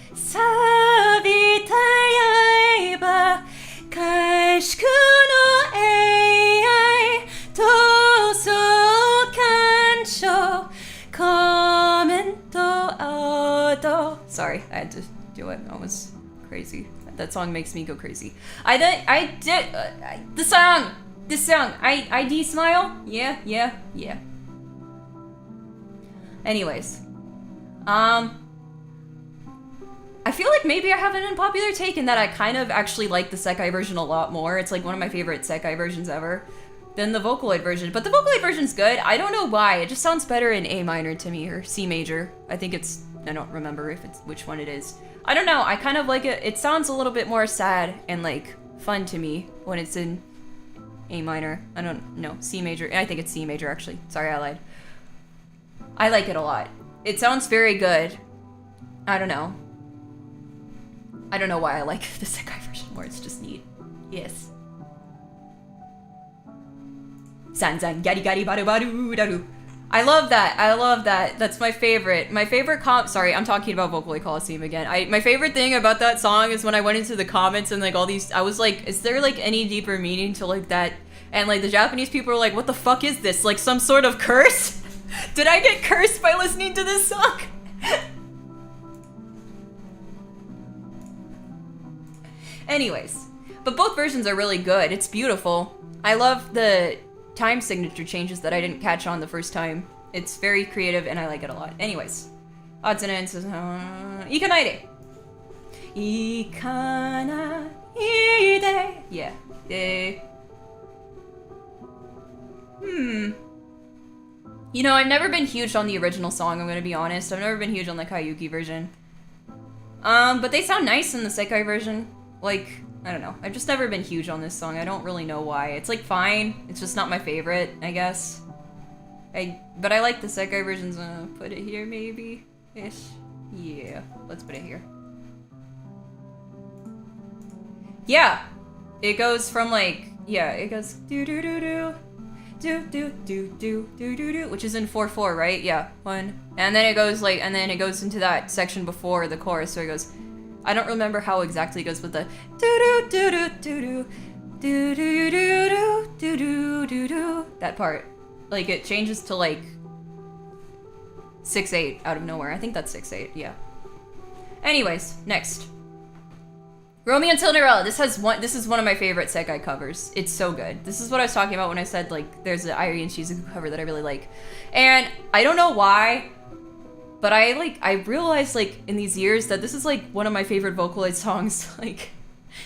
Sorry, I had to do it. That was crazy. That song makes me go crazy. This song. I smile. Yeah. Anyways, I feel like maybe I have an unpopular take in that I kind of actually like the sekai version a lot more. It's like one of my favorite sekai versions ever than the Vocaloid version. But the Vocaloid version's good. I don't know why. It just sounds better in A minor to me, or C major. I don't remember if it's which one it is. I don't know. I kind of like it. It sounds a little bit more sad and like fun to me when it's in A minor. I don't know. C major. I think it's C major actually. Sorry, I lied. I like it a lot. It sounds very good. I don't know. I don't know why I like the sekai version more. It's just neat. Yes. Sanzan gari gari baru baru daru. I love that. That's my favorite. My favorite sorry, I'm talking about Vocaloid Coliseum again. My favorite thing about that song is when I went into the comments and like all these, I was like, is there like any deeper meaning to like that? And like the Japanese people were like, what the fuck is this? Like some sort of curse? Did I get cursed by listening to this song? Anyways, but both versions are really good. It's beautiful. I love the time signature changes that I didn't catch on the first time. It's very creative and I like it a lot. Anyways, odds and ends is Ikanaide. Ikanaide. Yeah. You know, I've never been huge on the original song, I'm gonna be honest. I've never been huge on the Kayuki version. But they sound nice in the sekai version. Like, I don't know. I've just never been huge on this song. I don't really know why. It's like fine. It's just not my favorite, I guess. But I like the sekai versions. Put it here, maybe? Ish. Yeah, let's put it here. Yeah. It goes from like, yeah, it goes do do do do. Do do do do do do do, which is in 4/4, right? Yeah, 1. And then it goes like, and then it goes into that section before the chorus, so it goes, I don't remember how exactly it goes with the do do do do do do do do do do do do do, that part. Like it changes to like 6/8 out of nowhere. I think that's 6/8, yeah. Anyways, next. Romeo and Cinderella. This is one of my favorite sekai covers. It's so good. This is what I was talking about when I said like there's an Irie and Shizuku cover that I really like. And I don't know why, but I realized like in these years that this is like one of my favorite Vocaloid songs. Like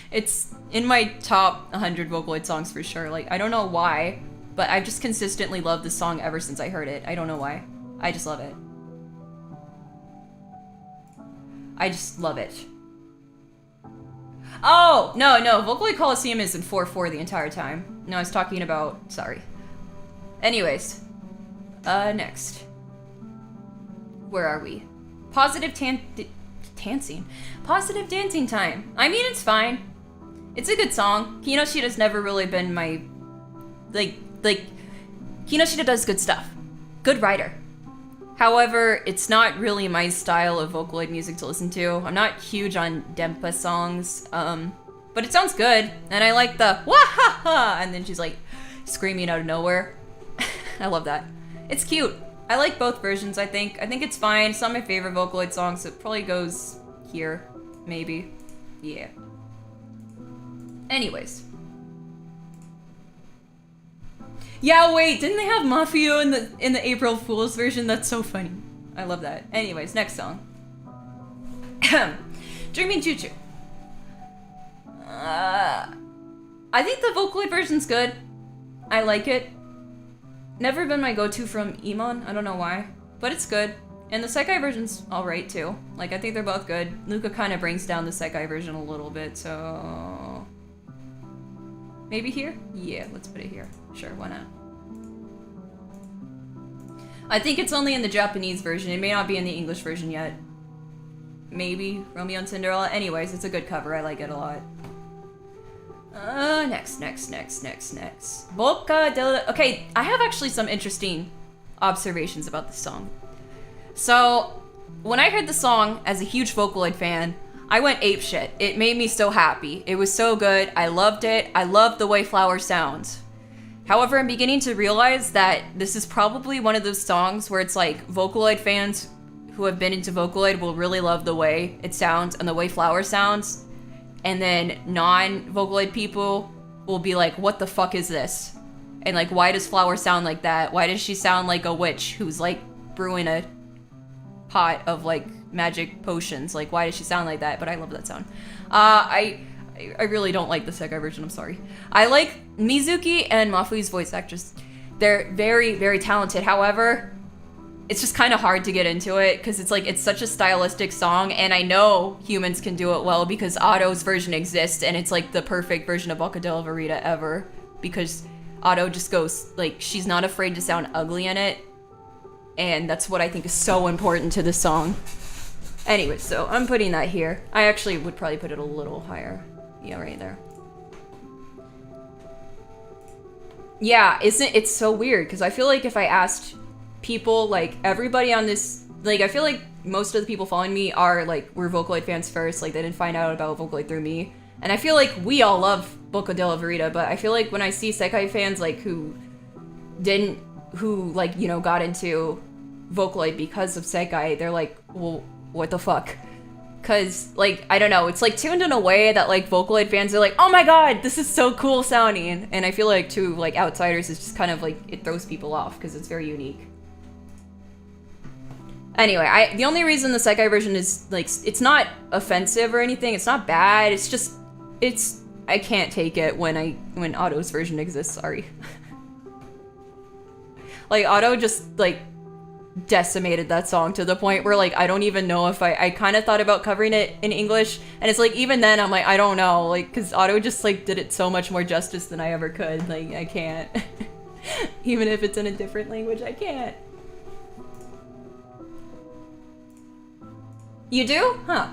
it's in my top 100 Vocaloid songs for sure. Like I don't know why, but I've just consistently loved this song ever since I heard it. I don't know why. I just love it. I just love it. Oh, no, Vocaloid Coliseum is in 4/4 the entire time. No, I was talking about, sorry. Anyways, next. Where are we? Positive dancing. Positive dancing time. I mean, it's fine. It's a good song. Kinoshida's never really been my, like, Kinoshida does good stuff. Good writer. However, it's not really my style of Vocaloid music to listen to. I'm not huge on Dempa songs, but it sounds good, and I like the wah-ha-ha, and then she's like screaming out of nowhere. I love that. It's cute. I like both versions, I think. I think it's fine. It's not my favorite Vocaloid song, so it probably goes here, maybe. Yeah. Anyways. Yeah, wait, didn't they have Mafio in the April Fool's version? That's so funny. I love that. Anyways, next song. Dreaming Choo Choo. I think the Vocaloid version's good. I like it. Never been my go-to from Emon. I don't know why, but it's good. And the Sekai version's alright too. Like, I think they're both good. Luca kind of brings down the Sekai version a little bit, so... Maybe here? Yeah, let's put it here. Sure, why not? I think it's only in the Japanese version. It may not be in the English version yet. Maybe Romeo and Cinderella. Anyways, it's a good cover. I like it a lot. Next. Boca del... Okay, I have actually some interesting observations about this song. So, when I heard the song as a huge Vocaloid fan, I went apeshit. It made me so happy. It was so good. I loved it. I loved the way Flower sounds. However, I'm beginning to realize that this is probably one of those songs where it's like Vocaloid fans who have been into Vocaloid will really love the way it sounds and the way Flower sounds. And then non-Vocaloid people will be like, what the fuck is this? And like, why does Flower sound like that? Why does she sound like a witch who's like brewing a pot of like magic potions? Like, why does she sound like that? But I love that sound. I really don't like the Sekai version, I'm sorry. I like Mizuki and Mafui's voice actress. They're very, very talented. However, it's just kind of hard to get into it because it's like, it's such a stylistic song, and I know humans can do it well because Otto's version exists, and it's like the perfect version of Bocca della Verita ever, because Otto just goes, like, she's not afraid to sound ugly in it, and that's what I think is so important to the song. Anyway, so I'm putting that here. I actually would probably put it a little higher. Yeah, right there. Yeah, it's so weird, because I feel like if I asked people, like, everybody on this, like, I feel like most of the people following me are, like, were Vocaloid fans first, like, they didn't find out about Vocaloid through me, and I feel like we all love Bocca della Verita, but I feel like when I see Sekai fans, like, who, like, you know, got into Vocaloid because of Sekai, they're like, well, what the fuck? Because, like, I don't know, it's, like, tuned in a way that, like, Vocaloid fans are like, oh my god, this is so cool sounding, and I feel like, to, like, outsiders, it's just kind of, like, it throws people off, because it's very unique. Anyway, the only reason the Sekai version is, like, it's not offensive or anything, it's not bad, it's just, I can't take it when Otto's version exists, sorry. Like, Otto just, like, decimated that song to the point where, like, I don't even know if I kind of thought about covering it in English, and it's like, even then, I'm like, I don't know, like, because Otto just, like, did it so much more justice than I ever could, like, I can't. Even if it's in a different language, I can't. You do? Huh.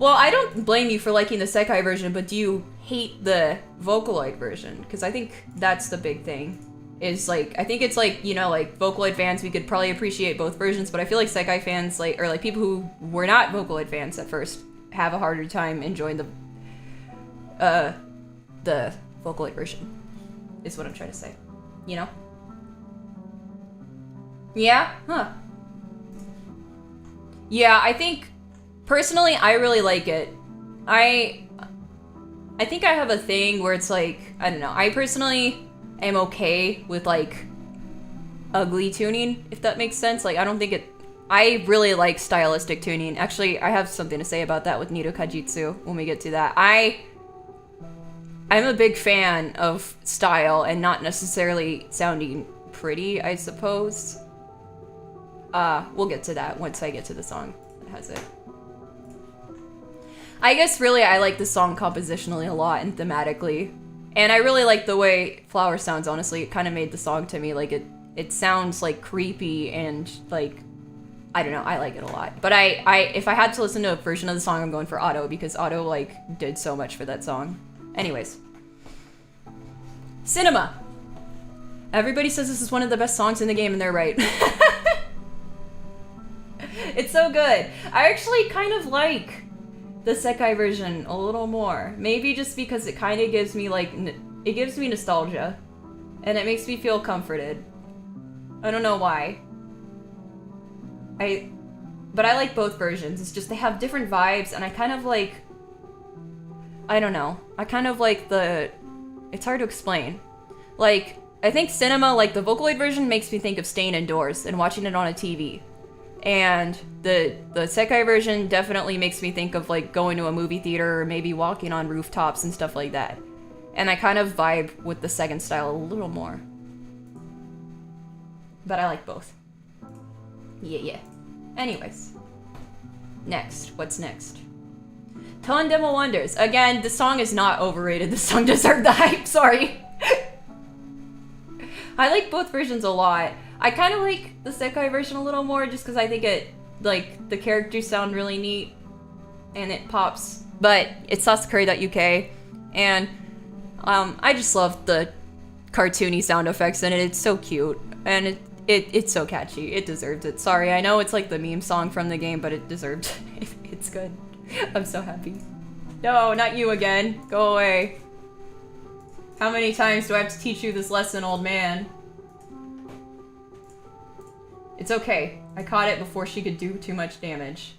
Well, I don't blame you for liking the sekai version, but do you hate the Vocaloid version? Because I think that's the big thing. Is like, I think it's like, you know, like Vocaloid fans, we could probably appreciate both versions, but I feel like sekai fans, like, or like people who were not Vocaloid fans at first, have a harder time enjoying the Vocaloid version. Is what I'm trying to say. You know? Yeah? Huh. Yeah, I think, personally, I really like it. I think I have a thing where it's like, I don't know, I personally am okay with, like, ugly tuning, if that makes sense. Like, I don't think I really like stylistic tuning. Actually, I have something to say about that with Nido Kajitsu when we get to that. I'm a big fan of style and not necessarily sounding pretty, I suppose. We'll get to that once I get to the song that has it. I guess really I like the song compositionally a lot and thematically. And I really like the way Flower sounds, honestly. It kind of made the song to me, like it sounds like creepy and like, I don't know, I like it a lot. But if I had to listen to a version of the song, I'm going for Otto because Otto like did so much for that song. Anyways. Cinema. Everybody says this is one of the best songs in the game and they're right. It's so good. I actually kind of like the sekai version a little more. Maybe just because it kind of gives me like, it gives me nostalgia. And it makes me feel comforted. I don't know why. But I like both versions. It's just they have different vibes and I kind of like, I don't know. I kind of like it's hard to explain. Like, I think cinema, like the Vocaloid version makes me think of staying indoors and watching it on a TV. And the sekai version definitely makes me think of like going to a movie theater or maybe walking on rooftops and stuff like that. And I kind of vibe with the second style a little more. But I like both. Yeah. Anyways. Next. What's next? Tondemo Wonders. Again, the song is not overrated. The song deserved the hype. Sorry. I like both versions a lot. I kind of like the sekai version a little more just because I think it, like, the characters sound really neat and it pops. But it's sasakuri.uk and I just love the cartoony sound effects in it. It's so cute and it's so catchy. It deserves it. Sorry, I know it's like the meme song from the game, but it deserved it. It's good. I'm so happy. No, not you again. Go away. How many times do I have to teach you this lesson, old man? It's okay. I caught it before she could do too much damage.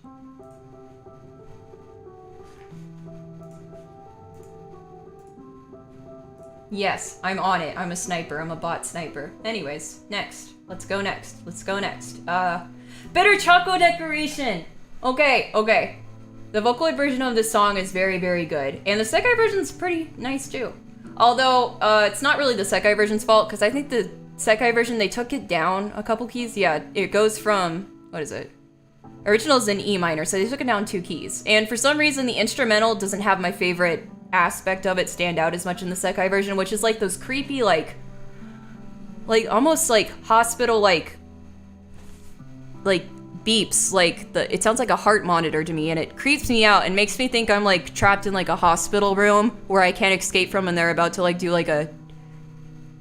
Yes, I'm on it. I'm a sniper. I'm a bot sniper. Anyways, next. Let's go next. Bitter Choco Decoration! Okay. The Vocaloid version of this song is very, very good. And the sekai version's pretty nice too. Although, it's not really the sekai version's fault, because I think the sekai version, they took it down a couple keys. Yeah, it goes from, what is it? Original's in E minor, so they took it down 2 keys. And for some reason, the instrumental doesn't have my favorite aspect of it stand out as much in the sekai version, which is like those creepy, like almost like hospital, like beeps, like it sounds like a heart monitor to me, and it creeps me out and makes me think I'm like trapped in like a hospital room where I can't escape from and they're about to like do like a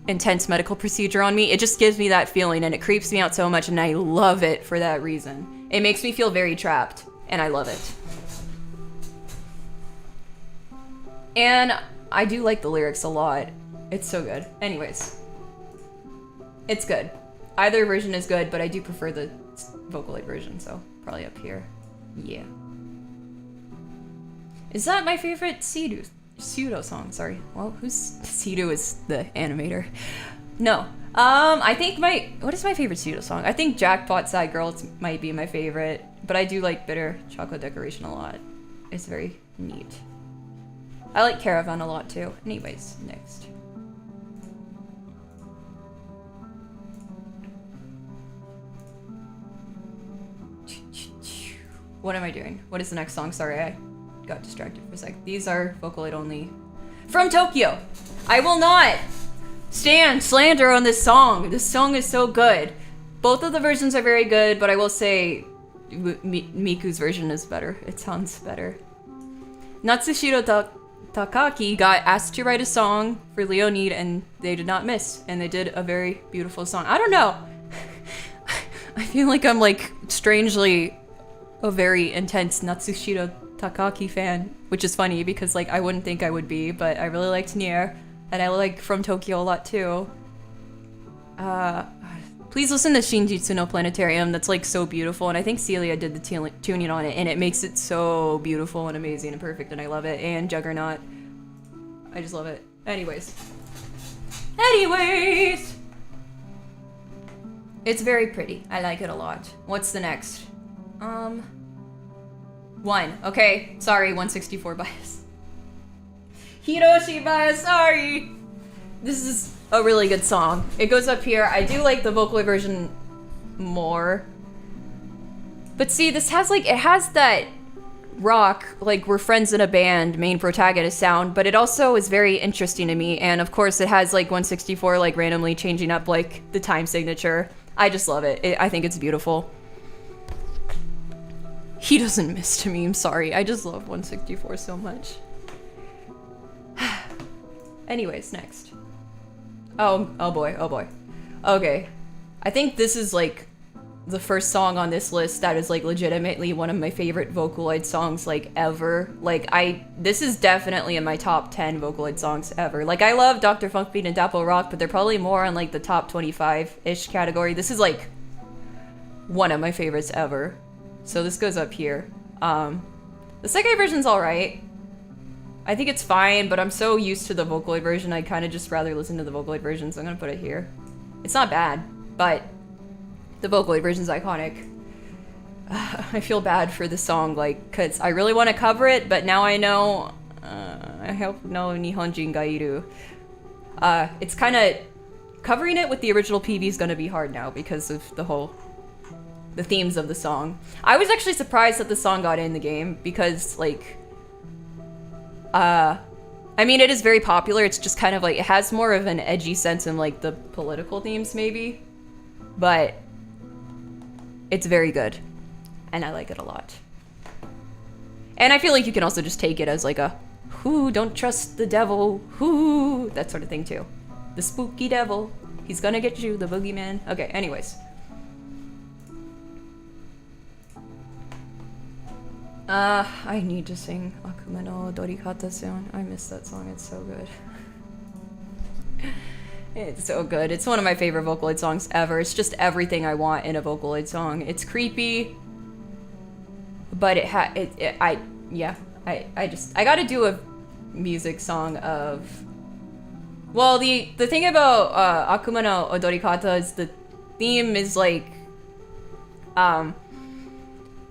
intense medical procedure on me. It just gives me that feeling and it creeps me out so much, and I love it for that reason. It makes me feel very trapped and I love it. And I do like the lyrics a lot. It's so good. Anyways. It's good. Either version is good, but I do prefer the Vocaloid version, so probably up here. Yeah. Is that my favorite pseudo song? Sorry. Well, pseudo is the animator. No. I think what is my favorite pseudo song? I think Jackpot Sad Girl might be my favorite, but I do like Bitter Chocolate Decoration a lot. It's very neat. I like Caravan a lot too. Anyways, next. What am I doing? What is the next song? Sorry, I got distracted for a sec. These are Vocaloid only. From Tokyo! I will not stand slander on this song. This song is so good. Both of the versions are very good, but I will say Miku's version is better. It sounds better. Natsushiro Takaki got asked to write a song for Leonid, and they did not miss, and they did a very beautiful song. I don't know. I feel like I'm like strangely a very intense Natsushiro Takaki fan, which is funny because like I wouldn't think I would be, but I really liked Nier, and I like From Tokyo a lot too. Please listen to Shinjitsu no Planetarium. That's like so beautiful, and I think Celia did the tuning on it, and it makes it so beautiful and amazing and perfect, and I love it. And Juggernaut, I just love it. Anyways, it's very pretty. I like it a lot. What's the next? One. Okay, sorry, 164 bias. Hiroshi bias. Sorry. This is a really good song. It goes up here. I do like the Vocaloid version more. But see, this has like, it has that rock, like we're friends in a band, main protagonist sound, but it also is very interesting to me. And of course it has like 164 like randomly changing up like the time signature. I just love it. I think it's beautiful. He doesn't miss to me, I'm sorry. I just love 164 so much. Anyways, next. Oh boy. Okay. I think this is like the first song on this list that is like legitimately one of my favorite Vocaloid songs like ever. Like this is definitely in my top 10 Vocaloid songs ever. Like I love Dr. Funkbeat and Dapo Rock, but they're probably more on like the top 25-ish category. This is like one of my favorites ever. So this goes up here. The sekai version's alright. I think it's fine, but I'm so used to the Vocaloid version, I'd kind of just rather listen to the Vocaloid version, so I'm gonna put it here. It's not bad, but the Vocaloid version's iconic. I feel bad for the song, like, cause I really want to cover it, but now I know, I hope no Nihonjin ga iru. It's kind of, covering it with the original PV is gonna be hard now because of the themes of the song. I was actually surprised that the song got in the game because, like, I mean, it is very popular. It's just kind of like, it has more of an edgy sense in like the political themes maybe, but it's very good and I like it a lot. And I feel like you can also just take it as like a, whoo, don't trust the devil, whoo, that sort of thing too. The spooky devil, he's gonna get you, the boogeyman. Okay, anyways. I need to sing Akuma no Dorikata soon. I miss that song, it's so good. It's so good. It's one of my favorite Vocaloid songs ever. It's just everything I want in a Vocaloid song. It's creepy, but I gotta do a music song of, well, the thing about Akuma no Dorikata is the theme is like,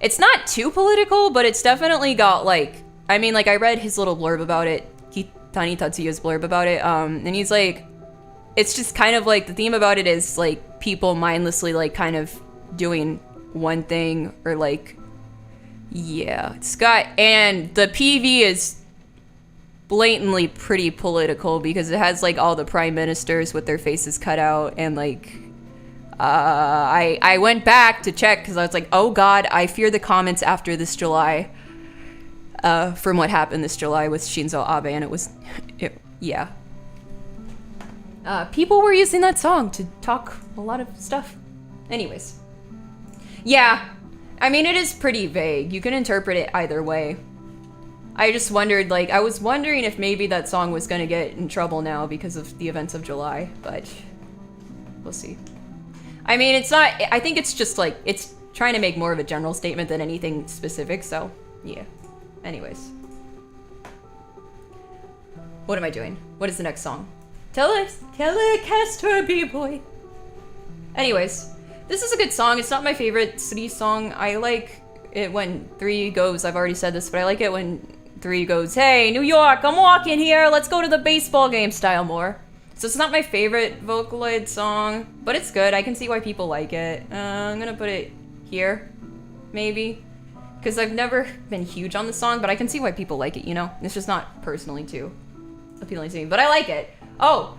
it's not too political, but it's definitely got like, I mean, like I read his little blurb about it, Kitani Tatsuya's blurb about it, and he's like, it's just kind of like, the theme about it is like people mindlessly like kind of doing one thing or like, yeah, it's got, and the PV is blatantly pretty political because it has like all the prime ministers with their faces cut out and like, I went back to check because I was like, oh god, I fear the comments after this July, from what happened this July with Shinzo Abe, and yeah. People were using that song to talk a lot of stuff. Anyways. Yeah, I mean, it is pretty vague. You can interpret it either way. I just wondered, like, I was wondering if maybe that song was gonna get in trouble now because of the events of July, but we'll see. I mean, it's not, I think it's just like, it's trying to make more of a general statement than anything specific, so yeah. Anyways. What am I doing? What is the next song? Telecaster B-boy. Anyways, this is a good song. It's not my favorite Three song. I like it when 3 goes, I've already said this, but I like it when 3 goes, hey, New York, I'm walking here, let's go to the baseball game style more. So it's not my favorite Vocaloid song, but it's good. I can see why people like it. I'm gonna put it here, maybe. Because I've never been huge on the song, but I can see why people like it, you know? It's just not personally too appealing to me, but I like it. Oh,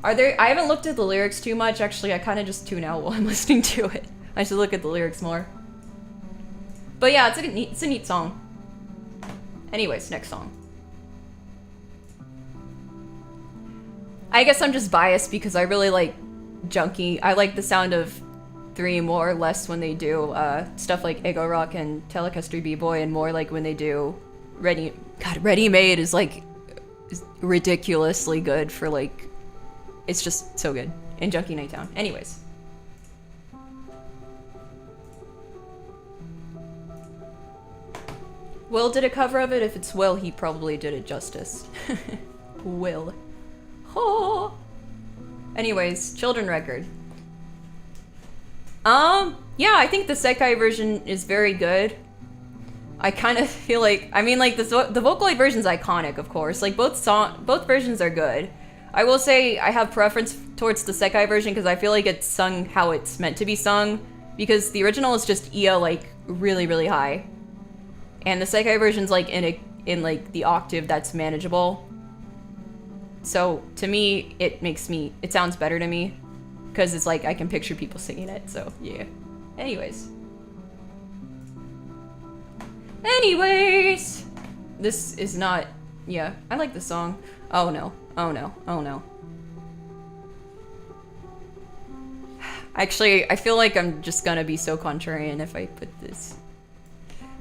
I haven't looked at the lyrics too much. Actually, I kind of just tune out while I'm listening to it. I should look at the lyrics more. But yeah, it's a neat song. Anyways, next song. I guess I'm just biased because I really like Junkie. I like the sound of 3 more or less when they do stuff like Ego Rock and Telecaster B-Boy, and more like when they do Ready Made is like ridiculously good for like, it's just so good. In Junkie Nighttown. Anyways. Will did a cover of it. If it's Will, he probably did it justice. Will. Oh. Anyways, children record. Yeah, I think the sekai version is very good. I kind of feel like, I mean, like the Vocaloid version's iconic, of course. Like both versions are good. I will say I have preference towards the sekai version because I feel like it's sung how it's meant to be sung, because the original is just Ia like really, really high, and the sekai version's like in like the octave that's manageable. So to me, it sounds better to me because it's like I can picture people singing it. So yeah. Anyways, this is not. Yeah, I like the song. Oh no. Oh no. Oh no. Actually, I feel like I'm just gonna be so contrarian if I put this.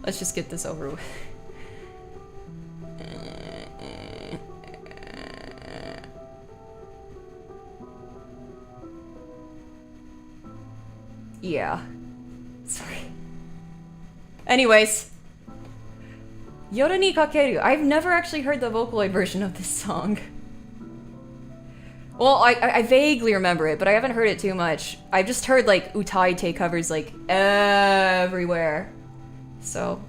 Let's just get this over with. Yeah. Sorry. Anyways. Yoru ni Kakeru. I've never actually heard the Vocaloid version of this song. Well, I vaguely remember it, but I haven't heard it too much. I've just heard like Utaite covers like everywhere. So,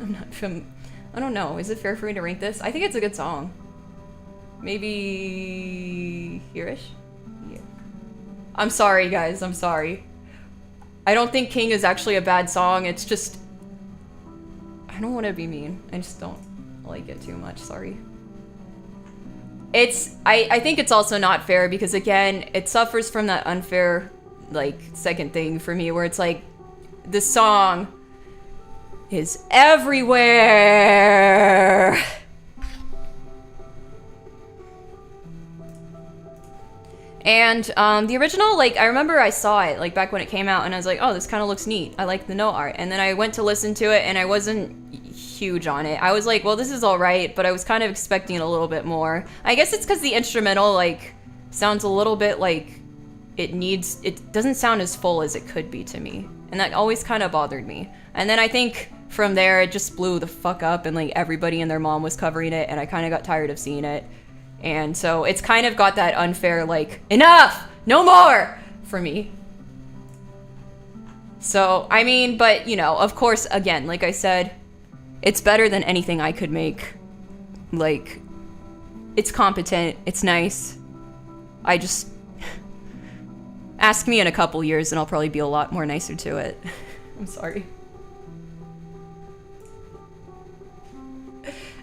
I don't know. Is it fair for me to rank this? I think it's a good song. Maybe here-ish? Yeah. I'm sorry, guys. I'm sorry. I don't think King is actually a bad song. It's just, I don't want to be mean. I just don't like it too much. Sorry. I think it's also not fair because, again, it suffers from that unfair, like, second thing for me where it's like, the song is everywhere. And the original, like, I remember I saw it, like, back when it came out, and I was like, oh, this kind of looks neat. I like the note art. And then I went to listen to it, and I wasn't huge on it. I was like, well, this is all right, but I was kind of expecting a little bit more. I guess it's because the instrumental, like, sounds a little bit like it doesn't sound as full as it could be to me. And that always kind of bothered me. And then I think from there, it just blew the fuck up, and, like, everybody and their mom was covering it, and I kind of got tired of seeing it. And so it's kind of got that unfair, like, enough! No more! For me. So, I mean, but, you know, of course, again, like I said, it's better than anything I could make. Like, it's competent, it's nice. I just... ask me in a couple years and I'll probably be a lot more nicer to it. I'm sorry.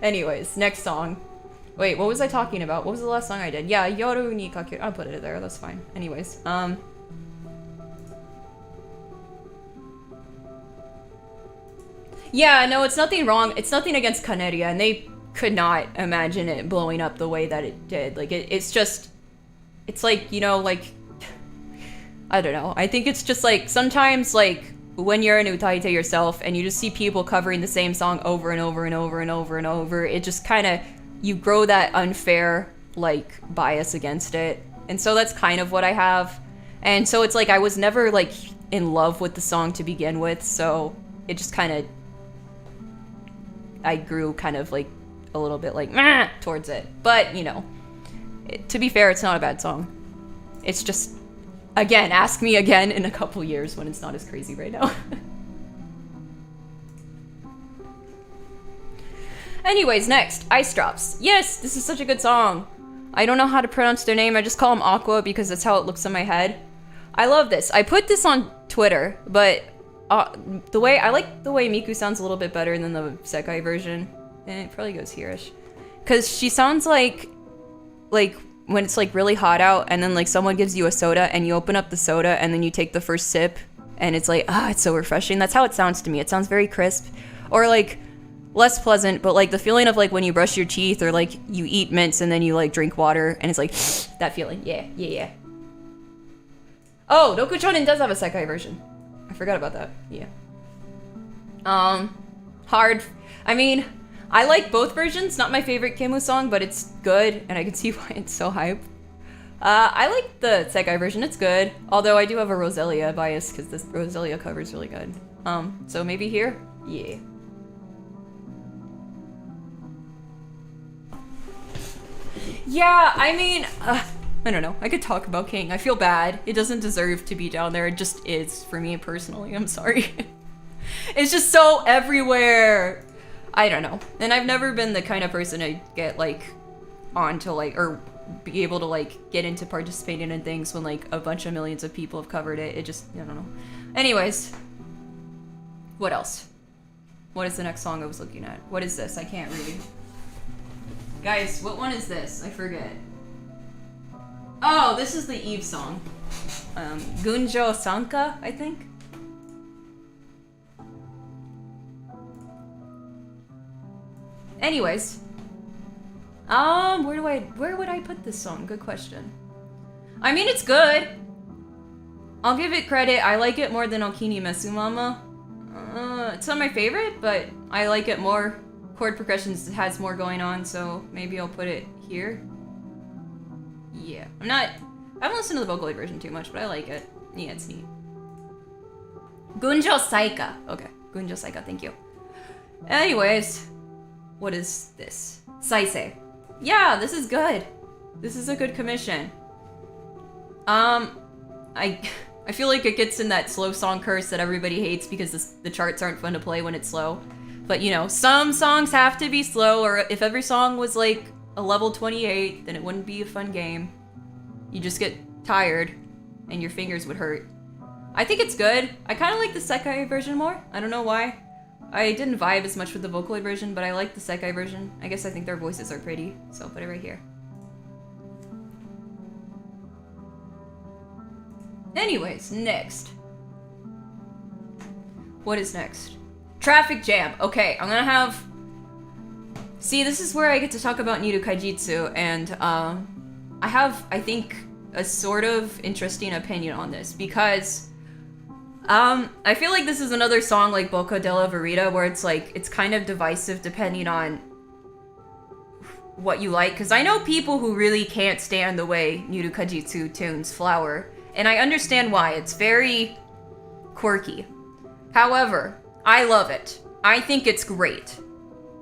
Anyways, next song. Wait, what was I talking about? What was the last song I did? Yeah, Yoru ni Kakeru. I'll put it there, that's fine. Anyways, yeah, no, it's nothing wrong. It's nothing against Kaneria, and they could not imagine it blowing up the way that it did. Like, it's just... It's like, you know, like... I don't know. I think it's just like, sometimes, like, when you're an utaite yourself, and you just see people covering the same song over and over and over and over and over, it just kind of... You grow that unfair, like, bias against it. And so that's kind of what I have. And so it's like, I was never, like, in love with the song to begin with, so it just kind of... I grew kind of, like, a little bit, like, meh, towards it. But, you know, to be fair, it's not a bad song. It's just, again, ask me again in a couple years when it's not as crazy right now. Anyways, next, Ice Drops. Yes, this is such a good song. I don't know how to pronounce their name. I just call them Aqua because that's how it looks in my head. I love this. I put this on Twitter, but I like the way Miku sounds a little bit better than the Sekai version. And it probably goes here-ish. Because she sounds like when it's like really hot out and then like someone gives you a soda and you open up the soda and then you take the first sip and it's like, it's so refreshing. That's how it sounds to me. It sounds very crisp. Or like less pleasant, but like the feeling of like when you brush your teeth or like you eat mints and then you like drink water and it's like that feeling. Yeah. Oh, Roku Chonin does have a sekai version. I forgot about that. Yeah. Hard. I mean, I like both versions. Not my favorite Kemu song, but it's good, and I can see why it's so hype. I like the sekai version. It's good. Although I do have a Roselia bias because this Roselia cover is really good. So maybe here? Yeah. Yeah, I mean, I don't know. I could talk about King. I feel bad. It doesn't deserve to be down there. It just is for me personally. I'm sorry. It's just so everywhere. I don't know. And I've never been the kind of person to get like on to like, or be able to like get into participating in things when like a bunch of millions of people have covered it. It just, I don't know. Anyways. What else? What is the next song I was looking at? What is this? I can't read. Guys, what one is this? I forget. Oh, this is the Eve song. Gunjo Sanka, I think. Anyways. Where would I put this song? Good question. I mean, it's good. I'll give it credit. I like it more than Okini Mesumama. It's not my favorite, but I like it more. Chord progressions has more going on, so maybe I'll put it here. Yeah, I haven't listened to the Vocaloid version too much, but I like it. Yeah, it's neat. Gunjo Saika. Okay, Gunjo Saika, thank you. Anyways, what is this? Saisei. Yeah, this is good. This is a good commission. I feel like it gets in that slow song curse that everybody hates because the charts aren't fun to play when it's slow. But you know, some songs have to be slow, or if every song was like a level 28, then it wouldn't be a fun game. You just get tired and your fingers would hurt. I think it's good. I kind of like the sekai version more. I don't know why. I didn't vibe as much with the Vocaloid version, but I like the sekai version. I guess I think their voices are pretty, so I'll put it right here. Anyways, next. What is next? Traffic Jam. Okay, I'm gonna have... See, this is where I get to talk about Niru Kaijitsu, and I have, I think, a sort of interesting opinion on this, because I feel like this is another song like Bocca della Verita, where it's like, it's kind of divisive depending on what you like, because I know people who really can't stand the way Niru Kaijitsu tunes Flower, and I understand why. It's very quirky. However, I love it. I think it's great.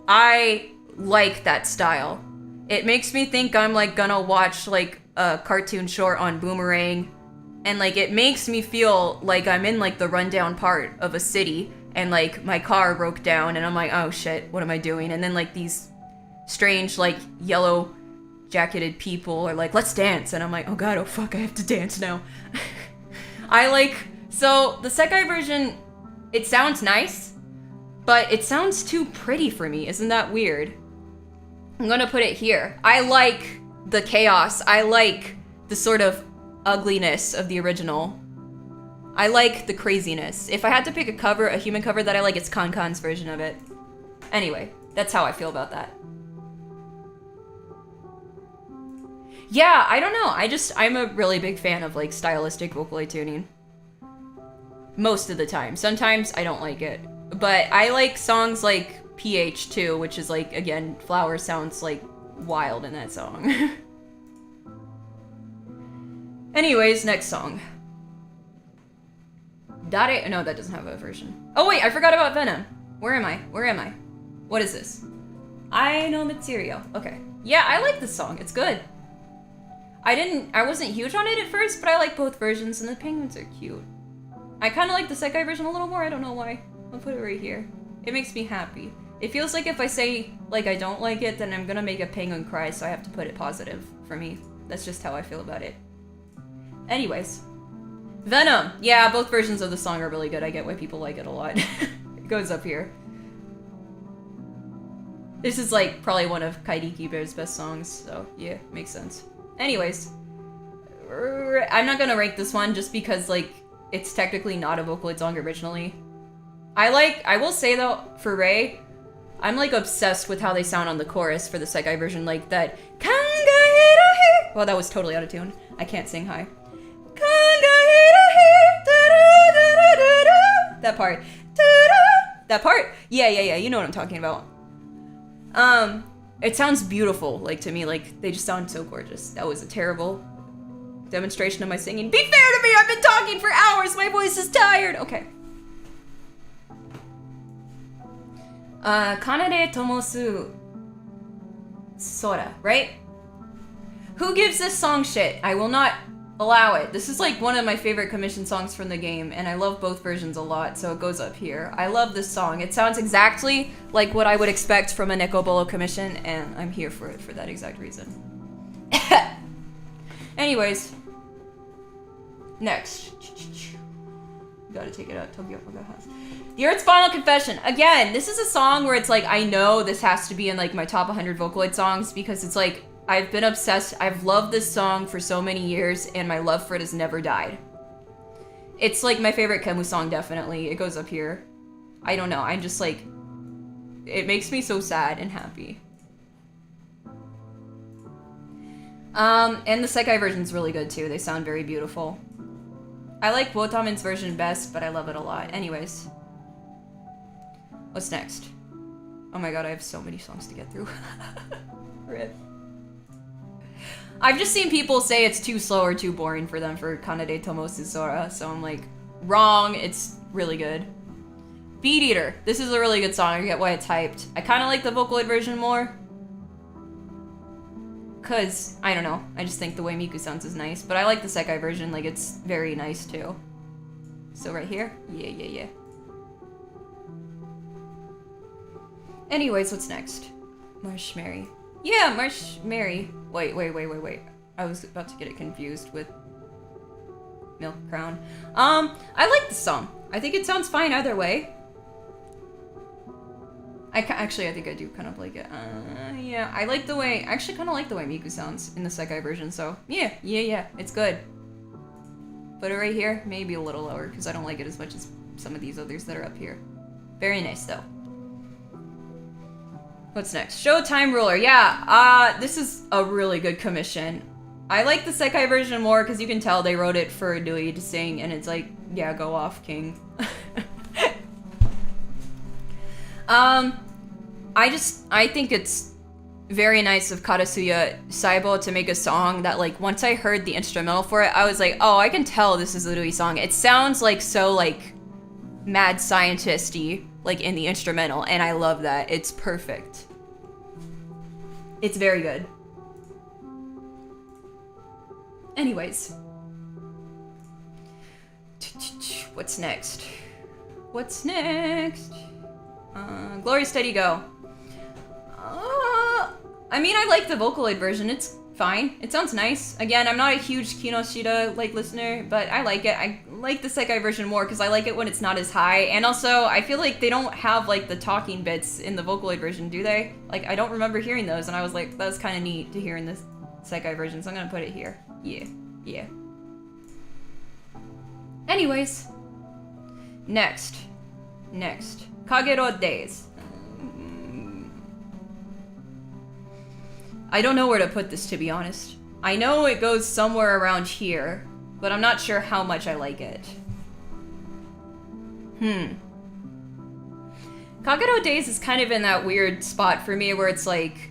I like that style. It makes me think I'm like gonna watch like a cartoon short on Boomerang, and like it makes me feel like I'm in like the rundown part of a city, and like my car broke down and I'm like, oh shit, what am I doing? And then like these strange like yellow jacketed people are like, let's dance, and I'm like, oh god, oh fuck, I have to dance now. So the sekai version, it sounds nice, but it sounds too pretty for me. Isn't that weird? I'm gonna put it here. I like the chaos. I like the sort of ugliness of the original. I like the craziness. If I had to pick a cover, a human cover that I like, it's Kankan's version of it. Anyway, that's how I feel about that. Yeah, I don't know. I'm a really big fan of like stylistic Vocaloid tuning. Most of the time. Sometimes I don't like it. But I like songs like PH too, which is like, again, Flower sounds like wild in that song. Anyways, next song. Dare... No, that doesn't have a version. Oh wait, I forgot about Venom. Where am I? What is this? I know material. Okay. Yeah, I like this song. It's good. I wasn't huge on it at first, but I like both versions, and the penguins are cute. I kind of like the sekai version a little more. I don't know why. I'll put it right here. It makes me happy. It feels like if I say, like, I don't like it, then I'm gonna make a penguin cry, so I have to put it positive for me. That's just how I feel about it. Anyways. Venom! Yeah, both versions of the song are really good. I get why people like it a lot. It goes up here. This is, like, probably one of Kaidiki Bear's best songs, so yeah, makes sense. Anyways. I'm not gonna rank this one just because, like, it's technically not a Vocaloid song originally. I will say though, for Rei, I'm like obsessed with how they sound on the chorus for the sekai version, like that. Kangahirahi. Well, that was totally out of tune. I can't sing high. That part. That part? Yeah. You know what I'm talking about. It sounds beautiful, like to me. Like they just sound so gorgeous. That was a terrible demonstration of my singing. Be fair to me. I've been talking for hours. My voice is tired. Okay. Kanade Tomosu Sora, right? Who gives this song shit? I will not allow it. This is like one of my favorite commission songs from the game, and I love both versions a lot, so it goes up here. I love this song. It sounds exactly like what I would expect from a Nekobolo commission, and I'm here for it for that exact reason. Anyways. Next. Gotta take it out. Tokyo Fuga House. The Earth's Final Confession. Again, this is a song where it's like, I know this has to be in like my top 100 Vocaloid songs because it's like, I've been obsessed. I've loved this song for so many years and my love for it has never died. It's like my favorite Kemu song, definitely. It goes up here. I don't know. I'm just like, it makes me so sad and happy. And the Sekai version's really good too. They sound very beautiful. I like Wotaman's version best, but I love it a lot. Anyways. What's next? Oh my god, I have so many songs to get through. Rip. I've just seen people say it's too slow or too boring for them for Kanade Tomosu Sora, so I'm like, wrong, it's really good. Beat Eater. This is a really good song, I get why it's hyped. I kind of like the Vocaloid version more. Cause, I don't know, I just think the way Miku sounds is nice, but I like the Sekai version, like it's very nice too. So right here? Yeah. Anyways, what's next? Marsh Mary. Yeah, Marsh Mary. Wait. I was about to get it confused with Milk Crown. I like the song. I think it sounds fine either way. Actually, I think I do kind of like it. Yeah, I like the way... I actually kind of like the way Miku sounds in the Sekai version, so... Yeah, it's good. Put it right here. Maybe a little lower, because I don't like it as much as some of these others that are up here. Very nice, though. What's next? Showtime Ruler. Yeah, this is a really good commission. I like the Sekai version more because you can tell they wrote it for Nui to sing, and it's like, yeah, go off, king. I think it's very nice of Karasuya Saibo to make a song that, like, once I heard the instrumental for it, I was like, oh, I can tell this is a Nui song. It sounds like so, like, mad scientist-y, like, in the instrumental, and I love that. It's perfect. It's very good. Anyways. What's next? Glory Steady Go. I mean, I like the Vocaloid version. It's fine. It sounds nice. Again, I'm not a huge Kinoshita, like, listener, but I like it. I like the Sekai version more because I like it when it's not as high. And also, I feel like they don't have, like, the talking bits in the Vocaloid version, do they? Like, I don't remember hearing those, and I was like, that was kind of neat to hear in this Sekai version, so I'm gonna put it here. Yeah. Anyways. Next. Kagero Days. I don't know where to put this, to be honest. I know it goes somewhere around here, but I'm not sure how much I like it. Kagero Days is kind of in that weird spot for me where it's like,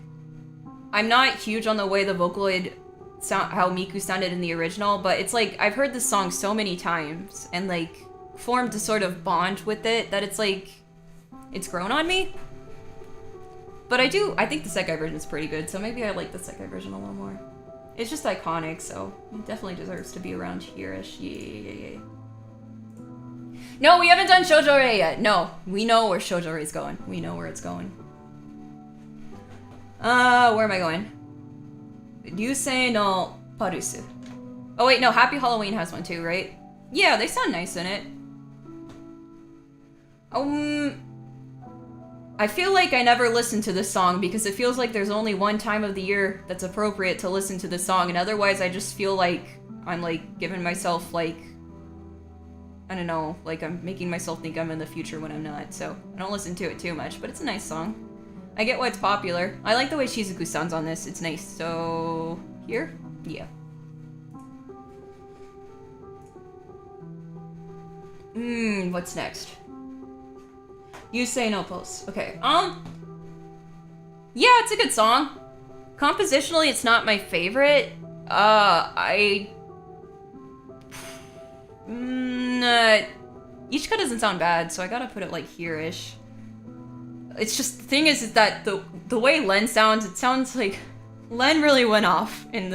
I'm not huge on the way the Vocaloid sound, how Miku sounded in the original, but it's like, I've heard this song so many times and like formed a sort of bond with it that it's like, it's grown on me. But I think the Sekai version is pretty good, so maybe I like the Sekai version a little more. It's just iconic, so it definitely deserves to be around here-ish. Yeah. No, we haven't done Shoujo Rei yet. No, we know where Shoujo Rei's going. We know where it's going. Where am I going? Ryusei no Parusu. Oh wait, no, Happy Halloween has one too, right? Yeah, they sound nice in it. I feel like I never listened to this song because it feels like there's only one time of the year that's appropriate to listen to this song, and otherwise I just feel like I'm like giving myself like, I don't know, like I'm making myself think I'm in the future when I'm not, so I don't listen to it too much, but it's a nice song. I get why it's popular. I like the way Shizuku sounds on this. It's nice. So, here? Yeah. What's next? You say no pulse. Okay. Yeah, it's a good song. Compositionally, it's not my favorite. Ichika doesn't sound bad, so I gotta put it like here-ish. It's just, the thing is that the way Len sounds, it sounds like Len really went off in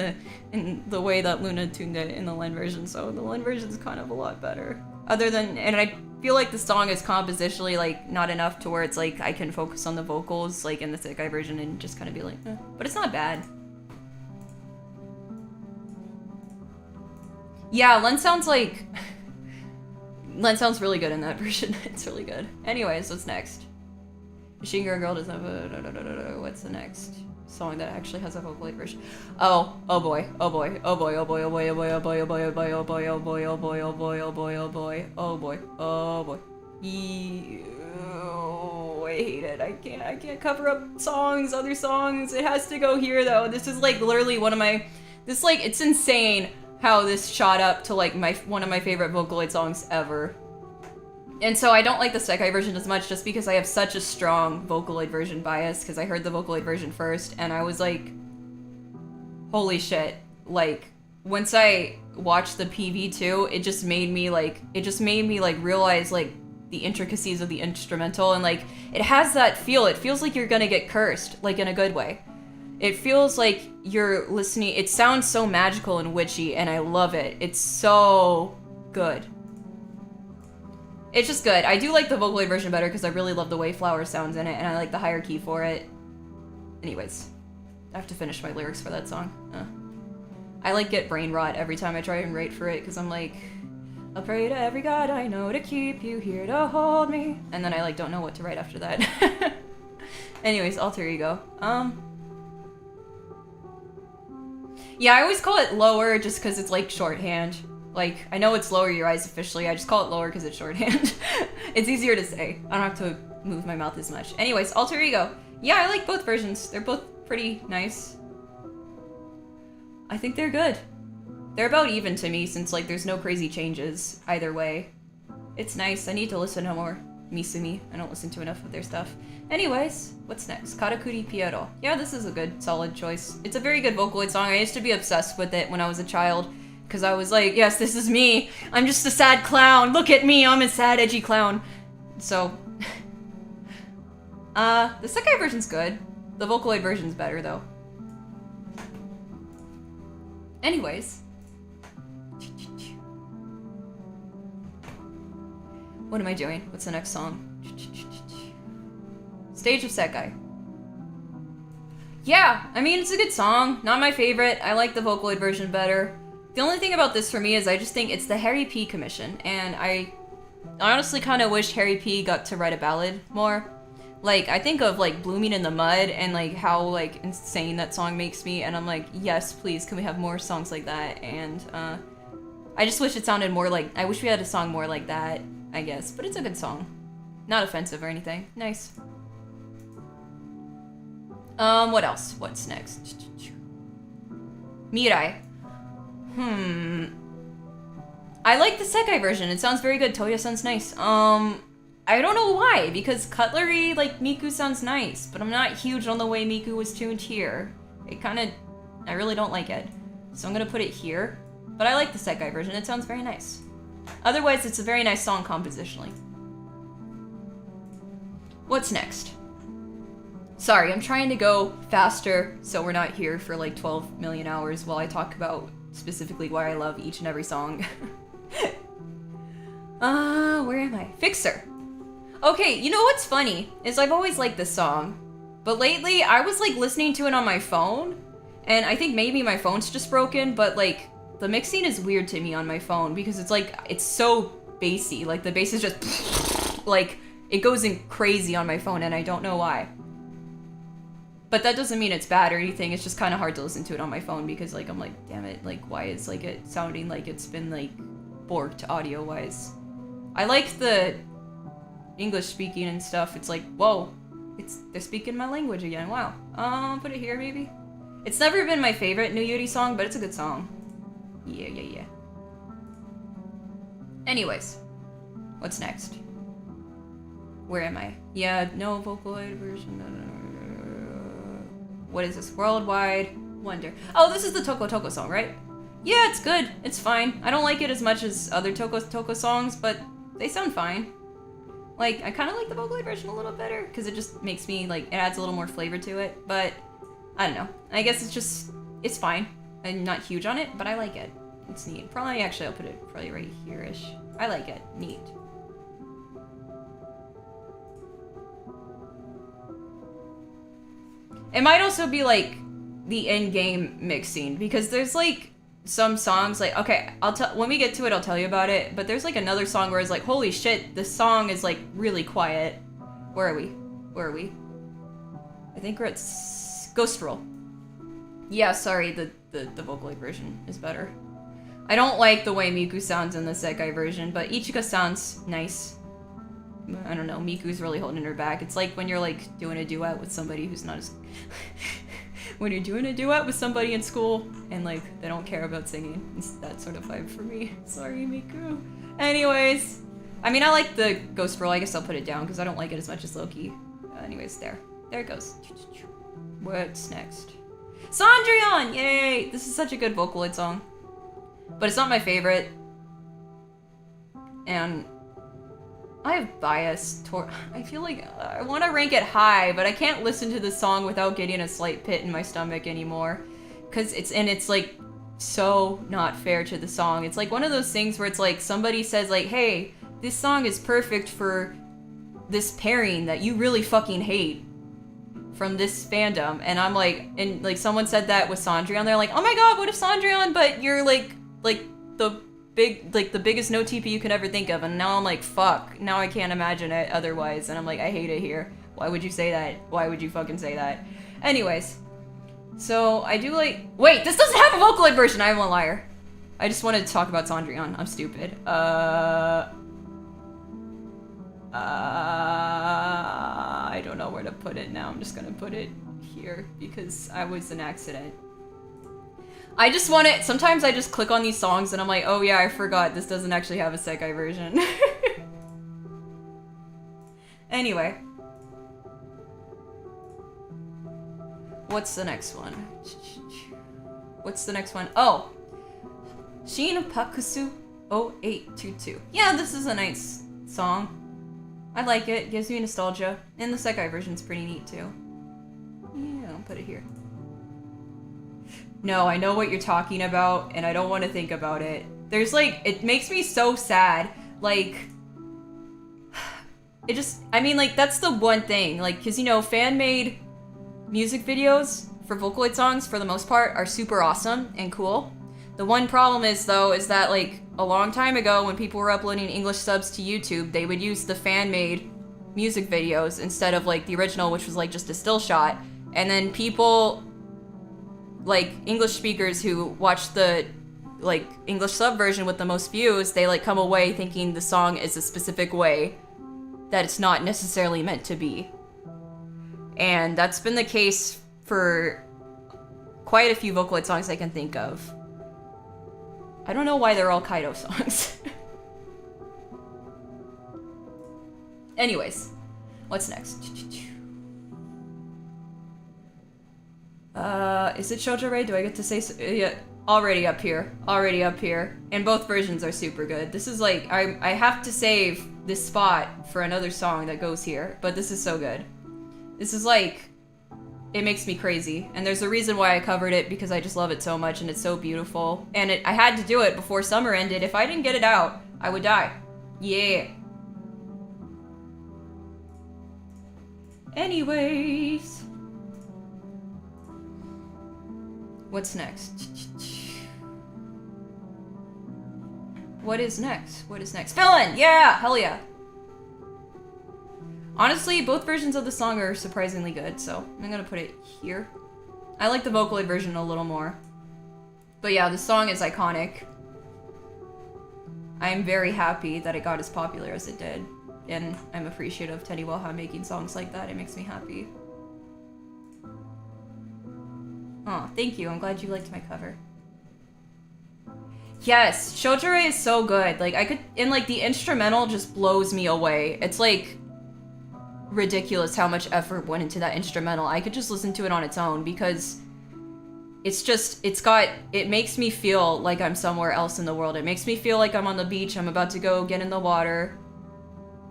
the way that Luna tuned it in the Len version, so the Len version's kind of a lot better. And I feel like the song is compositionally like not enough to where it's like I can focus on the vocals like in the sekai version and just kind of be like, eh. But it's not bad. Yeah, Len sounds really good in that version. It's really good. Anyways, what's next? Machine Girl doesn't have a... What's the next song that actually has a Vocaloid version? Oh boy. Oh boy. Oh boy. Oh boy. Oh boy. Oh boy. Oh boy. Oh boy. Oh boy. Oh boy. Oh boy. Oh boy. Oh boy. Oh boy. Oh boy. Oh boy. Oh boy. Oh, I hate it. I can't cover up songs, other songs. It has to go here though. This is like literally one of my... it's insane how this shot up to like one of my favorite Vocaloid songs ever. And so I don't like the sekai version as much just because I have such a strong Vocaloid version bias because I heard the Vocaloid version first and I was like, holy shit. Like, once I watched the PV too, it just made me realize like the intricacies of the instrumental and like, it has that feel. It feels like you're gonna get cursed, like in a good way. It feels like you're listening. It sounds so magical and witchy and I love it. It's so good. It's just good. I do like the Vocaloid version better because I really love the way Flower sounds in it, and I like the higher key for it. Anyways, I have to finish my lyrics for that song. I like get brain rot every time I try and write for it because I'm like, I'll pray to every god I know to keep you here to hold me. And then I like don't know what to write after that. Anyways, alter ego. Yeah, I always call it lower just because it's like shorthand. Like, I know it's lower your eyes officially, I just call it lower because it's shorthand. It's easier to say. I don't have to move my mouth as much. Anyways, alter ego. Yeah, I like both versions. They're both pretty nice. I think they're good. They're about even to me since like there's no crazy changes either way. It's nice. I need to listen to more Misumi. I don't listen to enough of their stuff. Anyways, what's next? Karakuri Piero. Yeah, this is a good, solid choice. It's a very good Vocaloid song. I used to be obsessed with it when I was a child. Because I was like, yes, this is me. I'm just a sad clown. Look at me. I'm a sad, edgy clown. So, the sekai version's good. The Vocaloid version's better, though. Anyways. What am I doing? What's the next song? Stage of Sekai. Yeah, I mean, it's a good song. Not my favorite. I like the Vocaloid version better. The only thing about this for me is I just think it's the Harry P commission, and I honestly kind of wish Harry P got to write a ballad more. Like, I think of, like, Blooming in the Mud and, like, how, like, insane that song makes me, and I'm like, yes, please, can we have more songs like that? And, I just wish it sounded more like, I wish we had a song more like that, I guess. But it's a good song. Not offensive or anything. Nice. What else? What's next? Mirai. I like the sekai version. It sounds very good. Toya sounds nice. I don't know why, because Cutlery, like, Miku sounds nice, but I'm not huge on the way Miku was tuned here. I really don't like it. So I'm gonna put it here. But I like the sekai version. It sounds very nice. Otherwise, it's a very nice song compositionally. What's next? Sorry, I'm trying to go faster so we're not here for like 12 million hours while I talk about specifically why I love each and every song. Where am I? Fixer. Okay, you know what's funny is I've always liked this song, but lately I was like listening to it on my phone, and I think maybe my phone's just broken, but like the mixing is weird to me on my phone because it's like, it's so bassy. Like the bass is just like, it goes in crazy on my phone and I don't know why. But that doesn't mean it's bad or anything. It's just kind of hard to listen to it on my phone because like, I'm like, damn it, like why is like it sounding like it's been like borked audio wise. I like the English speaking and stuff. It's like, whoa, they're speaking my language again. Wow. Put it here maybe. It's never been my favorite New Yuri song, but it's a good song. Yeah. Anyways, what's next? Where am I? Yeah, no Vocaloid version. No. What is this? Worldwide Wonder. Oh, this is the Toko Toko song, right? Yeah, it's good. It's fine. I don't like it as much as other Toko Toko songs, but they sound fine. Like, I kind of like the Vocaloid version a little better, because it just makes me, like, it adds a little more flavor to it, but I don't know. I guess it's fine. I'm not huge on it, but I like it. It's neat. Probably, actually, I'll put it probably right here-ish. I like it. Neat. It might also be, like, the in-game mixing, because there's, like, some songs, like, okay, when we get to it, I'll tell you about it, but there's, like, another song where it's like, holy shit, this song is, like, really quiet. Where are we? I think we're at Ghost Roll. Yeah, sorry, the Vocaloid version is better. I don't like the way Miku sounds in the Sekai version, but Ichika sounds nice. I don't know, Miku's really holding her back. It's like when you're, like, doing a duet with somebody who's not as... when you're doing a duet with somebody in school, and, like, they don't care about singing. It's that sort of vibe for me. Sorry, Miku. Anyways. I mean, I like the Ghost Roll. I guess I'll put it down, because I don't like it as much as Loki. Anyways, there. There it goes. What's next? Cendrillon! Yay! This is such a good Vocaloid song. But it's not my favorite. And I have bias toward... I feel like I want to rank it high, but I can't listen to this song without getting a slight pit in my stomach anymore. Because it's like, so not fair to the song. It's like one of those things where it's like, somebody says like, hey, this song is perfect for this pairing that you really fucking hate from this fandom. And I'm like, and like someone said that with Cendrillon. They're like, oh my god, what if Cendrillon, but you're like the biggest no TP you could ever think of. And now I'm like, fuck, now I can't imagine it otherwise. And I'm like, I hate it here. Why would you say that? Why would you fucking say that? Anyways, so I do like, wait, this doesn't have a Vocaloid version. I'm a liar. I just wanted to talk about Cendrillon. I'm stupid. I don't know where to put it now. I'm just gonna put it here because I was an accident. I just want it. Sometimes I just click on these songs and I'm like, oh yeah, I forgot this doesn't actually have a Sekai version. Anyway. What's the next one? What's the next one? Oh! Shin Pakusu 0822. Yeah, this is a nice song. I like it. Gives me nostalgia. And the Sekai version's pretty neat too. Yeah, I'll put it here. No, I know what you're talking about, and I don't want to think about it. There's like, it makes me so sad. Like, it just, I mean, like, that's the one thing. Like, because, you know, fan-made music videos for Vocaloid songs, for the most part, are super awesome and cool. The one problem is, though, is that, like, a long time ago, when people were uploading English subs to YouTube, they would use the fan-made music videos instead of, like, the original, which was, like, just a still shot. And then people, like, English speakers who watch the, like, English sub version with the most views, they, like, come away thinking the song is a specific way that it's not necessarily meant to be. And that's been the case for quite a few Vocaloid songs I can think of. I don't know why they're all Kaido songs. Anyways, what's next? Is it Shoujo Rei? Do I get to say so? Yeah, already up here. Already up here. And both versions are super good. This is like, I have to save this spot for another song that goes here, but this is so good. This is like, it makes me crazy. And there's a reason why I covered it, because I just love it so much and it's so beautiful. And I had to do it before summer ended. If I didn't get it out, I would die. Yeah. Anyways. What's next? What is next? What is next? Villain! Yeah! Hell yeah! Honestly, both versions of the song are surprisingly good, so I'm gonna put it here. I like the Vocaloid version a little more. But yeah, the song is iconic. I am very happy that it got as popular as it did. and I'm appreciative of Teddy Waha making songs like that. It makes me happy. Oh, thank you. I'm glad you liked my cover. Yes, Shojure is so good. Like, I could... And, like, the instrumental just blows me away. It's, like, ridiculous how much effort went into that instrumental. I could just listen to it on its own because it's just... It makes me feel like I'm somewhere else in the world. It makes me feel like I'm on the beach. I'm about to go get in the water.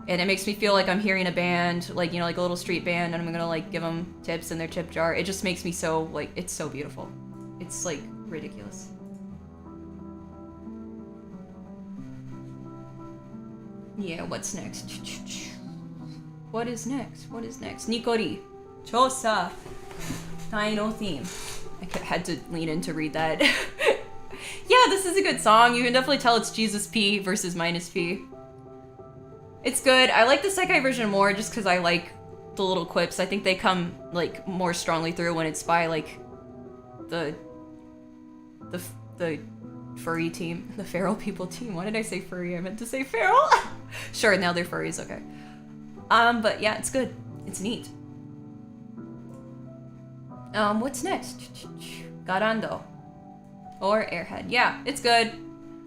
And it makes me feel like I'm hearing a band, like, you know, like a little street band, and I'm gonna, like, give them tips in their tip jar. It just makes me so, like, it's so beautiful. It's, like, ridiculous. Yeah, what's next? What is next? What is next? Nikori. Chosa. Final theme. I had to lean in to read that. Yeah, this is a good song. You can definitely tell it's Jesus P versus minus P. It's good. I like the sekai version more just because I like the little quips. I think they come, like, more strongly through when it's by, like, the furry team. The feral people team. Why did I say furry? I meant to say feral. Sure, now they're furries, okay. But yeah, it's good. It's neat. What's next? Garando. Or Airhead. Yeah, it's good.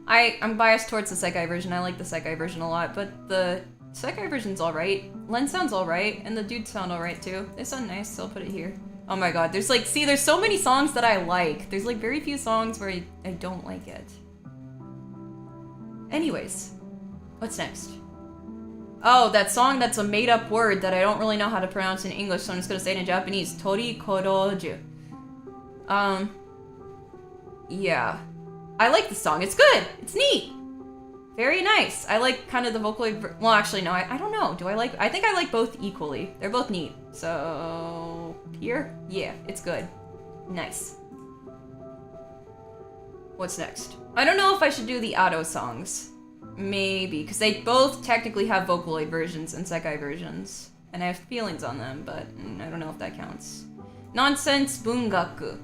I'm biased towards the sekai version. I like the sekai version a lot, but the sekai version's alright. Len sounds alright, and the dudes sound alright too. They sound nice, so I'll put it here. Oh my god, there's like, see, there's so many songs that I like. There's like very few songs where I don't like it. Anyways, what's next? Oh, that song that's a made-up word that I don't really know how to pronounce in English, so I'm just gonna say it in Japanese. Tori Koroju. Yeah. I like the song. It's good. It's neat. Very nice. I like kind of the Vocaloid... Well, actually, no. I don't know. I think I like both equally. They're both neat. So... Here? Yeah, it's good. Nice. What's next? I don't know if I should do the Ado songs. Maybe. Because they both technically have Vocaloid versions and Sekai versions. And I have feelings on them, but I don't know if that counts. Nonsense Bungaku.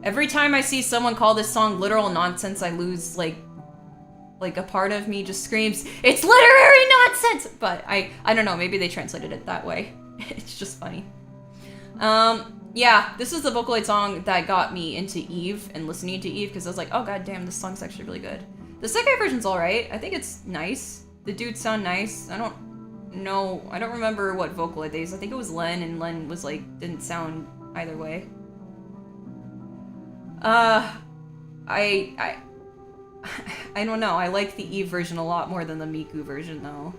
Every time I see someone call this song literal nonsense, I lose, like a part of me just screams, it's literary nonsense! But I don't know, maybe they translated it that way. It's just funny. Yeah, this is the Vocaloid song that got me into Eve and listening to Eve, because I was like, oh god damn, this song's actually really good. The Sekai version's alright. I think it's nice. The dudes sound nice. I don't remember what Vocaloid they used. I think it was Len, and Len was like, didn't sound either way. I don't know. I like the Eve version a lot more than the Miku version, though.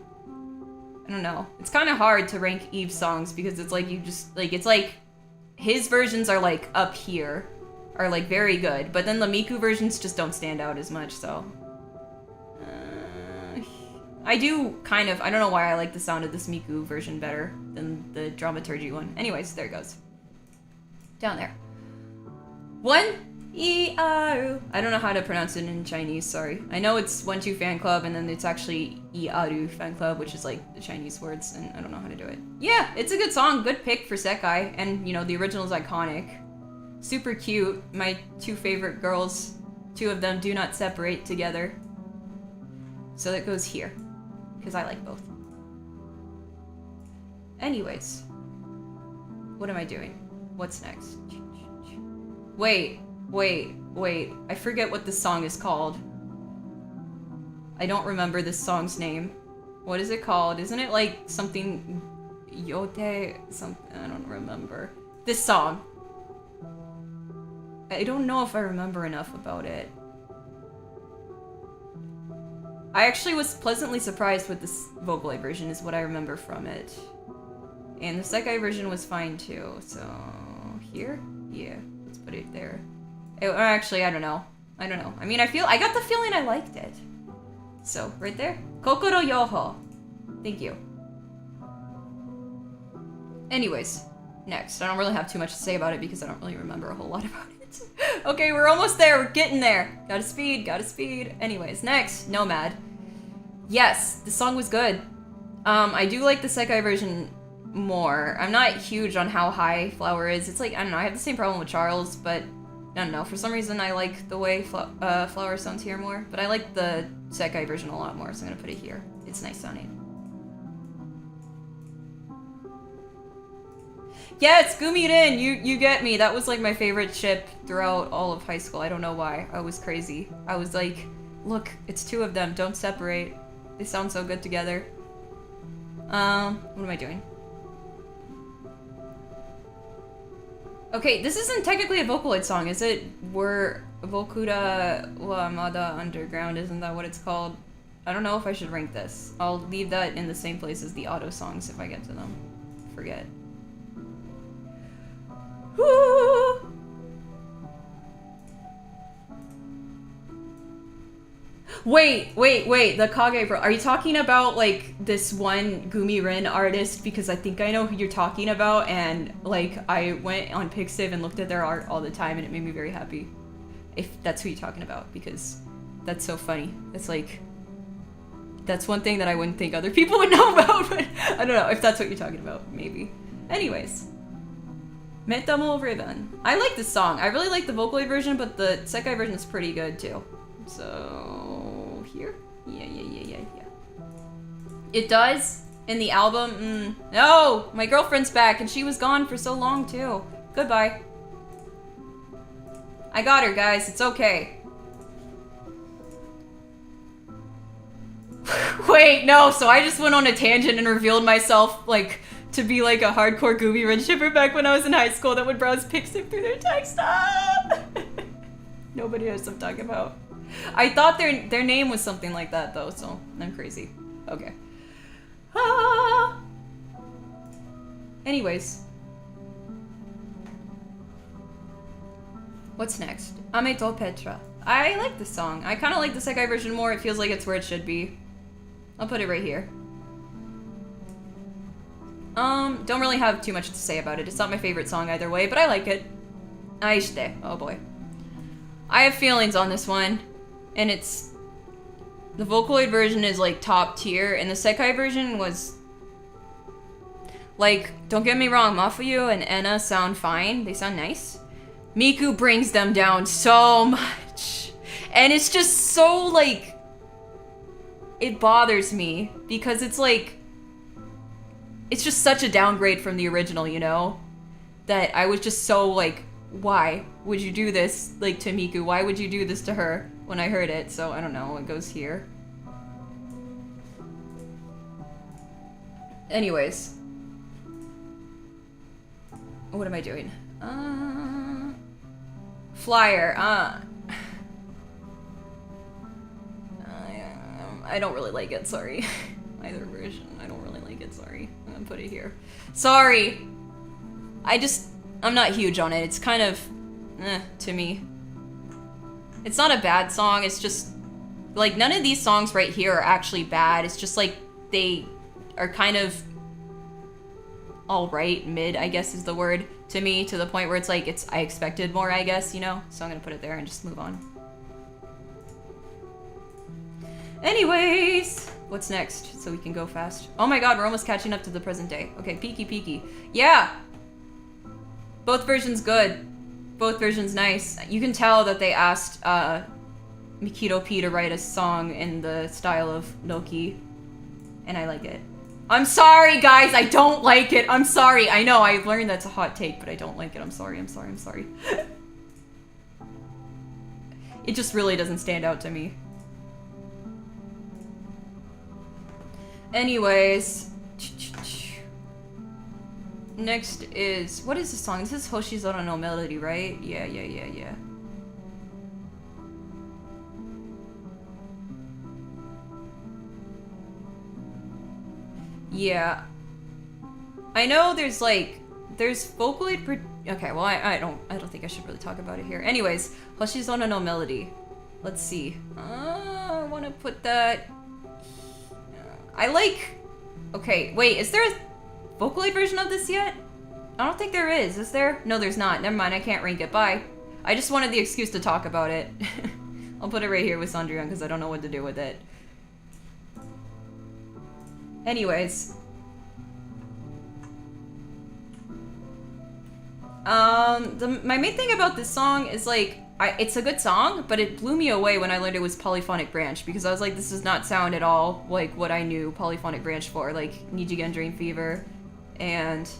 I don't know. It's kind of hard to rank Eve songs because it's like you just, like, it's like his versions are like up here, are like very good, but then the Miku versions just don't stand out as much, so. I do kind of, I don't know why I like the sound of this Miku version better than the Dramaturgy one. Anyways, there it goes. Down there. Iaru. I don't know how to pronounce it in Chinese, sorry. I know it's 1-2 fan club, and then it's actually Iaru fan club, which is like the Chinese words, and I don't know how to do it. Yeah, it's a good song, good pick for Sekai, and you know, the original is iconic. Super cute. My two favorite girls, two of them do not separate together. So that goes here, because I like both. Anyways, what am I doing? What's next? Wait. I forget what this song is called. I don't remember this song's name. What is it called? Isn't it like something... Yote... something... I don't remember. This song. I don't know if I remember enough about it. I actually was pleasantly surprised with this Vocaloid version is what I remember from it. And the Sekai version was fine too, so... Here? Yeah, let's put it there. Actually, I don't know. I mean, I got the feeling I liked it. So, right there. Kokoro Yoho. Thank you. Anyways, next. I don't really have too much to say about it because I don't really remember a whole lot about it. Okay, we're almost there. We're getting there. Gotta speed. Anyways, next. Nomad. Yes, the song was good. I do like the Sekai version more. I'm not huge on how high Flower is. It's like, I don't know, I have the same problem with Charles, but I don't know, for some reason I like the way Flower sounds here more, but I like the Sekai version a lot more, so I'm gonna put it here. It's nice sounding. Yes, Gumirin, you get me. That was like my favorite ship throughout all of high school. I don't know why. I was crazy. I was like, look, it's two of them. Don't separate. They sound so good together. What am I doing? Okay, this isn't technically a Vocaloid song, is it? We're Vokura wa Mada Underground, isn't that what it's called? I don't know if I should rank this. I'll leave that in the same place as the auto songs if I get to them. Forget. Woo! Wait, the Kage Pro. Are you talking about, like, this one Gumirin artist? Because I think I know who you're talking about, and, like, I went on Pixiv and looked at their art all the time, and it made me very happy. If that's who you're talking about, because that's so funny. It's like, that's one thing that I wouldn't think other people would know about, but I don't know if that's what you're talking about, maybe. Anyways. Metamo Ribbon. I like this song. I really like the Vocaloid version, but the sekai version is pretty good, too. So, here? Yeah. It does? In the album? No! My girlfriend's back, and she was gone for so long, too. Goodbye. I got her, guys. It's okay. Wait, no, so I just went on a tangent and revealed myself, like, to be like a hardcore Gumirin shipper back when I was in high school that would browse Pixiv through their text. Stop! Nobody knows what I'm talking about. I thought their name was something like that, though, so I'm crazy. Okay. Ah! Anyways. What's next? Ameto Petra. I like this song. I kind of like the sekai version more. It feels like it's where it should be. I'll put it right here. Don't really have too much to say about it. It's not my favorite song either way, but I like it. Aishite. Oh boy. I have feelings on this one. And it's... The Vocaloid version is like top tier, and the sekai version was... Like, don't get me wrong, Mafuyu and Enna sound fine. They sound nice. Miku brings them down so much. And it's just so, like... It bothers me. Because it's like... It's just such a downgrade from the original, you know? That I was just so, like... Why would you do this, like, to Miku? Why would you do this to her when I heard it? So, I don't know. It goes here. Anyways. What am I doing? Flyer. I don't really like it, sorry. Either version. I don't really like it, sorry. I'm gonna put it here. Sorry! I'm not huge on it. It's kind of, to me. It's not a bad song, it's just, like, none of these songs right here are actually bad. It's just, like, they are kind of alright, mid, I guess is the word, to me, to the point where it's like, I expected more, I guess, you know? So I'm gonna put it there and just move on. Anyways, what's next? So we can go fast. Oh my god, we're almost catching up to the present day. Okay, peeky. Yeah! Both versions good. Both versions nice. You can tell that they asked Mikito P to write a song in the style of Loki. And I like it. I'm sorry, guys! I don't like it! I'm sorry! I know, I learned that's a hot take, but I don't like it. I'm sorry. It just really doesn't stand out to me. Anyways. Next is... What is this song? This is Hoshizora no Melody, right? Yeah. Yeah. I know there's Vocaloid... Okay, well, I don't think I should really talk about it here. Anyways, Hoshizora no Melody. Let's see. I want to put that... I like... Okay, wait, is there a Vocaloid version of this yet? I don't think there is. Is there? No, there's not. Never mind, I can't rank it. Bye. I just wanted the excuse to talk about it. I'll put it right here with Sandrian because I don't know what to do with it. Anyways. My main thing about this song is, like, it's a good song, but it blew me away when I learned it was polyphonic branch, because I was like, this does not sound at all like what I knew polyphonic branch for, like Nijigen Dream Fever and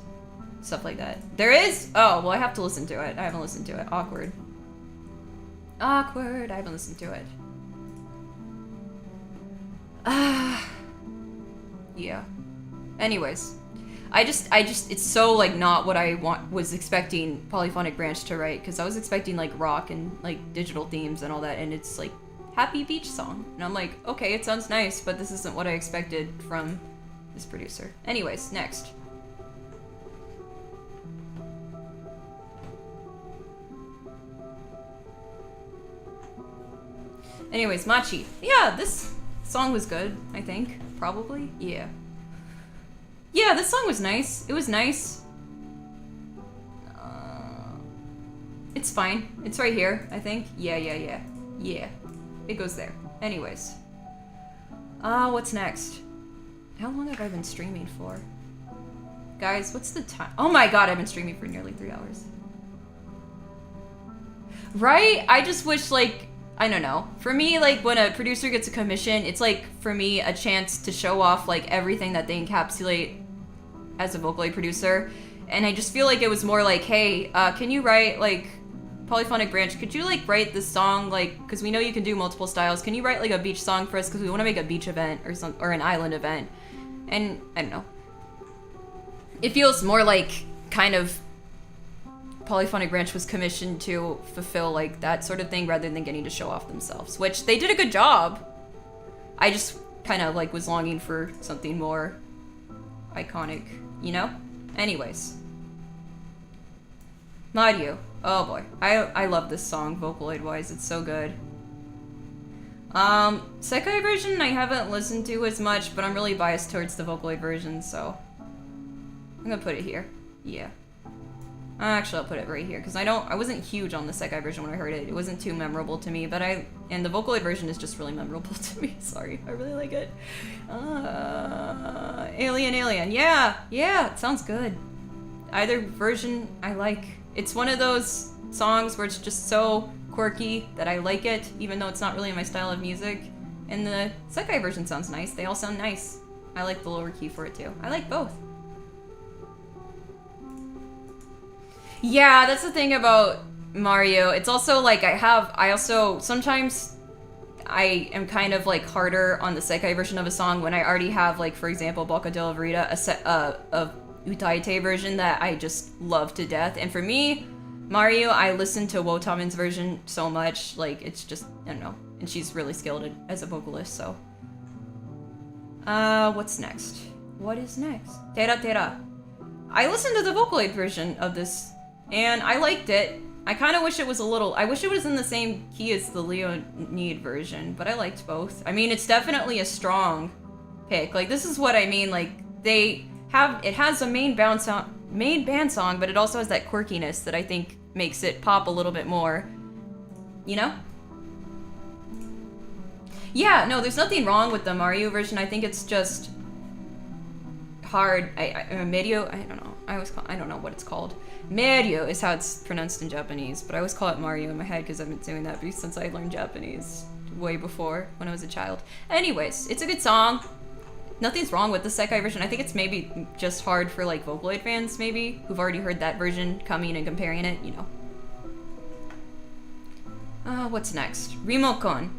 stuff like that. There is? Oh, well, I have to listen to it. I haven't listened to it. Awkward. Awkward. I haven't listened to it. Yeah. Anyways. it's so, like, not what I was expecting Polyphonic Branch to write, because I was expecting, like, rock and, like, digital themes and all that, and it's, like, happy beach song. And I'm like, okay, it sounds nice, but this isn't what I expected from this producer. Anyways, next. Anyways, Machi. Yeah, this song was good, I think. Probably. Yeah. Yeah, this song was nice. It was nice. It's fine. It's right here, I think. Yeah. Yeah. It goes there. Anyways. What's next? How long have I been streaming for? Guys, what's the time? Oh my god, I've been streaming for nearly 3 hours. Right? I just wish, like, I don't know. For me, like, when a producer gets a commission, it's, like, for me, a chance to show off, like, everything that they encapsulate as a Vocaloid producer. And I just feel like it was more like, hey, can you write, like, Polyphonic Branch, could you, like, write this song, like, because we know you can do multiple styles, can you write, like, a beach song for us, because we want to make a beach event, or an island event. And, I don't know. It feels more like, kind of, Polyphonic Branch was commissioned to fulfill, like, that sort of thing, rather than getting to show off themselves, which they did a good job. I just kind of, like, was longing for something more iconic, you know? Anyways. Mario. Oh boy. I love this song, Vocaloid-wise. It's so good. Sekai version I haven't listened to as much, but I'm really biased towards the Vocaloid version, so I'm gonna put it here. Yeah. Actually, I'll put it right here, because I wasn't huge on the Sekai version when I heard it. It wasn't too memorable to me, but and the Vocaloid version is just really memorable to me. Sorry, I really like it. Alien. Yeah, it sounds good. Either version I like. It's one of those songs where it's just so quirky that I like it, even though it's not really my style of music. And the Sekai version sounds nice. They all sound nice. I like the lower key for it too. I like both. Yeah, that's the thing about Mario. It's also like sometimes I am kind of like harder on the Sekai version of a song when I already have, like, for example, Boca de la Verita, a Utaite version that I just love to death. And for me, Mario, I listen to Wotaman's version so much, like, it's just, I don't know. And she's really skilled as a vocalist, so. What's next? What is next? Tera. I listened to the Vocaloid version of this, and I liked it. I kind of wish it was I wish it was in the same key as the Leonid version, but I liked both. I mean, it's definitely a strong pick. Like, this is what I mean, like, it has a main band song, but it also has that quirkiness that I think makes it pop a little bit more. You know? Yeah, no, there's nothing wrong with the Mario version. I think it's just hard. Medio, I don't know. I don't know what it's called. Medio is how it's pronounced in Japanese, but I always call it Mario in my head because I've been doing that since I learned Japanese way before, when I was a child. Anyways, it's a good song. Nothing's wrong with the Sekai version. I think it's maybe just hard for, like, Vocaloid fans, maybe, who've already heard that version coming and comparing it, you know. What's next? Remocon.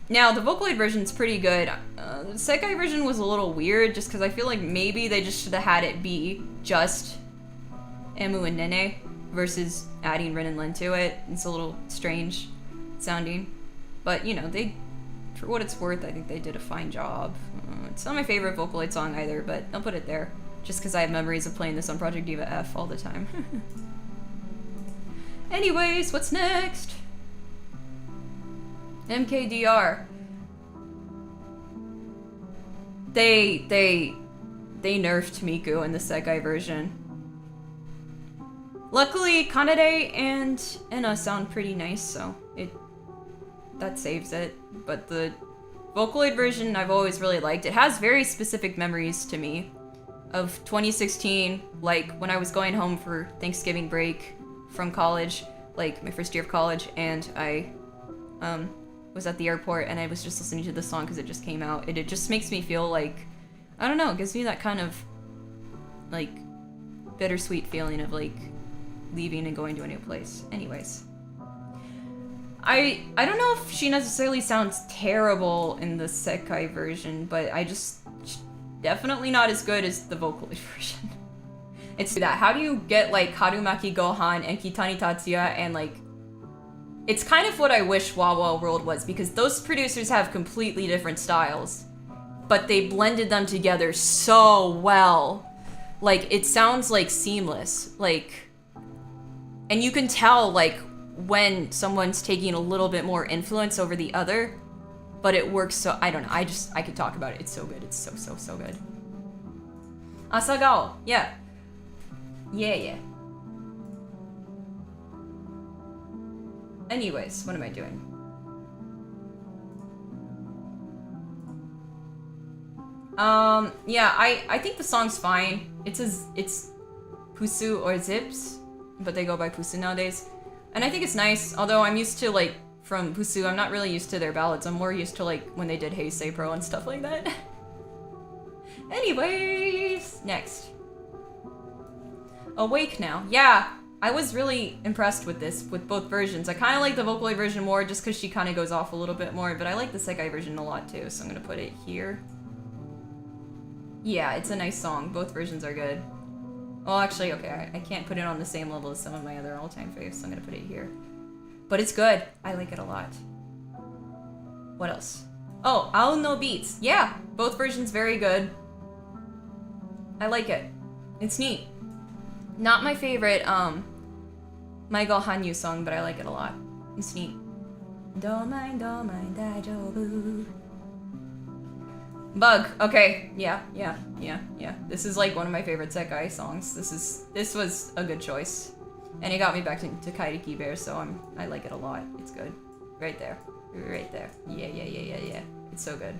Now, the Vocaloid version's pretty good. The Sekai version was a little weird, just because I feel like maybe they just should have had it be just Emu and Nene versus adding Rin and Len to it. It's a little strange sounding. But, you know, for what it's worth, I think they did a fine job. It's not my favorite Vocaloid song either, but I'll put it there. Just because I have memories of playing this on Project Diva F all the time. Anyways, what's next? MKDR. They nerfed Miku in the Sekai version. Luckily, Kanade and Enna sound pretty nice, so that saves it. But the Vocaloid version I've always really liked. It has very specific memories to me of 2016, like when I was going home for Thanksgiving break from college, like my first year of college, and I was at the airport and I was just listening to the song because it just came out. It just makes me feel like, I don't know, it gives me that kind of like bittersweet feeling of like leaving and going to a new place. Anyways. I don't know if she necessarily sounds terrible in the sekai version, but definitely not as good as the Vocaloid version. It's that. How do you get like Harumaki Gohan and Kitani Tatsuya and like it's kind of what I wish Wawa World was, because those producers have completely different styles, but they blended them together so well. Like it sounds like seamless, like, and you can tell like when someone's taking a little bit more influence over the other, but it works so, I don't know, I could talk about it. It's so good. It's so good. Asagao, yeah. Yeah. Anyways, what am I doing? Yeah, I think the song's fine. It's Pusu or Zips, but they go by Pusu nowadays. And I think it's nice, although I'm used to, like, from Pusu, I'm not really used to their ballads. I'm more used to, like, when they did Heisei Pro and stuff like that. Anyways, next. Awake Now. Yeah, I was really impressed with this, with both versions. I kind of like the Vocaloid version more just because she kind of goes off a little bit more, but I like the sekai version a lot too, so I'm going to put it here. Yeah, it's a nice song. Both versions are good. Well, actually, okay, I can't put it on the same level as some of my other all-time faves, so I'm gonna put it here. But it's good. I like it a lot. What else? Oh, Ao no Beats. Yeah, both versions very good. I like it. It's neat. Not my favorite, Maigo Hanyu song, but I like it a lot. It's neat. Don't mind, daijoubu. Bug. Okay. Yeah. This is like one of my favorite sekai songs. This was a good choice, and it got me back to Kairiki Bear, so I like it a lot. It's good. Right there. Yeah. It's so good.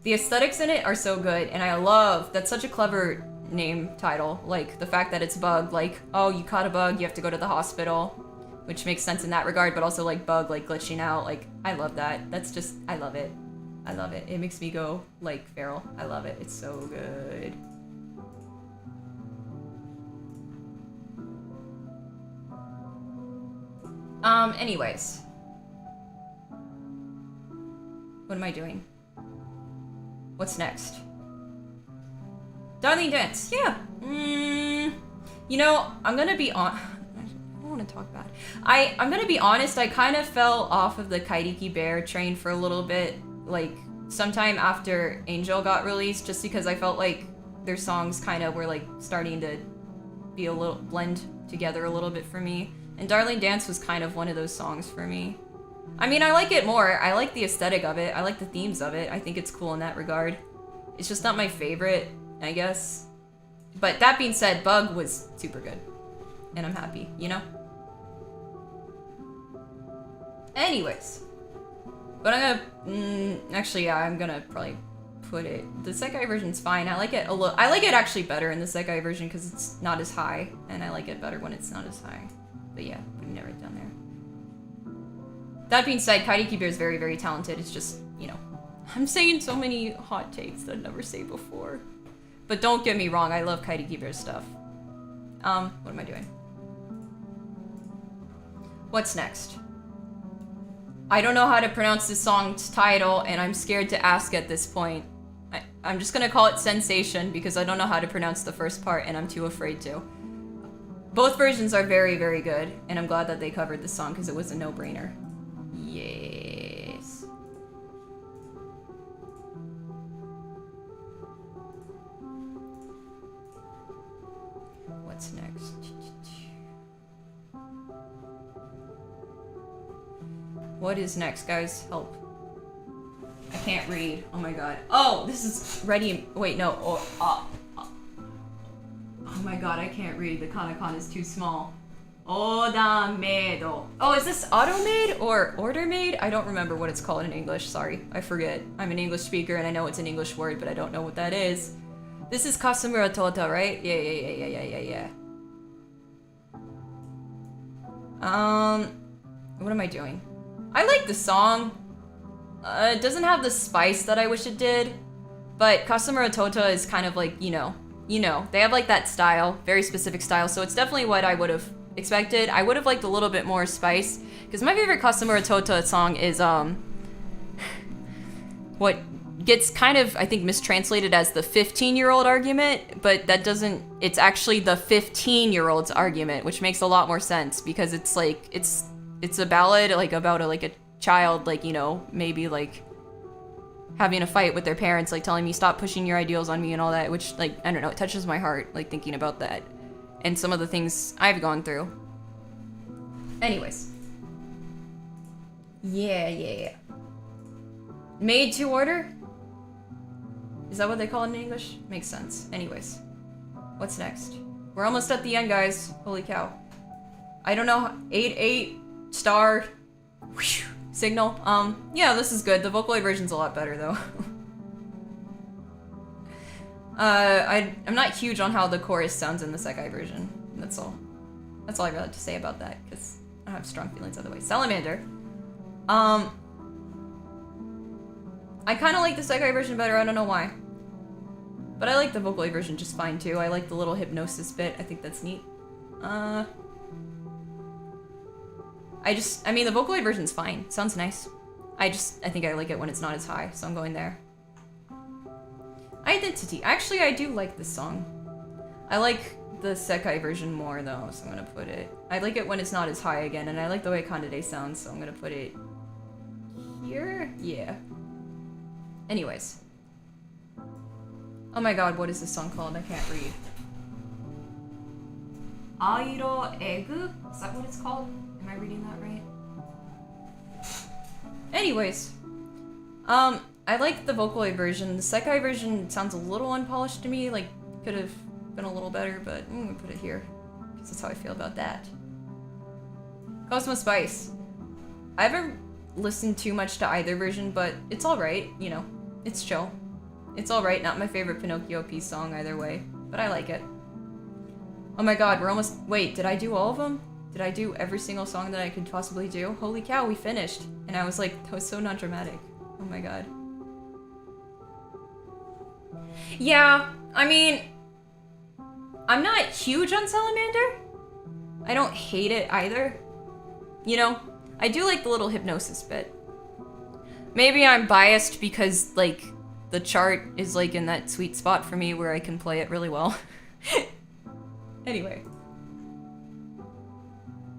The aesthetics in it are so good, and I love that's such a clever name title. Like the fact that it's Bug. Like, oh, you caught a bug, you have to go to the hospital, which makes sense in that regard. But also like Bug, like glitching out. Like I love that. That's just I love it. I love it. It makes me go, like, feral. I love it. It's so good. Anyways. What am I doing? What's next? Darling Dance. Yeah. You know, I'm gonna be on... I don't want to talk bad. I'm gonna be honest, I kind of fell off of the Kairiki Bear train for a little bit. Like sometime after Angel got released, just because I felt like their songs kind of were like starting to be a little blend together a little bit for me, and Darling Dance was kind of one of those songs for me. I mean, I like it more. I like the aesthetic of it. I like the themes of it. I think it's cool in that regard. It's just not my favorite, I guess. But that being said, Bug was super good, and I'm happy, you know? Anyways. But I'm gonna, actually, yeah, I'm gonna probably put it, the sekai version's fine. I like it I like it actually better in the sekai version because it's not as high, and I like it better when it's not as high. But yeah, putting it right down there. That being said, Kairiki Bear is very, very talented. It's just, you know, I'm saying so many hot takes that I'd never say before. But don't get me wrong, I love Kairiki Bear's stuff. What am I doing? What's next? I don't know how to pronounce this song's title, and I'm scared to ask at this point. I'm just gonna call it Sensation because I don't know how to pronounce the first part, and I'm too afraid to. Both versions are very, very good, and I'm glad that they covered this song because it was a no-brainer. Yes. What's next? What is next, guys? Help. I can't read. Oh my god. Oh, this is ready. Wait, no. Oh my god, I can't read. The katakana is too small. Odamedo. Oh, is this auto-made or order-made? I don't remember what it's called in English. Sorry, I forget. I'm an English speaker and I know it's an English word, but I don't know what that is. This is Kasumura Tota, right? Yeah. What am I doing? I like the song. It doesn't have the spice that I wish it did, but Kasumura Tota is kind of like, you know, you know, they have like that style, very specific style. So it's definitely what I would have expected. I would have liked a little bit more spice, because my favorite Kasumura Tota song is what gets kind of, I think, mistranslated as the 15-year-old argument, but that doesn't, it's actually the 15-year-old's argument, which makes a lot more sense, because it's like, it's a ballad like about a child, like, you know, maybe like having a fight with their parents, like telling me stop pushing your ideals on me and all that, which, like, I don't know, it touches my heart, like thinking about that and some of the things I've gone through. Anyways. Yeah. Made to order? Is that what they call it in English? Makes sense. Anyways. What's next? We're almost at the end, guys. Holy cow. I don't know. 8 star whew, signal. Yeah, this is good. The Vocaloid version's a lot better, though. I'm not huge on how the chorus sounds in the sekai version. That's all. That's all I really have to say about that, because I have strong feelings otherwise. Salamander. I kind of like the sekai version better. I don't know why. But I like the Vocaloid version just fine, too. I like the little hypnosis bit. I think that's neat. I mean, the Vocaloid version's fine. Sounds nice. I think I like it when it's not as high, so I'm going there. Identity. Actually, I do like this song. I like the sekai version more, though, so I'm gonna put it... I like it when it's not as high again, and I like the way Kandade sounds, so I'm gonna put it... here? Yeah. Anyways. Oh my god, what is this song called? I can't read. Airo Egu? Is that what it's called? Am I reading that right? Anyways. I like the Vocaloid version. The sekai version sounds a little unpolished to me, like, could have been a little better, but I'm gonna put it here, because that's how I feel about that. Cosmo Spice. I haven't listened too much to either version, but it's alright, you know. It's chill. It's alright, not my favorite Pinocchio piece song either way, but I like it. Oh my god, we're almost... Wait, did I do all of them? Did I do every single song that I could possibly do? Holy cow, we finished. And I was like, that was so not dramatic. Oh my god. Yeah, I mean... I'm not huge on Salamander. I don't hate it either. You know, I do like the little hypnosis bit. Maybe I'm biased because, like, the chart is, like, in that sweet spot for me where I can play it really well. Anyway.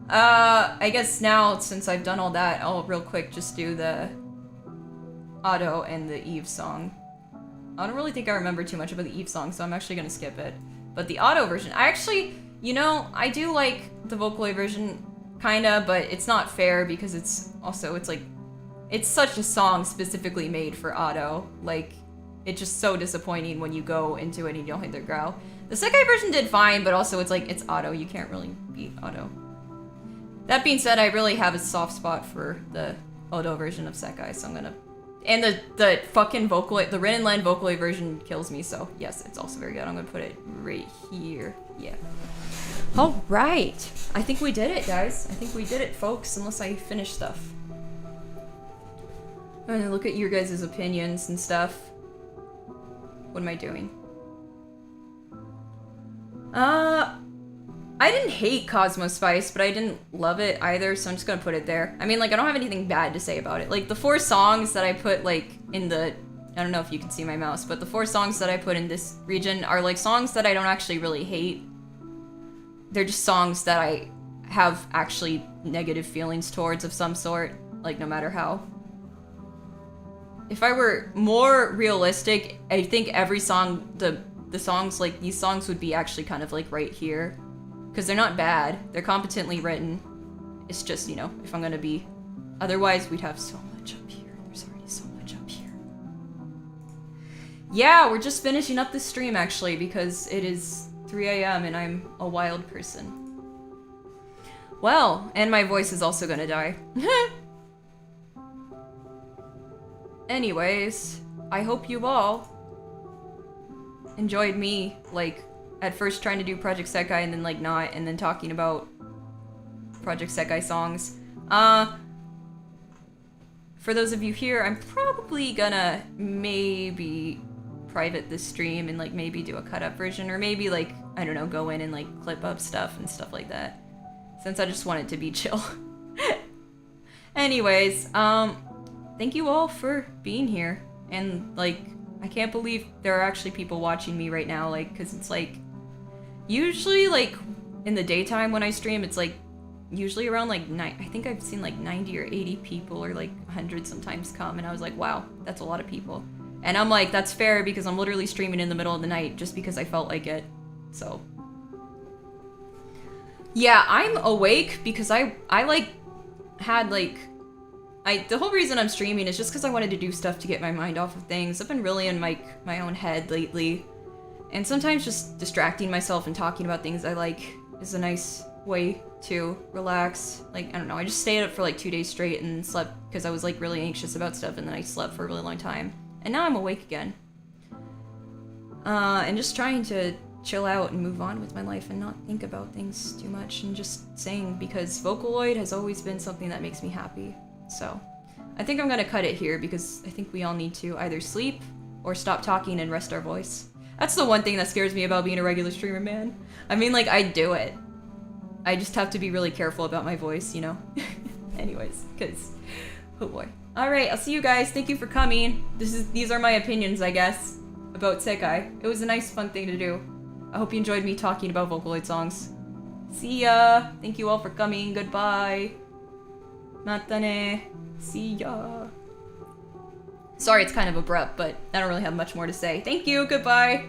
I guess now, since I've done all that, I'll real quick just do the Otto and the Eve song. I don't really think I remember too much about the Eve song, so I'm actually gonna skip it. But the Otto version, I actually, you know, I do like the Vocaloid version, kinda, but it's not fair because it's like, it's such a song specifically made for Otto. Like, it's just so disappointing when you go into it and you don't hit their growl. The sekai version did fine, but also it's like, it's Otto. You can't really beat Otto. That being said, I really have a soft spot for the Odo version of sekai, so I'm gonna... And the fucking Vocaloid, the Rin and Len Vocaloid version kills me, so yes, it's also very good. I'm gonna put it right here. Yeah. All right. I think we did it, guys. I think we did it, folks, unless I finish stuff. I'm gonna look at your guys' opinions and stuff. What am I doing? I didn't hate Cosmo Spice, but I didn't love it either, so I'm just gonna put it there. I mean, like, I don't have anything bad to say about it. Like, the 4 songs that I put, like, in the... I don't know if you can see my mouse, but the 4 songs that I put in this region are, like, songs that I don't actually really hate. They're just songs that I have actually negative feelings towards of some sort, like, no matter how. If I were more realistic, I think every song, the songs, like, these songs would be actually kind of, like, right here. Because they're not bad. They're competently written. It's just, you know, if I'm gonna be... Otherwise, we'd have so much up here. There's already so much up here. Yeah, we're just finishing up this stream, actually, because it is 3 a.m. and I'm a wild person. Well, and my voice is also gonna die. Anyways, I hope you all enjoyed me, like, at first trying to do Project Sekai and then, like, not, and then talking about Project Sekai songs. For those of you here, I'm probably gonna maybe private this stream and like maybe do a cut up version, or maybe like, I don't know, go in and like clip up stuff and stuff like that, since I just want it to be chill. Anyways, thank you all for being here, and like, I can't believe there are actually people watching me right now, like, because it's like, usually like in the daytime when I stream, it's like usually around like I think I've seen like 90 or 80 people, or like 100 sometimes come, and I was like, wow, that's a lot of people. And I'm like, that's fair, because I'm literally streaming in the middle of the night just because I felt like it. So yeah, I'm awake because I like had like the whole reason I'm streaming is just because I wanted to do stuff to get my mind off of things. I've been really in my own head lately, and sometimes just distracting myself and talking about things I like is a nice way to relax. Like, I don't know, I just stayed up for like 2 days straight and slept because I was like really anxious about stuff, and then I slept for a really long time. And now I'm awake again. And just trying to chill out and move on with my life and not think about things too much, and just saying, because Vocaloid has always been something that makes me happy. So I think I'm gonna cut it here, because I think we all need to either sleep or stop talking and rest our voice. That's the one thing that scares me about being a regular streamer, man. I mean, like, I'd do it. I just have to be really careful about my voice, you know? Anyways, because, oh boy. Alright, I'll see you guys. Thank you for coming. These are my opinions, I guess, about Sekai. It was a nice, fun thing to do. I hope you enjoyed me talking about Vocaloid songs. See ya! Thank you all for coming. Goodbye. Mata ne. See ya. Sorry it's kind of abrupt, but I don't really have much more to say. Thank you. Goodbye.